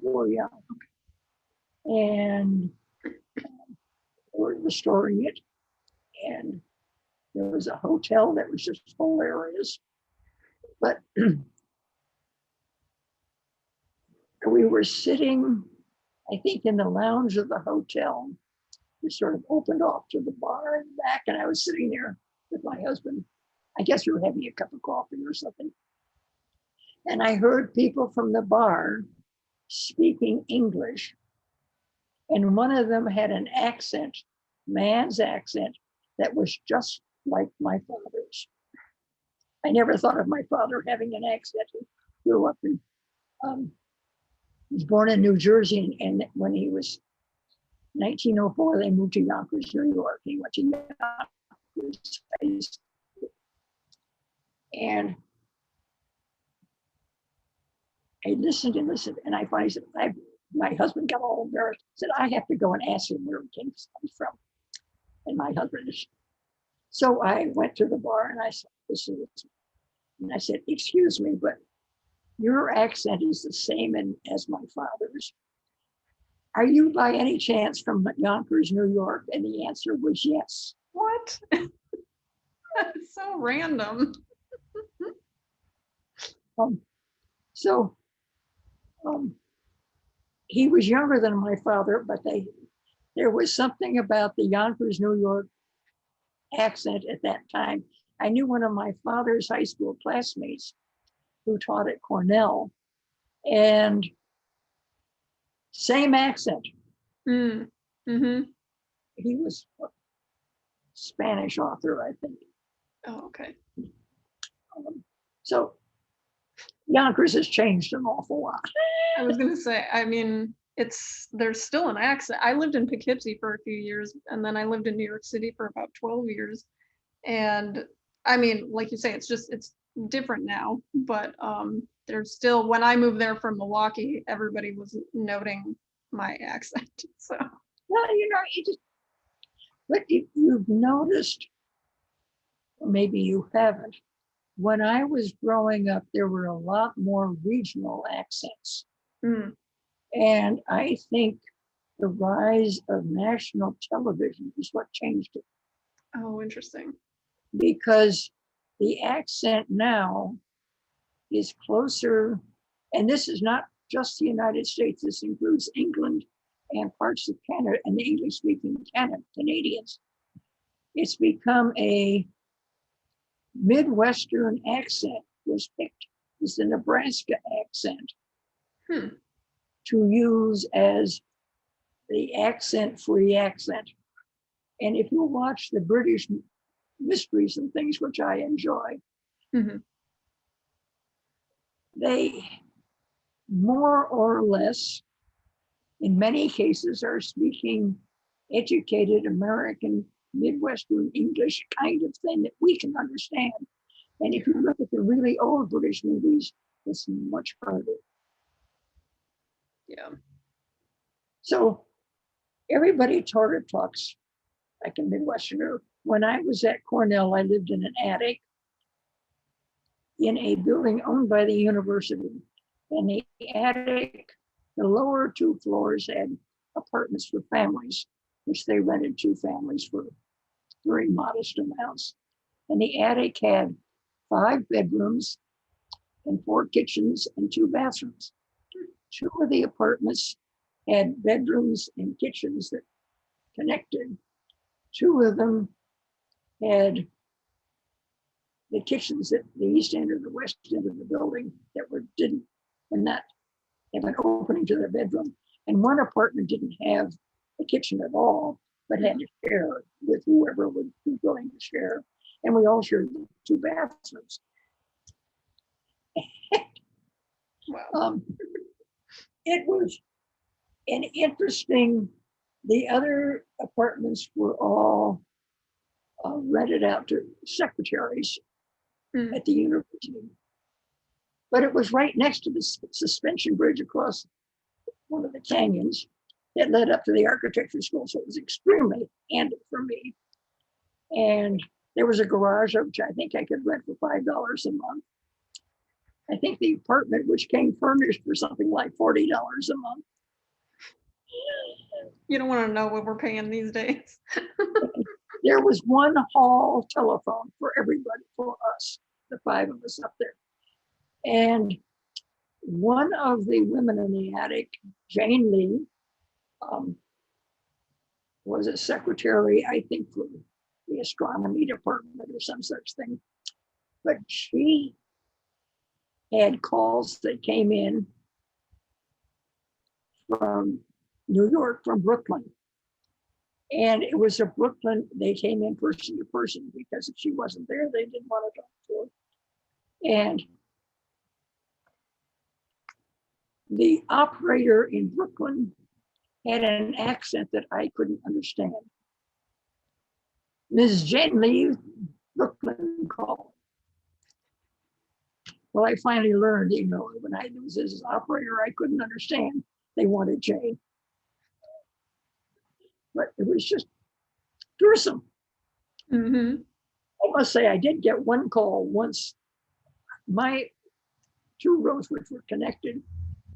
Oh, yeah. And we're restoring it. And there was a hotel that was just hilarious. But we were sitting, I think, in the lounge of the hotel. We sort of opened off to the bar in the back, and I was sitting there with my husband. I guess we were having a cup of coffee or something. And I heard people from the bar speaking English. And one of them had an accent, man's accent, that was just like my father's. I never thought of my father having an accent. He grew up in, he was born in New Jersey, and when he was 1904, they moved to Yonkers, New York. He went to Yonkers, and I listened and listened, and I finally said, my husband got all embarrassed, said, I have to go and ask him where he comes from. And my husband is. So I went to the bar and I said, and I said, excuse me, but your accent is the same as my father's. Are you by any chance from Yonkers, New York? And the answer was yes. What? That's so random. He was younger than my father, but there was something about the Yonkers, New York accent at that time. I knew one of my father's high school classmates who taught at Cornell, and same accent. Mm-hmm. He was a Spanish author, I think. Oh, okay. So Yonkers has changed an awful lot. I was gonna say, I mean, there's still an accent. I lived in Poughkeepsie for a few years, and then I lived in New York City for about 12 years. And I mean, like you say, it's different now, but there's still, when I moved there from Milwaukee, everybody was noting my accent. So, Well, you just, but if you've noticed, or maybe you haven't, when I was growing up, there were a lot more regional accents. mm, And I think the rise of national television is what changed it, oh, interesting. because the accent now is closer, and this is not just the United States, this includes England and parts of Canada and the English speaking Canadians. It's become a Midwestern accent was picked, is the Nebraska accent Hmm. to use as the accent-free accent. And if you watch the British mysteries and things, which I enjoy, Mm-hmm. they more or less, in many cases, are speaking educated American Midwestern English kind of thing that we can understand. And if you look at the really old British movies, it's much harder. Yeah. So everybody sort of talks like a Midwesterner. When I was at Cornell, I lived in an attic in a building owned by the university. And the attic, the lower two floors had apartments for families, which they rented to families for very modest amounts. And the attic had 5 bedrooms and 4 kitchens and 2 bathrooms. 2 of the apartments had bedrooms and kitchens that connected. 2 of them had the kitchens at the east end or the west end of the building that were not have an opening to their bedroom. And 1 apartment didn't have a kitchen at all, but had to share with whoever would be willing to share. And we all shared 2 bathrooms. Wow. It was an interesting, the other apartments were all rented out to secretaries at the university. But it was right next to the suspension bridge across one of the canyons that led up to the architecture school. So it was extremely handy for me. And there was a garage, which I think I could rent for $5 a month. I think the apartment, which came furnished for something like $40 a month. You don't want to know what we're paying these days. There was 1 hall telephone for everybody, for us, the 5 of us up there. And one of the women in the attic, Jane Lee, was a secretary, I think, for the astronomy department or some such thing. But she had calls that came in from New York, from Brooklyn. And it was a Brooklyn, they came in person to person because if she wasn't there, they didn't want to talk to her. And the operator in Brooklyn had an accent that I couldn't understand. Ms. Jane Lee, Brooklyn call. Well, I finally learned, when I was this operator, I couldn't understand. They wanted Jane. But it was just gruesome. Mm-hmm. I must say, I did get 1 call once. My 2 rooms, which were connected,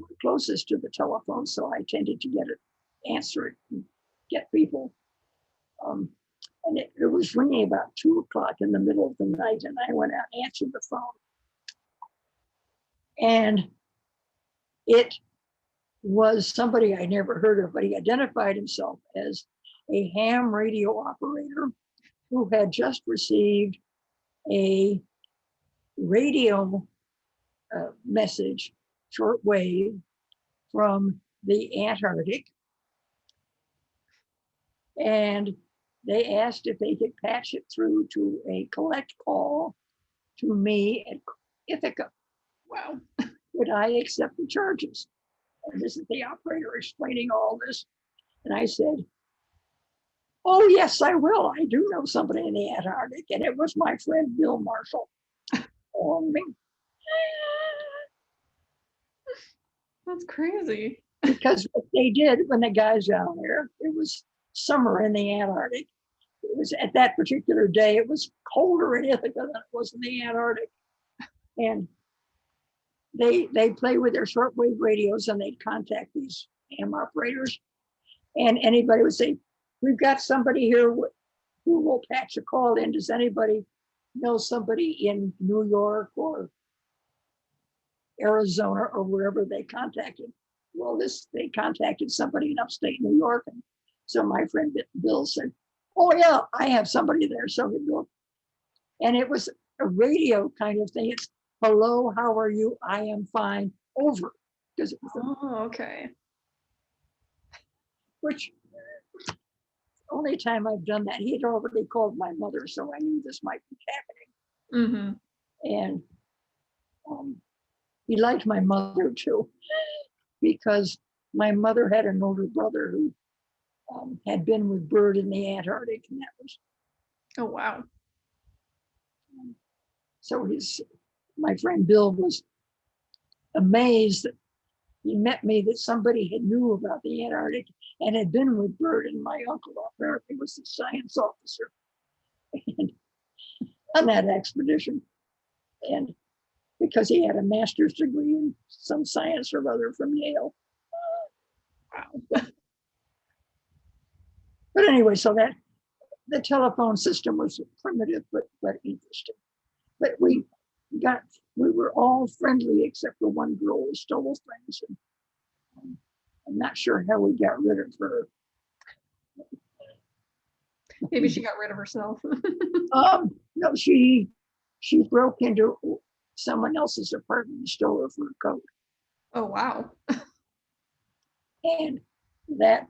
were closest to the telephone, so I tended to get it, answer it, and get people. And it was ringing about 2 o'clock in the middle of the night, and I went out and answered the phone. And it was somebody I never heard of, but he identified himself as a ham radio operator who had just received a radio message, shortwave, from the Antarctic. And they asked if they could patch it through to a collect call to me at Ithaca. Wow. Would I accept the charges? And this is the operator explaining all this. And I said, oh, yes, I will. I do know somebody in the Antarctic. And it was my friend Bill Marshall calling me. That's crazy. Because what they did when the guys down there, it was summer in the Antarctic. It was at that particular day, it was colder in Ithaca than it was in the Antarctic. And they play with their shortwave radios and they'd contact these ham operators. And anybody would say, we've got somebody here who will patch a call in. Does anybody know somebody in New York or Arizona or wherever they contacted? Well, they contacted somebody in upstate New York. And so my friend Bill said, oh yeah, I have somebody there. So he'd go. And it was a radio kind of thing. It's hello, how are you? I am fine. Over. Because it was Okay. which only time I've done that. He had already called my mother, so I knew this might be happening. And he liked my mother too, because my mother had an older brother who had been with Byrd in the Antarctic, and that was. Oh wow. So my friend Bill was amazed that he met me, that somebody had knew about the Antarctic and had been with Byrd, and my uncle apparently was the science officer on that expedition. And because he had a master's degree in some science or other from Yale. Wow. But anyway, so that the telephone system was primitive but interesting. But we were all friendly except for one girl who stole things. And I'm not sure how we got rid of her. Maybe she got rid of herself. No, she broke into someone else's apartment and stole her fur coat. Oh wow. And that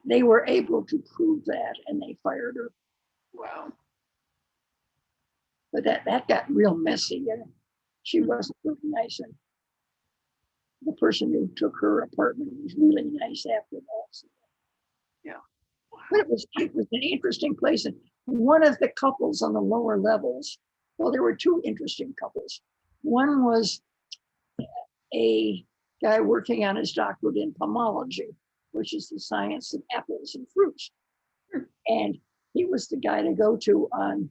they were able to prove that, and they fired her. Wow. But that got real messy, and she wasn't really nice. And the person who took her apartment was really nice after that. So. Yeah. But it was an interesting place. And one of the couples on the lower levels, well, there were two interesting couples. One was a guy working on his doctorate in pomology, which is the science of apples and fruits. And he was the guy to go to on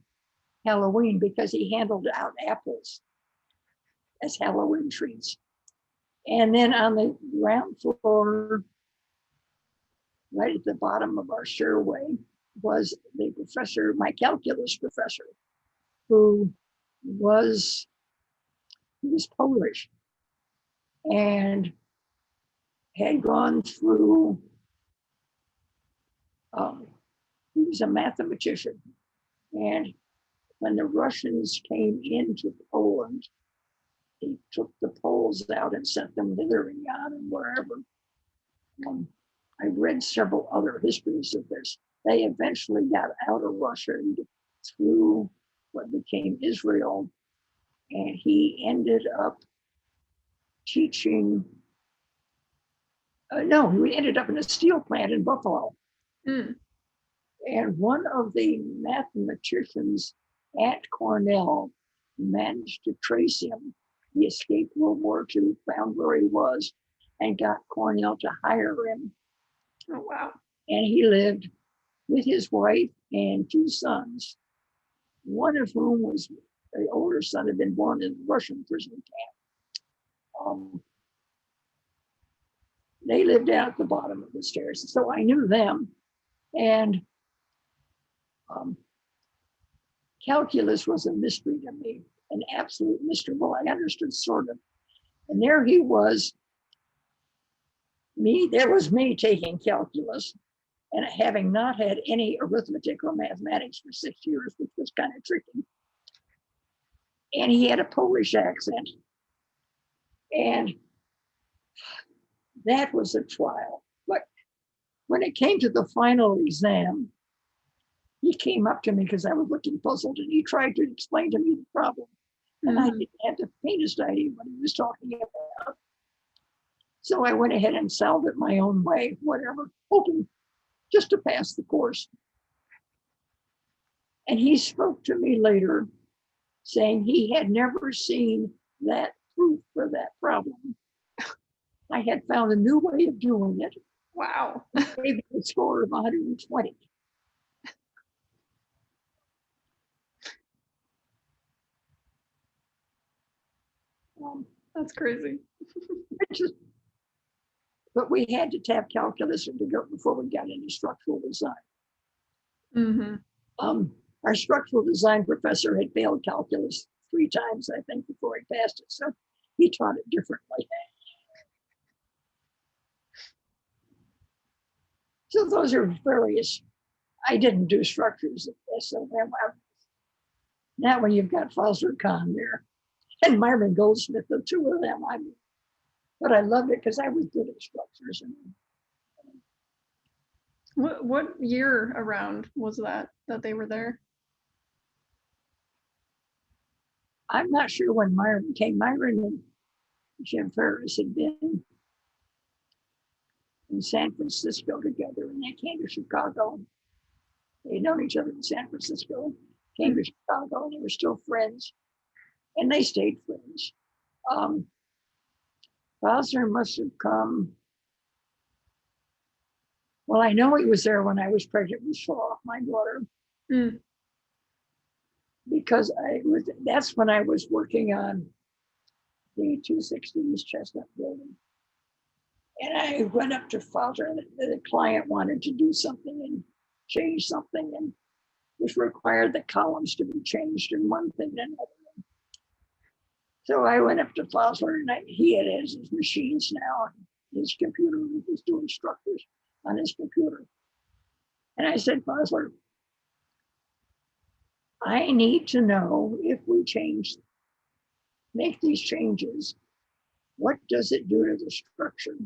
Halloween because he handled out apples as Halloween treats. And then on the ground floor, right at the bottom of our stairway, was the professor, my calculus professor, who was Polish and had gone through, he was a mathematician. And when the Russians came into Poland, he took the Poles out and sent them to Iran and wherever. I read several other histories of this. They eventually got out of Russia and through what became Israel, and he ended up teaching. No, he ended up in a steel plant in Buffalo. Mm. And one of the mathematicians at Cornell managed to trace him. He escaped World War II, found where he was, and got Cornell to hire him. Oh wow. And he lived with his wife and two sons, one of whom was the older son had been born in a Russian prison camp. They lived out at the bottom of the stairs, so I knew them. And calculus was a mystery to me, an absolute mystery. Well, I understood sort of. And there he was, there was me taking calculus and having not had any arithmetic or mathematics for 6 years, which was kind of tricky. And he had a Polish accent. And that was a trial. But when it came to the final exam, he came up to me because I was looking puzzled, and he tried to explain to me the problem. And I didn't have the faintest idea what he was talking about. So I went ahead and solved it my own way, whatever, hoping just to pass the course. And he spoke to me later saying he had never seen that proof for that problem. I had found a new way of doing it. Wow. Gave it a score of 120. That's crazy. But we had to tap calculus to go before we got into structural design. Mm-hmm. Our structural design professor had failed calculus 3 times, I think, before he passed it. So he taught it differently. So those are various. I didn't do structures at SOM. Now when you've got Fosler Khan there and Myron Goldsmith, the 2 of them, but I loved it because I was good at structures. What year around was that they were there? I'm not sure when Myron came. Myron and Jim Ferris had been in San Francisco together, and they came to Chicago. They'd known each other in San Francisco, came to Chicago, and they were still friends, and they stayed friends. Fosler must have come. Well, I know he was there when I was pregnant with Shaw, my daughter, because that's when I was working on the 260 East Chestnut building. And I went up to Fosler, and the client wanted to do something and change something, and which required the columns to be changed in one thing and another. So I went up to Fosler, and he had his machines now, his computer, he was doing structures on his computer. And I said, Fosler, I need to know if we make these changes, what does it do to the structure?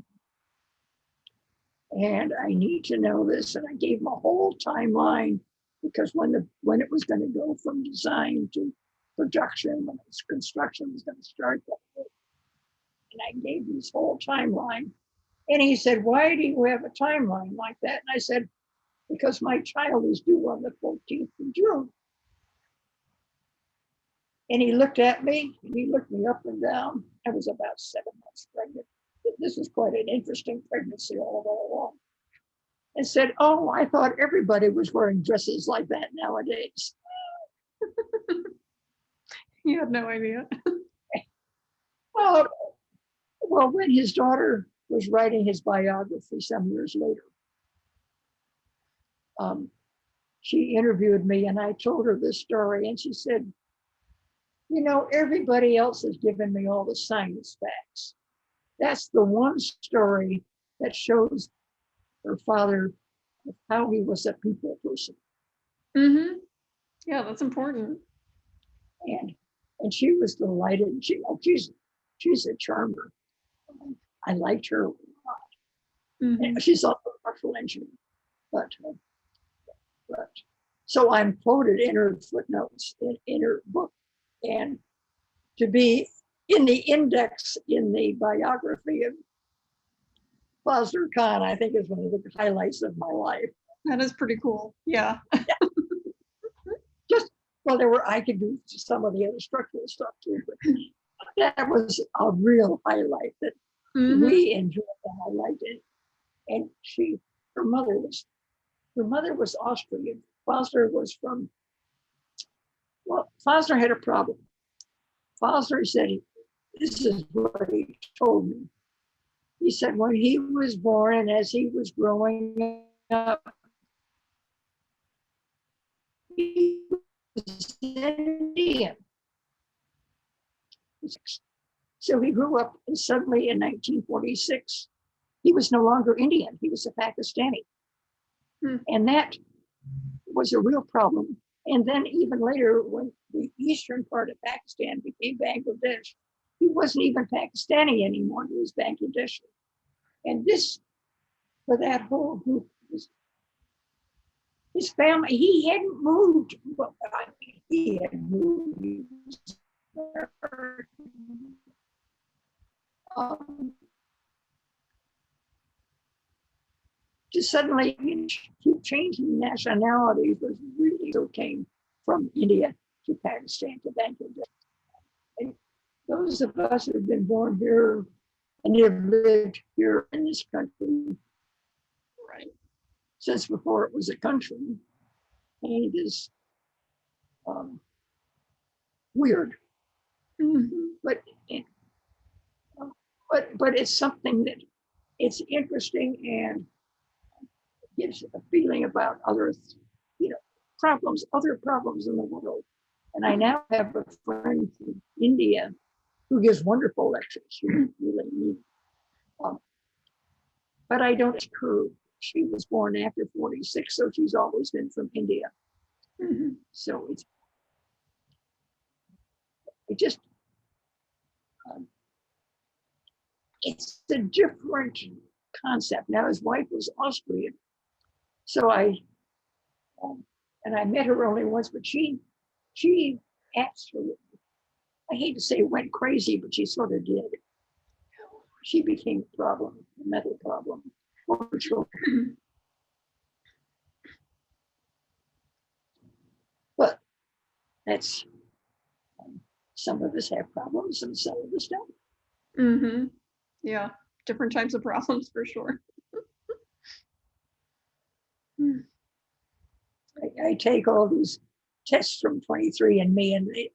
And I need to know this. And I gave him a whole timeline, because when it was going to go from design to production, when its construction was going to start. And I gave him this whole timeline. And he said, why do you have a timeline like that? And I said, because my child is due on the 14th of June. And he looked at me, and he looked me up and down. I was about 7 months pregnant. This was quite an interesting pregnancy all the way along. And said, oh, I thought everybody was wearing dresses like that nowadays. You had no idea. Well, when his daughter was writing his biography some years later, she interviewed me, and I told her this story, and she said, you know, everybody else has given me all the science facts. That's the one story that shows her father how he was a people person. Mm-hmm. Yeah, that's important. And she was delighted. She's a charmer. I liked her a lot. Mm-hmm. She's also a structural engineer, but so I'm quoted in her footnotes in her book, and to be in the index in the biography of Fosler Khan, I think, is one of the highlights of my life. That is pretty cool. Yeah. I could do some of the other structural stuff too, but that was a real highlight that we enjoyed, and I liked it. And her mother was Austrian. Fosler had a problem. Fosler said, this is what he told me. He said, when he was born and as he was growing up, he was Indian. So he grew up, and suddenly in 1946, he was no longer Indian, he was a Pakistani. And that was a real problem. And then even later, when the eastern part of Pakistan became Bangladesh, he wasn't even Pakistani anymore, he was Bangladeshi. And this, for that whole group, his family, he hadn't moved. Well, he had moved. To suddenly keep changing nationalities was really so came from India to Pakistan to Bangladesh. those of us who have been born here and have lived here in this country Right. since before it was a country, it is weird, but it's something that it's interesting and gives a feeling about other, other problems in the world. And I now have a friend from India who gives wonderful lectures. She really neat. But I don't ask her. She was born after 46, so she's always been from India. So it's a different concept. Now his wife was Austrian, so I met her only once, but she absolutely, I hate to say went crazy, but she sort of did. She became a problem, a mental problem for children. But that's some of us have problems and some of us don't. Yeah, different types of problems for sure. I take all these tests from 23andMe, and they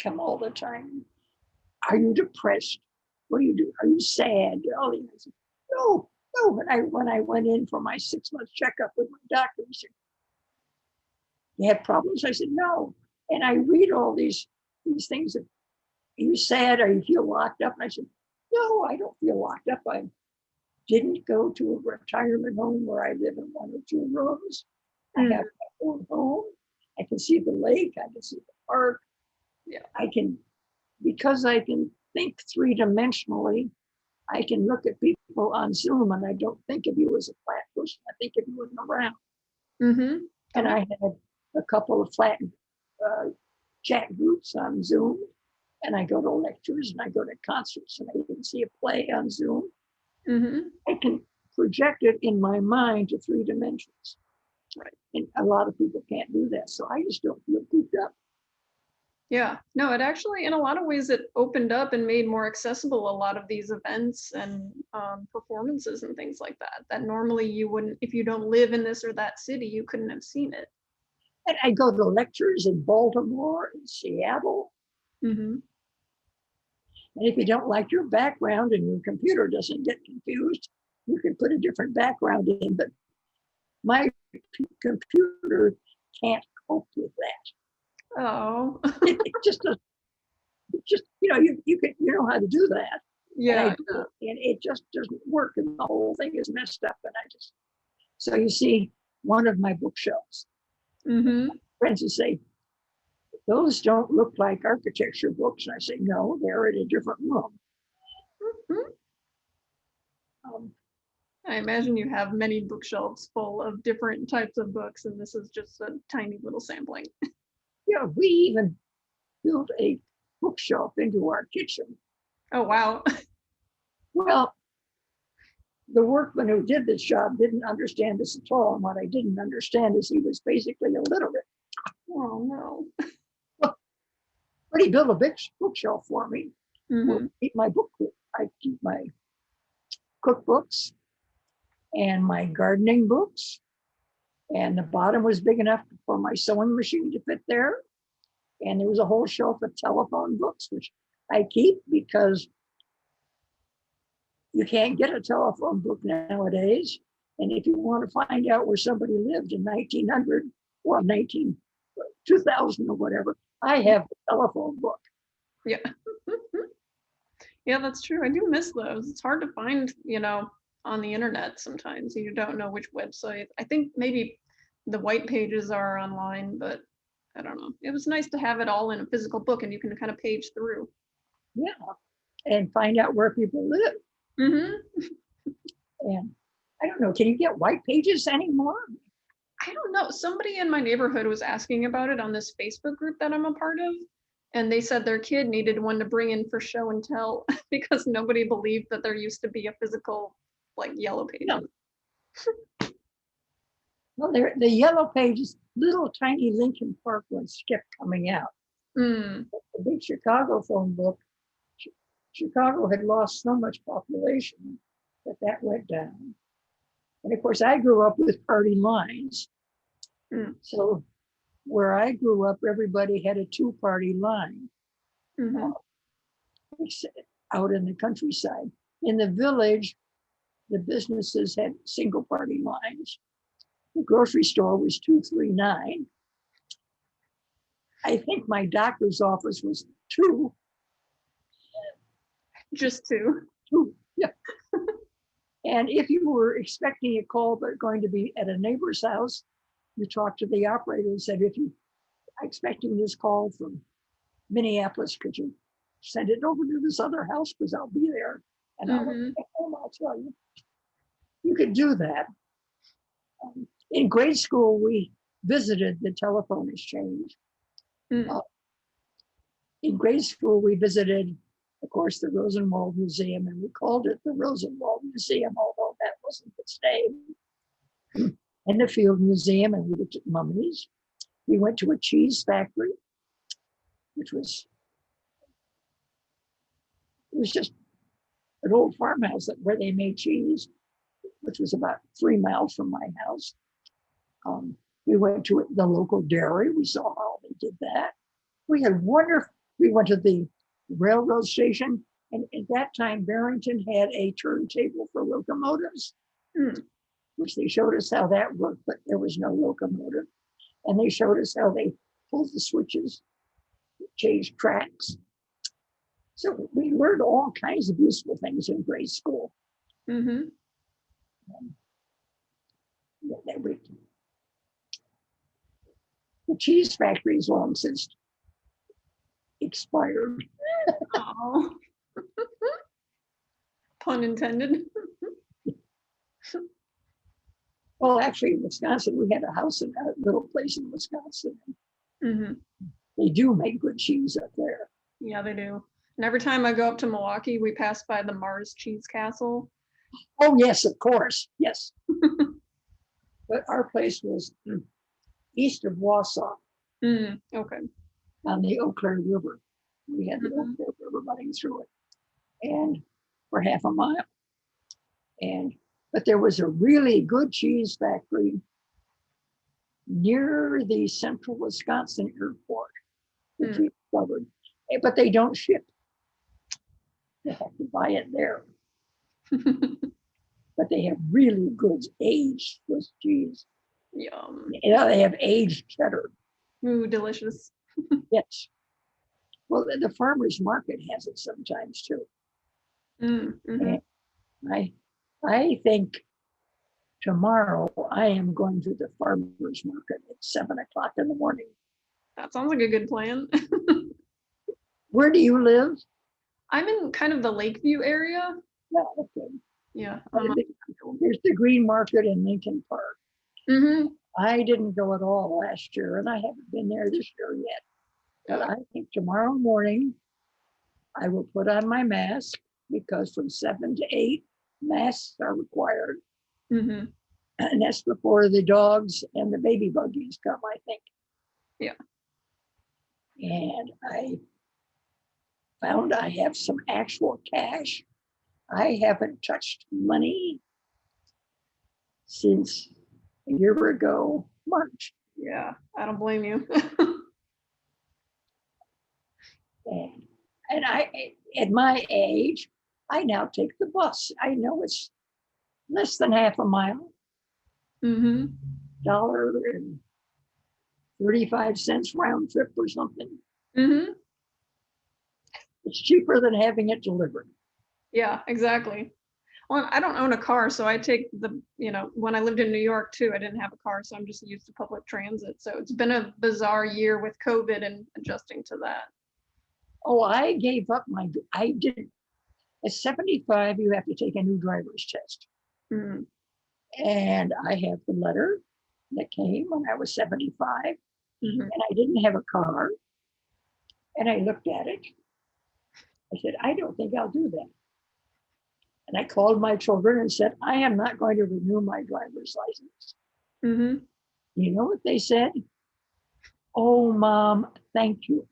come all the time. Are you depressed? What do you do? Are you sad? All these. I said, no. When I went in for my 6-month checkup with my doctor, he said, you have problems? I said, no. And I read all these things. Are you sad? Or you feel locked up? And I said, no, I don't feel locked up. I didn't go to a retirement home where I live in 1 or 2 rooms. I have my own home. I can see the lake. I can see the park. Yeah. Because I can think 3-dimensionally, I can look at people on Zoom and I don't think of you as a flat person. I think of you as around. And I had a couple of flat chat groups on Zoom, and I go to lectures and I go to concerts and I even see a play on Zoom. I can project it in my mind to 3 dimensions. Right. And a lot of people can't do that. So I just don't feel cooped up. Yeah, no, it actually, in a lot of ways, it opened up and made more accessible a lot of these events and performances and things like that, that normally you wouldn't, if you don't live in this or that city, you couldn't have seen it. And I go to lectures in Baltimore and Seattle. And if you don't like your background and your computer doesn't get confused, you can put a different background in, but my computer can't cope with that. Oh. it just doesn't. You know how to do that. Yeah. And it just doesn't work, and the whole thing is messed up. And so you see one of my bookshelves. Friends will say, those don't look like architecture books. And I say, no, they're in a different room. I imagine you have many bookshelves full of different types of books, and this is just a tiny little sampling. Yeah, we even built a bookshelf into our kitchen. Oh, wow. Well, the workman who did this job didn't understand this at all. And what I didn't understand is he was basically illiterate. Oh, no. But he built a big bookshelf for me. I keep my cookbooks and my gardening books. And the bottom was big enough for my sewing machine to fit there. And there was a whole shelf of telephone books, which I keep because you can't get a telephone book nowadays. And if you want to find out where somebody lived in 1900 or 2000 or whatever, I have a telephone book. Yeah. Yeah, that's true. I do miss those. It's hard to find, on the internet sometimes. You don't know which website. I think maybe the white pages are online, but I don't know. It was nice to have it all in a physical book and you can kind of page through. Yeah, and find out where people live. And I don't know, can you get white pages anymore? I don't know. Somebody in my neighborhood was asking about it on this Facebook group that I'm a part of. And they said their kid needed one to bring in for show and tell because nobody believed that there used to be a physical, yellow page. No. Well, the yellow pages, little tiny Lincoln Park ones kept coming out. the big Chicago phone book, Chicago had lost so much population that went down. And of course, I grew up with party lines. Mm. So where I grew up, everybody had a two-party line Mm-hmm. out in the countryside. In the village, the businesses had single-party lines. The grocery store was 239. I think my doctor's office was two. Just two. Yeah. And if you were expecting a call but going to be at a neighbor's house, you talked to the operator and said, if you are expecting this call from Minneapolis, could you send it over to this other house because I'll be there and I'll get home, I'll tell you. You could do that. In grade school, we visited the telephone exchange. Mm. In grade school, we visited, of course, the Rosenwald Museum, and we called it the Rosenwald Museum, although that wasn't its name. And the Field Museum, and we looked at mummies. We went to a cheese factory, which was just an old farmhouse where they made cheese, which was about 3 miles from my house. We went to the local dairy. We saw how they did that. We went to the railroad station, and at that time, Barrington had a turntable for locomotives, which they showed us how that worked, but there was no locomotive. And they showed us how they pulled the switches, changed tracks. So we learned all kinds of useful things in grade school. Mm-hmm. The cheese factory is long since expired. Oh. Pun intended. Well, actually, in Wisconsin, we had a house in a little place in Wisconsin. Mm-hmm. They do make good cheese up there. Yeah, they do. And every time I go up to Milwaukee, we pass by the Mars Cheese Castle. Oh, yes, of course. Yes. But our place was east of Wausau. Okay. On the Eau Claire River. We had the Eau Claire River running through it, and for half a mile. But there was a really good cheese factory near the Central Wisconsin Airport, which we discovered. But they don't ship. You have to buy it there. But they have really good aged Swiss cheese. Yum. They have aged cheddar. Ooh, delicious. Yes. Well, the farmer's market has it sometimes too. Mm-hmm. And I think tomorrow I am going to the farmer's market at 7 o'clock in the morning. That sounds like a good plan. Where do you live? I'm in kind of the Lakeview area. Yeah, okay. Yeah. There's the Green Market in Lincoln Park. Mm-hmm. I didn't go at all last year, and I haven't been there this year yet. But I think tomorrow morning I will put on my mask, because from 7 to 8, masks are required. Mm-hmm. And that's before the dogs and the baby buggies come, I think. Yeah. And I found I have some actual cash. I haven't touched money since a year ago, March. Yeah, I don't blame you. And I, at my age, I now take the bus. I know it's less than half a mile. Mm-hmm. $1.35 round trip or something. Mm-hmm. It's cheaper than having it delivered. Yeah, exactly. Well, I don't own a car, so I take when I lived in New York too, I didn't have a car, so I'm just used to public transit. So it's been a bizarre year with COVID and adjusting to that. Oh, I gave up I did. At 75, you have to take a new driver's test. Mm. And I have the letter that came when I was 75, Mm-hmm. and I didn't have a car. And I looked at it. I said, I don't think I'll do that. And I called my children and said, I am not going to renew my driver's license. Mm-hmm. You know what they said? Oh, Mom, thank you.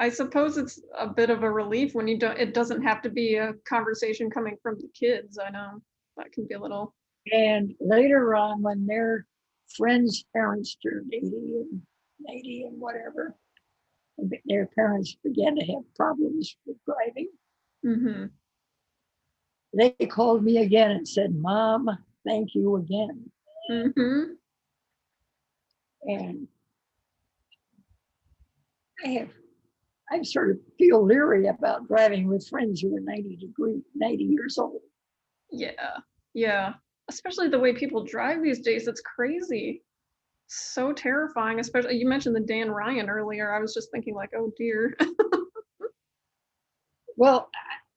I suppose it's a bit of a relief when it doesn't have to be a conversation coming from the kids. I know that can be a little. And later on, when their friends' parents turned 80 and whatever, their parents began to have problems with driving. Mm-hmm. They called me again and said, "Mom, thank you again." Mm-hmm. And I sort of feel leery about driving with friends who are 90 years old. Yeah. Yeah. Especially the way people drive these days. It's crazy. So terrifying. Especially you mentioned the Dan Ryan earlier. I was just thinking like, oh dear. Well,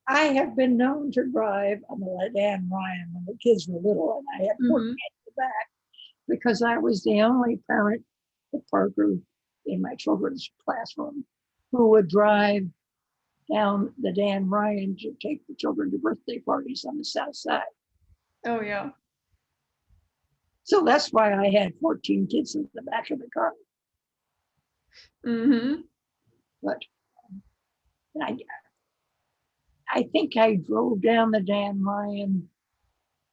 I have been known to drive on the Dan Ryan when the kids were little, and I had put Mm-hmm. in the back because I was the only parent at Parker in my children's classroom who would drive down the Dan Ryan to take the children to birthday parties on the south side. Oh yeah. So that's why I had 14 kids in the back of the car. Mm-hmm. But I, I think I drove down the Dan Ryan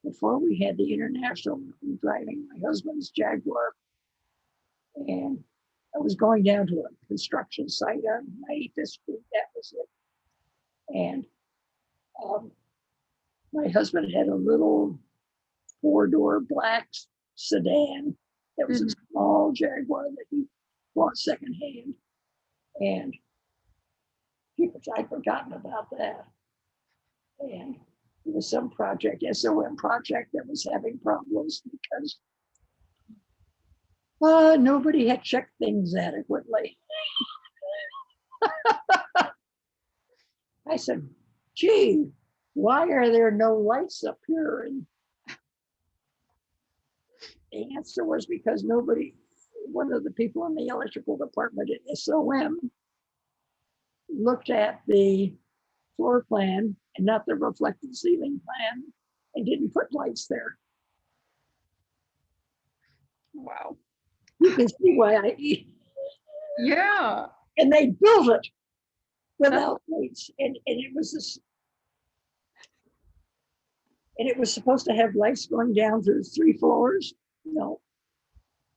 before we had the international driving my husband's Jaguar. And I was going down to a construction site on 95th Street. That was it. And my husband had a little 4-door black sedan that was a Mm-hmm. small Jaguar that he bought secondhand. And I'd forgotten about that. And it was some project, SOM project, that was having problems because nobody had checked things adequately. I said, "Gee, why are there no lights up here?" And the answer was because one of the people in the electrical department at SOM looked at the floor plan and not the reflected ceiling plan and didn't put lights there. Wow. You can see why I eat. Yeah. And they built it That's without lights. And it was supposed to have lights going down through 3 floors. No.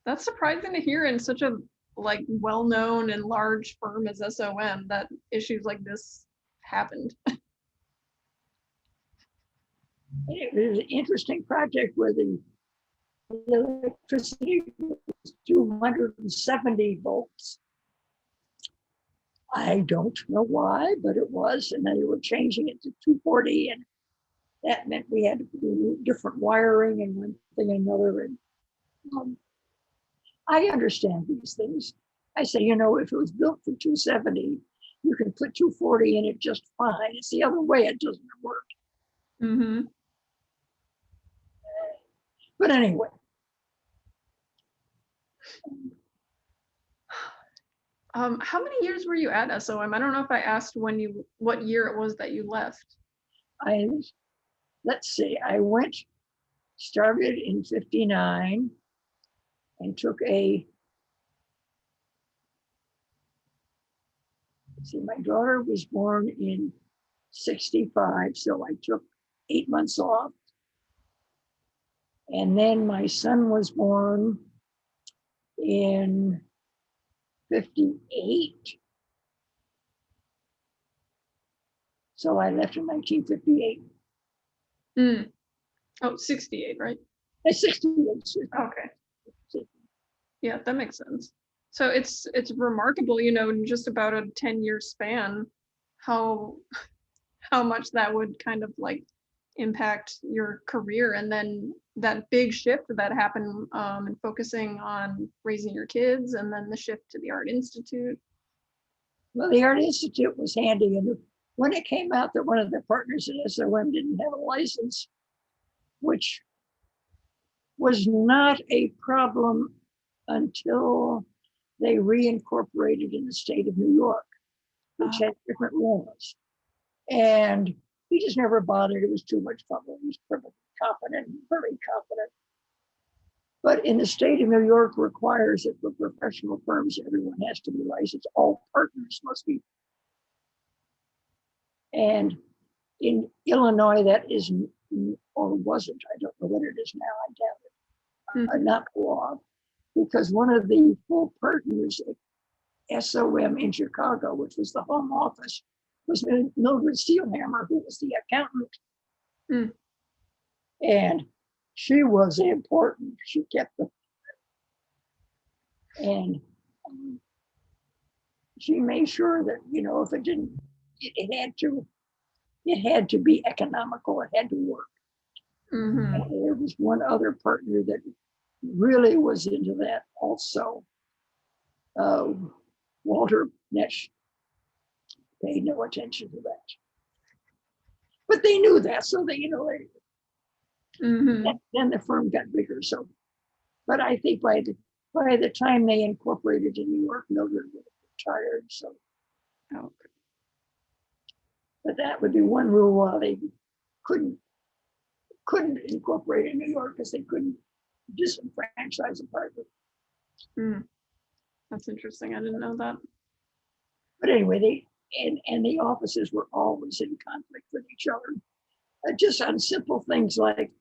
that's surprising to hear in such a like well-known and large firm as SOM that issues like this happened. It was an interesting project where the electricity was 270 volts. I don't know why, but it was, and they were changing it to 240, and that meant we had to do different wiring and one thing and another. And I understand these things. I say, if it was built for 270, you can put 240 in it just fine. It's the other way it doesn't work. Mm-hmm. But anyway. How many years were you at SOM? I don't know if I asked what year it was that you left. Let's see, started in 59 and took my daughter was born in 65, so I took 8 months off. And then my son was born in 58. So I left in 1958. Mm. Oh, 68, right? 68. Okay. Yeah, that makes sense. So it's remarkable, in just about a 10-year span, how much that would kind of like impact your career, and then that big shift that happened and focusing on raising your kids, and then the shift to the Art Institute. Well, the Art Institute was handy, and when it came out that one of the partners at SOM didn't have a license, which was not a problem until they reincorporated in the state of New York, which had different laws. And he just never bothered. It was too much trouble. He was perfectly competent, very competent. But in the state of New York requires that for professional firms, everyone has to be licensed. All partners must be And in Illinois, that is, or wasn't, I don't know what it is now, I doubt it, not law, because one of the full partners at SOM in Chicago, which was the home office, was Mildred Steelhammer, who was the accountant. And she was important. She kept the, and she made sure that, you know, if it didn't, it had to be economical. It had to work. And there was one other partner that really was into that also. Walter Nesh paid no attention to that. But they knew that, so they, you know, then the firm got bigger. So, but I think by the time they incorporated in New York, Mildred would have retired. So, but that would be one rule why they couldn't incorporate in New York, because they couldn't disenfranchise a partner. That's interesting. I didn't know that. But anyway, the offices were always in conflict with each other, just on simple things like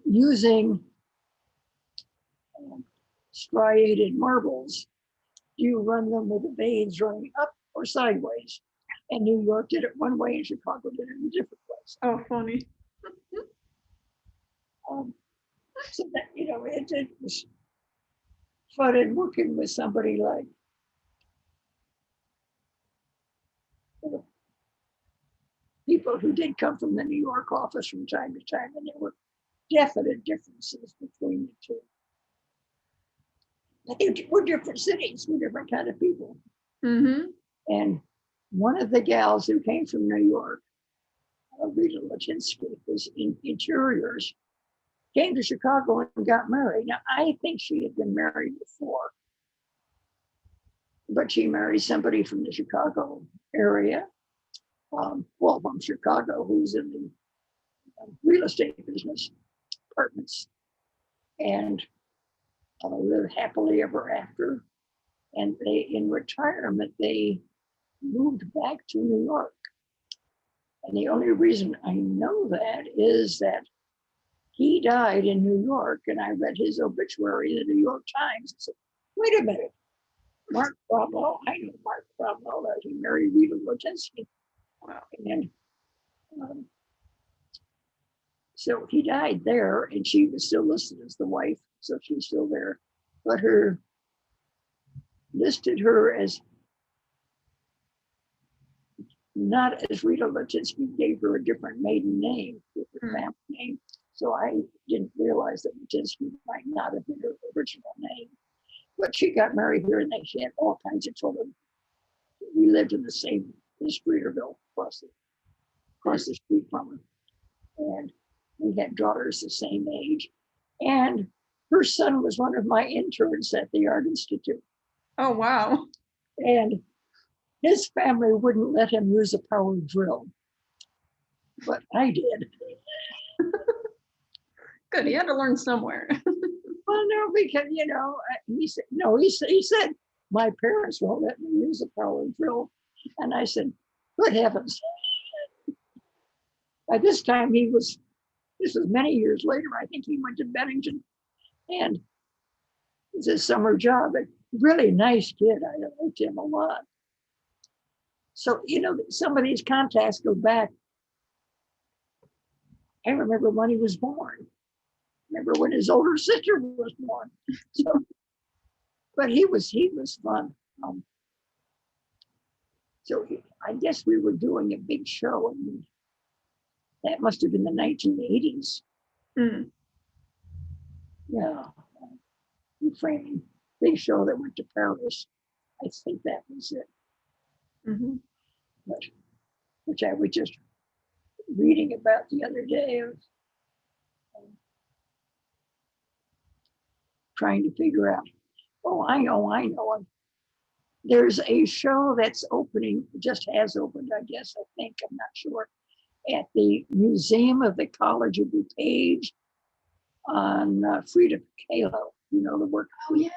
using striated marbles. Do you run them with the veins running up or sideways? And New York did it one way, and Chicago did it in a different way. Oh, funny. So that, you know, it was fun in working with somebody like people who did come from the New York office from time to time, and there were definite differences between the two. But they were different cities, we're different kind of people. And one of the gals who came from New York, Rita Latinsky, was in interiors, came to Chicago and got married. Now, I think she had been married before, but she married somebody from the Chicago area, well, from Chicago, who's in the real estate business, apartments, and lived happily ever after. And they, in retirement, they moved back to New York. And the only reason I know that is that he died in New York, and I read his obituary in the New York Times. I said, wait a minute, Mark Bromwell, I know Mark Bromwell, he married Rita Latinsky. Wow. And so he died there, and she was still listed as the wife, so she's still there. But listed her as not as Rita Latinsky, gave her a different maiden name, different family name. So I didn't realize that Latinsky might not have been her original name. But she got married here, and she had all kinds of children. We lived in the same, in Streeterville, across the street from her. And we had daughters the same age. And her son was one of my interns at the Art Institute. Oh, wow. And his family wouldn't let him use a power drill, but I did. Good, he had to learn somewhere. Well, no, because, you know, he said, no, he said, my parents won't let me use a power drill. And I said, good heavens. By this time, this was many years later, I think he went to Bennington, and it was a summer job. A really nice kid. I liked him a lot. So, you know, some of these contacts go back. I remember when he was born. Remember when his older sister was born. So, but he was fun. So I guess we were doing a big show, and that must have been the 1980s. Yeah, framing, big show that went to Paris. I think that was it. But, which I was just reading about the other day. Of trying to figure out. Oh, I know. There's a show that's opening, just has opened, I guess, I think, I'm not sure, at the Museum of the College of DuPage on Frida Kahlo, you know, the work. Oh, yeah.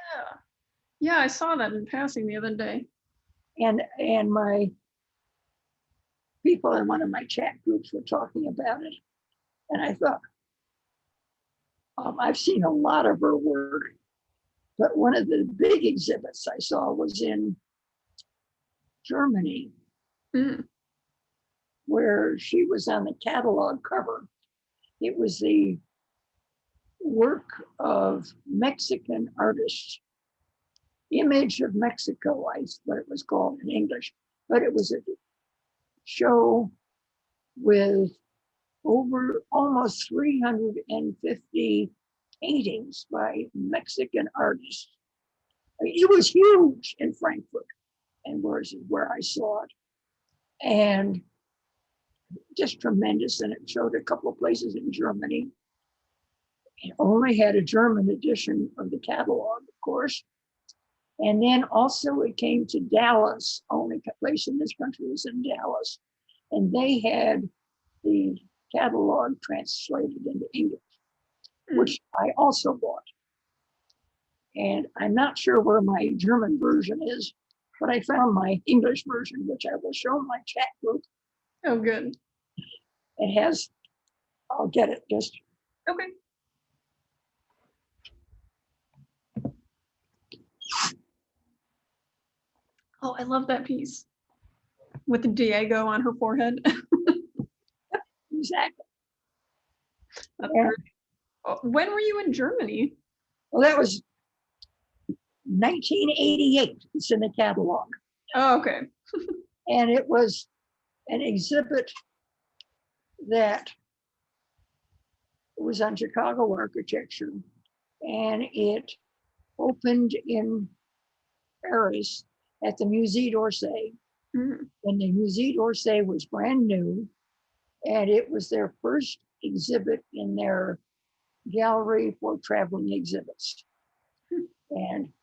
Yeah, I saw that in passing the other day. And my people in one of my chat groups were talking about it. And I thought, I've seen a lot of her work, but one of the big exhibits I saw was in Germany, where she was on the catalog cover. It was the work of Mexican artists, Image of Mexico, what it was called in English, but it was a show with over almost 350 paintings by Mexican artists. I mean, it was huge in Frankfurt, and where I saw it, and just tremendous. And it showed a couple of places in Germany. It only had a German edition of the catalog, of course. And then also it came to Dallas. Only place in this country was in Dallas, and they had the catalog translated into English, which I also bought. And I'm not sure where my German version is, but I found my English version, which I will show my chat group. Oh, good. It has, I'll get it just. Okay. Oh, I love that piece with the Diego on her forehead. Exactly. That's great. When were you in Germany? Well, that was 1988. It's in the catalog. Oh, okay. And it was an exhibit that was on Chicago architecture, and it opened in Paris at the Musée d'Orsay. And the Musée d'Orsay was brand new, and it was their first exhibit in their gallery for traveling exhibits. And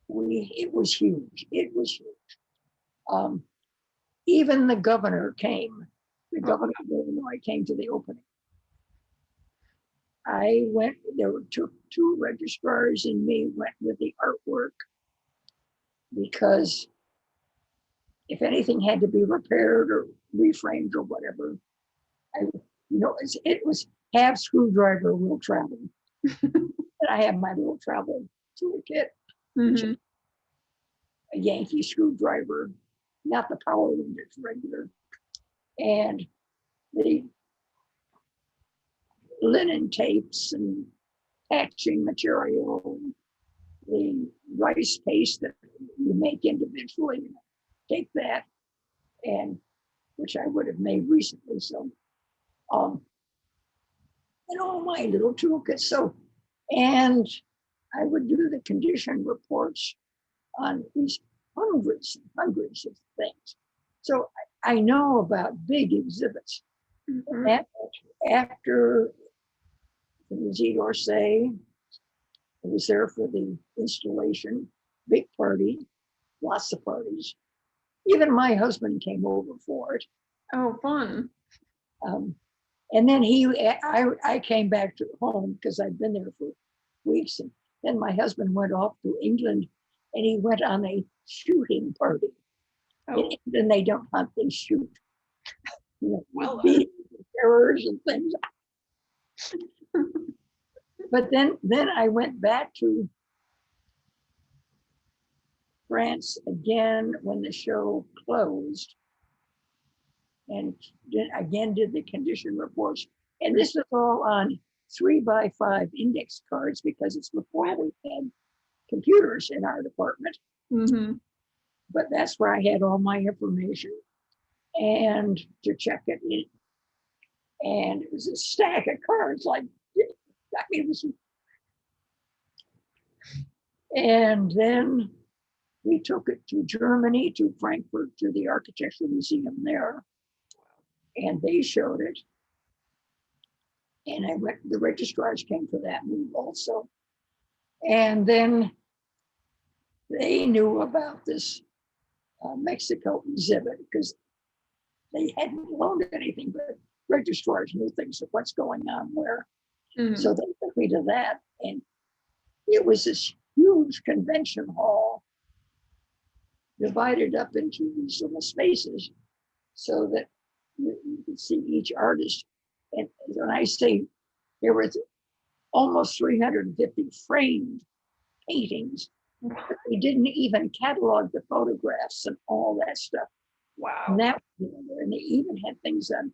it was huge. It was huge. Even the governor came. The governor of Illinois came to the opening. I went, there were two registrars and me went with the artwork, because if anything had to be repaired or reframed or whatever, it was half screwdriver will travel. And I have my little travel toolkit, which is a Yankee screwdriver, not the power one, it's regular. And the linen tapes and patching material, the rice paste that you make individually, take that, and which I would have made recently. So, and all my little toolkits. So, and I would do the condition reports on these hundreds and hundreds of things. So I know about big exhibits. After the Musée d'Orsay, I was there for the installation, big party, lots of parties. Even my husband came over for it. Oh, fun. And then I came back to home because I'd been there for weeks. And then my husband went off to England, and he went on a shooting party. In England, they don't hunt, they shoot. Terrors and things. But then I went back to France again when the show closed, and did the condition reports. And this was all on 3x5 index cards, because it's before we had computers in our department. But that's where I had all my information and to check it in. And it was a stack of cards, like, I mean, it was. And then we took it to Germany, to Frankfurt, to the Architectural Museum there. And they showed it. And the registrars came to that move also. And then they knew about this Mexico exhibit, because they hadn't loaned anything, but registrars knew things of what's going on where. So they took me to that. And it was this huge convention hall divided up into these little spaces. so that you could see each artist. And when I say there was almost 350 framed paintings, but they didn't even catalog the photographs and all that stuff. Wow. And that, and they even had things on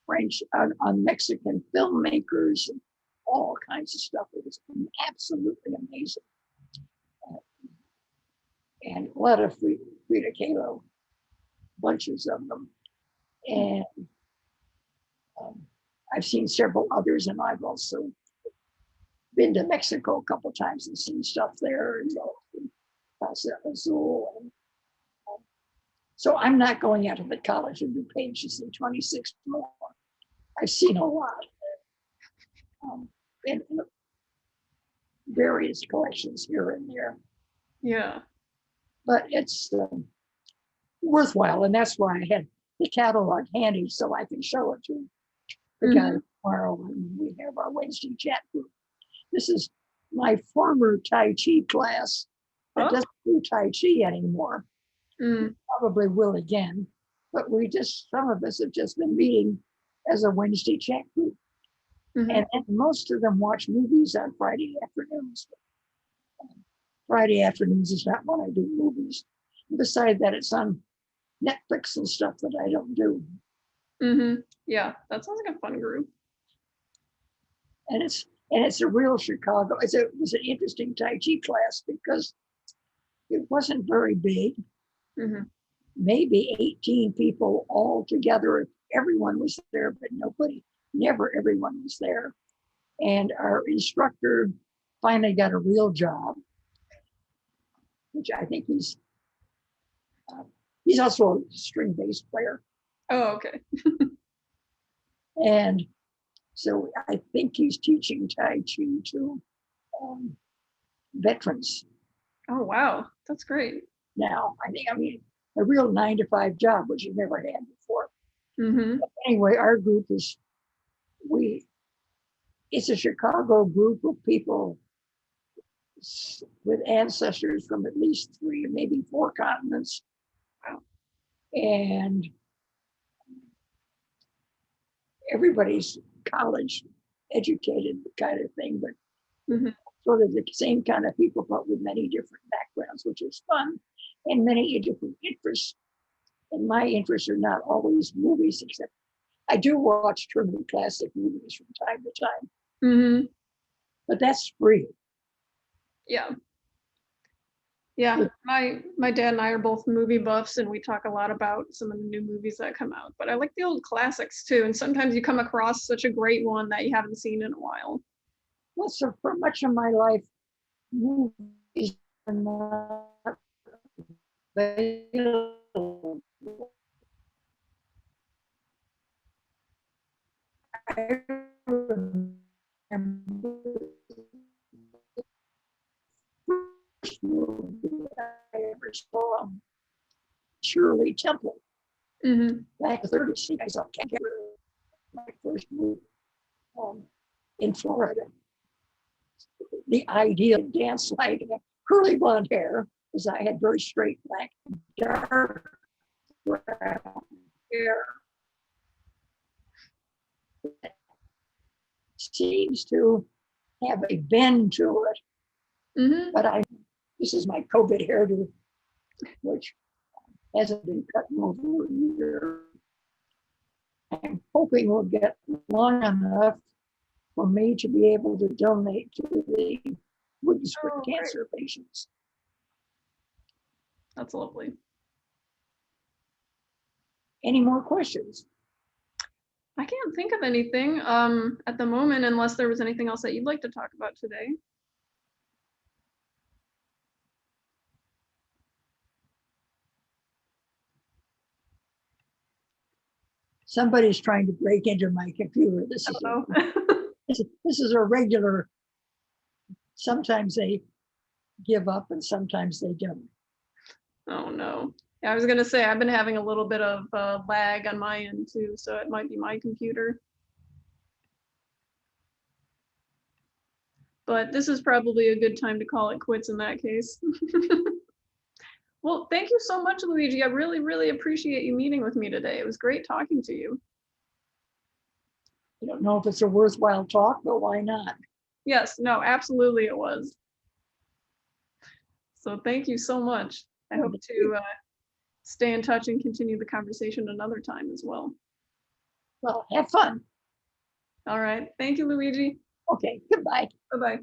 French, on Mexican filmmakers and all kinds of stuff. It was absolutely amazing. And a lot of Frida Kahlo, bunches of them. And I've seen several others, and I've also been to Mexico a couple of times and seen stuff there, and Casa Azul. And, so I'm not going out to the college and do pages in 26 more. I've seen a lot. In various collections here and there. Yeah. But it's worthwhile, and that's why I had the catalog handy so I can show it to the guy tomorrow when we have our Wednesday chat group. This is my former Tai Chi class that doesn't do Tai Chi anymore. Probably will again, but some of us have just been meeting as a Wednesday chat group. And most of them watch movies on Friday afternoons. Friday afternoons is not when I do movies. Besides that, it's on Netflix and stuff that I don't do. Yeah, that sounds like a fun group. And it's a real Chicago. It was an interesting Tai Chi class because it wasn't very big. Maybe 18 people all together. Everyone was there, but never everyone was there. And our instructor finally got a real job, which I think he's also a string bass player. Oh, okay. And so I think he's teaching Tai Chi to veterans. Oh, wow. That's great. Now, I mean, a real 9-to-5 job, which you've never had before. Mm-hmm. But anyway, our group it's a Chicago group of people with ancestors from at least 3, maybe 4 continents. Wow. And everybody's college educated kind of thing, but sort of the same kind of people, but with many different backgrounds, which is fun, and many different interests. And my interests are not always movies, except I do watch true classic movies from time to time. Mm-hmm. But that's free. Yeah. Yeah, my dad and I are both movie buffs, and we talk a lot about some of the new movies that come out. But I like the old classics too, and sometimes you come across such a great one that you haven't seen in a while. Well, so for much of my life, movies are not available. I remember the first movie I ever saw, Shirley Temple. Back in the 30s, I saw my first movie in Florida. The ideal dance like curly blonde hair, because I had very straight black, dark brown hair. Seems to have a bend to it. But this is my COVID hairdo, which hasn't been cut in over a year. I'm hoping we'll get long enough for me to be able to donate to the Wood's cancer patients. That's lovely. Any more questions? I can't think of anything at the moment, unless there was anything else that you'd like to talk about today. Somebody's trying to break into my computer. This is a regular. Sometimes they give up and sometimes they don't. Oh no. I was gonna say I've been having a little bit of lag on my end too, so it might be my computer. But this is probably a good time to call it quits in that case. Well, thank you so much, Luigi. I really, really appreciate you meeting with me today. It was great talking to you. I don't know if it's a worthwhile talk, but why not? Yes, no, absolutely it was. So thank you so much. I hope to stay in touch and continue the conversation another time as well. Well, have fun. All right. Thank you, Luigi. Okay, goodbye. Bye-bye.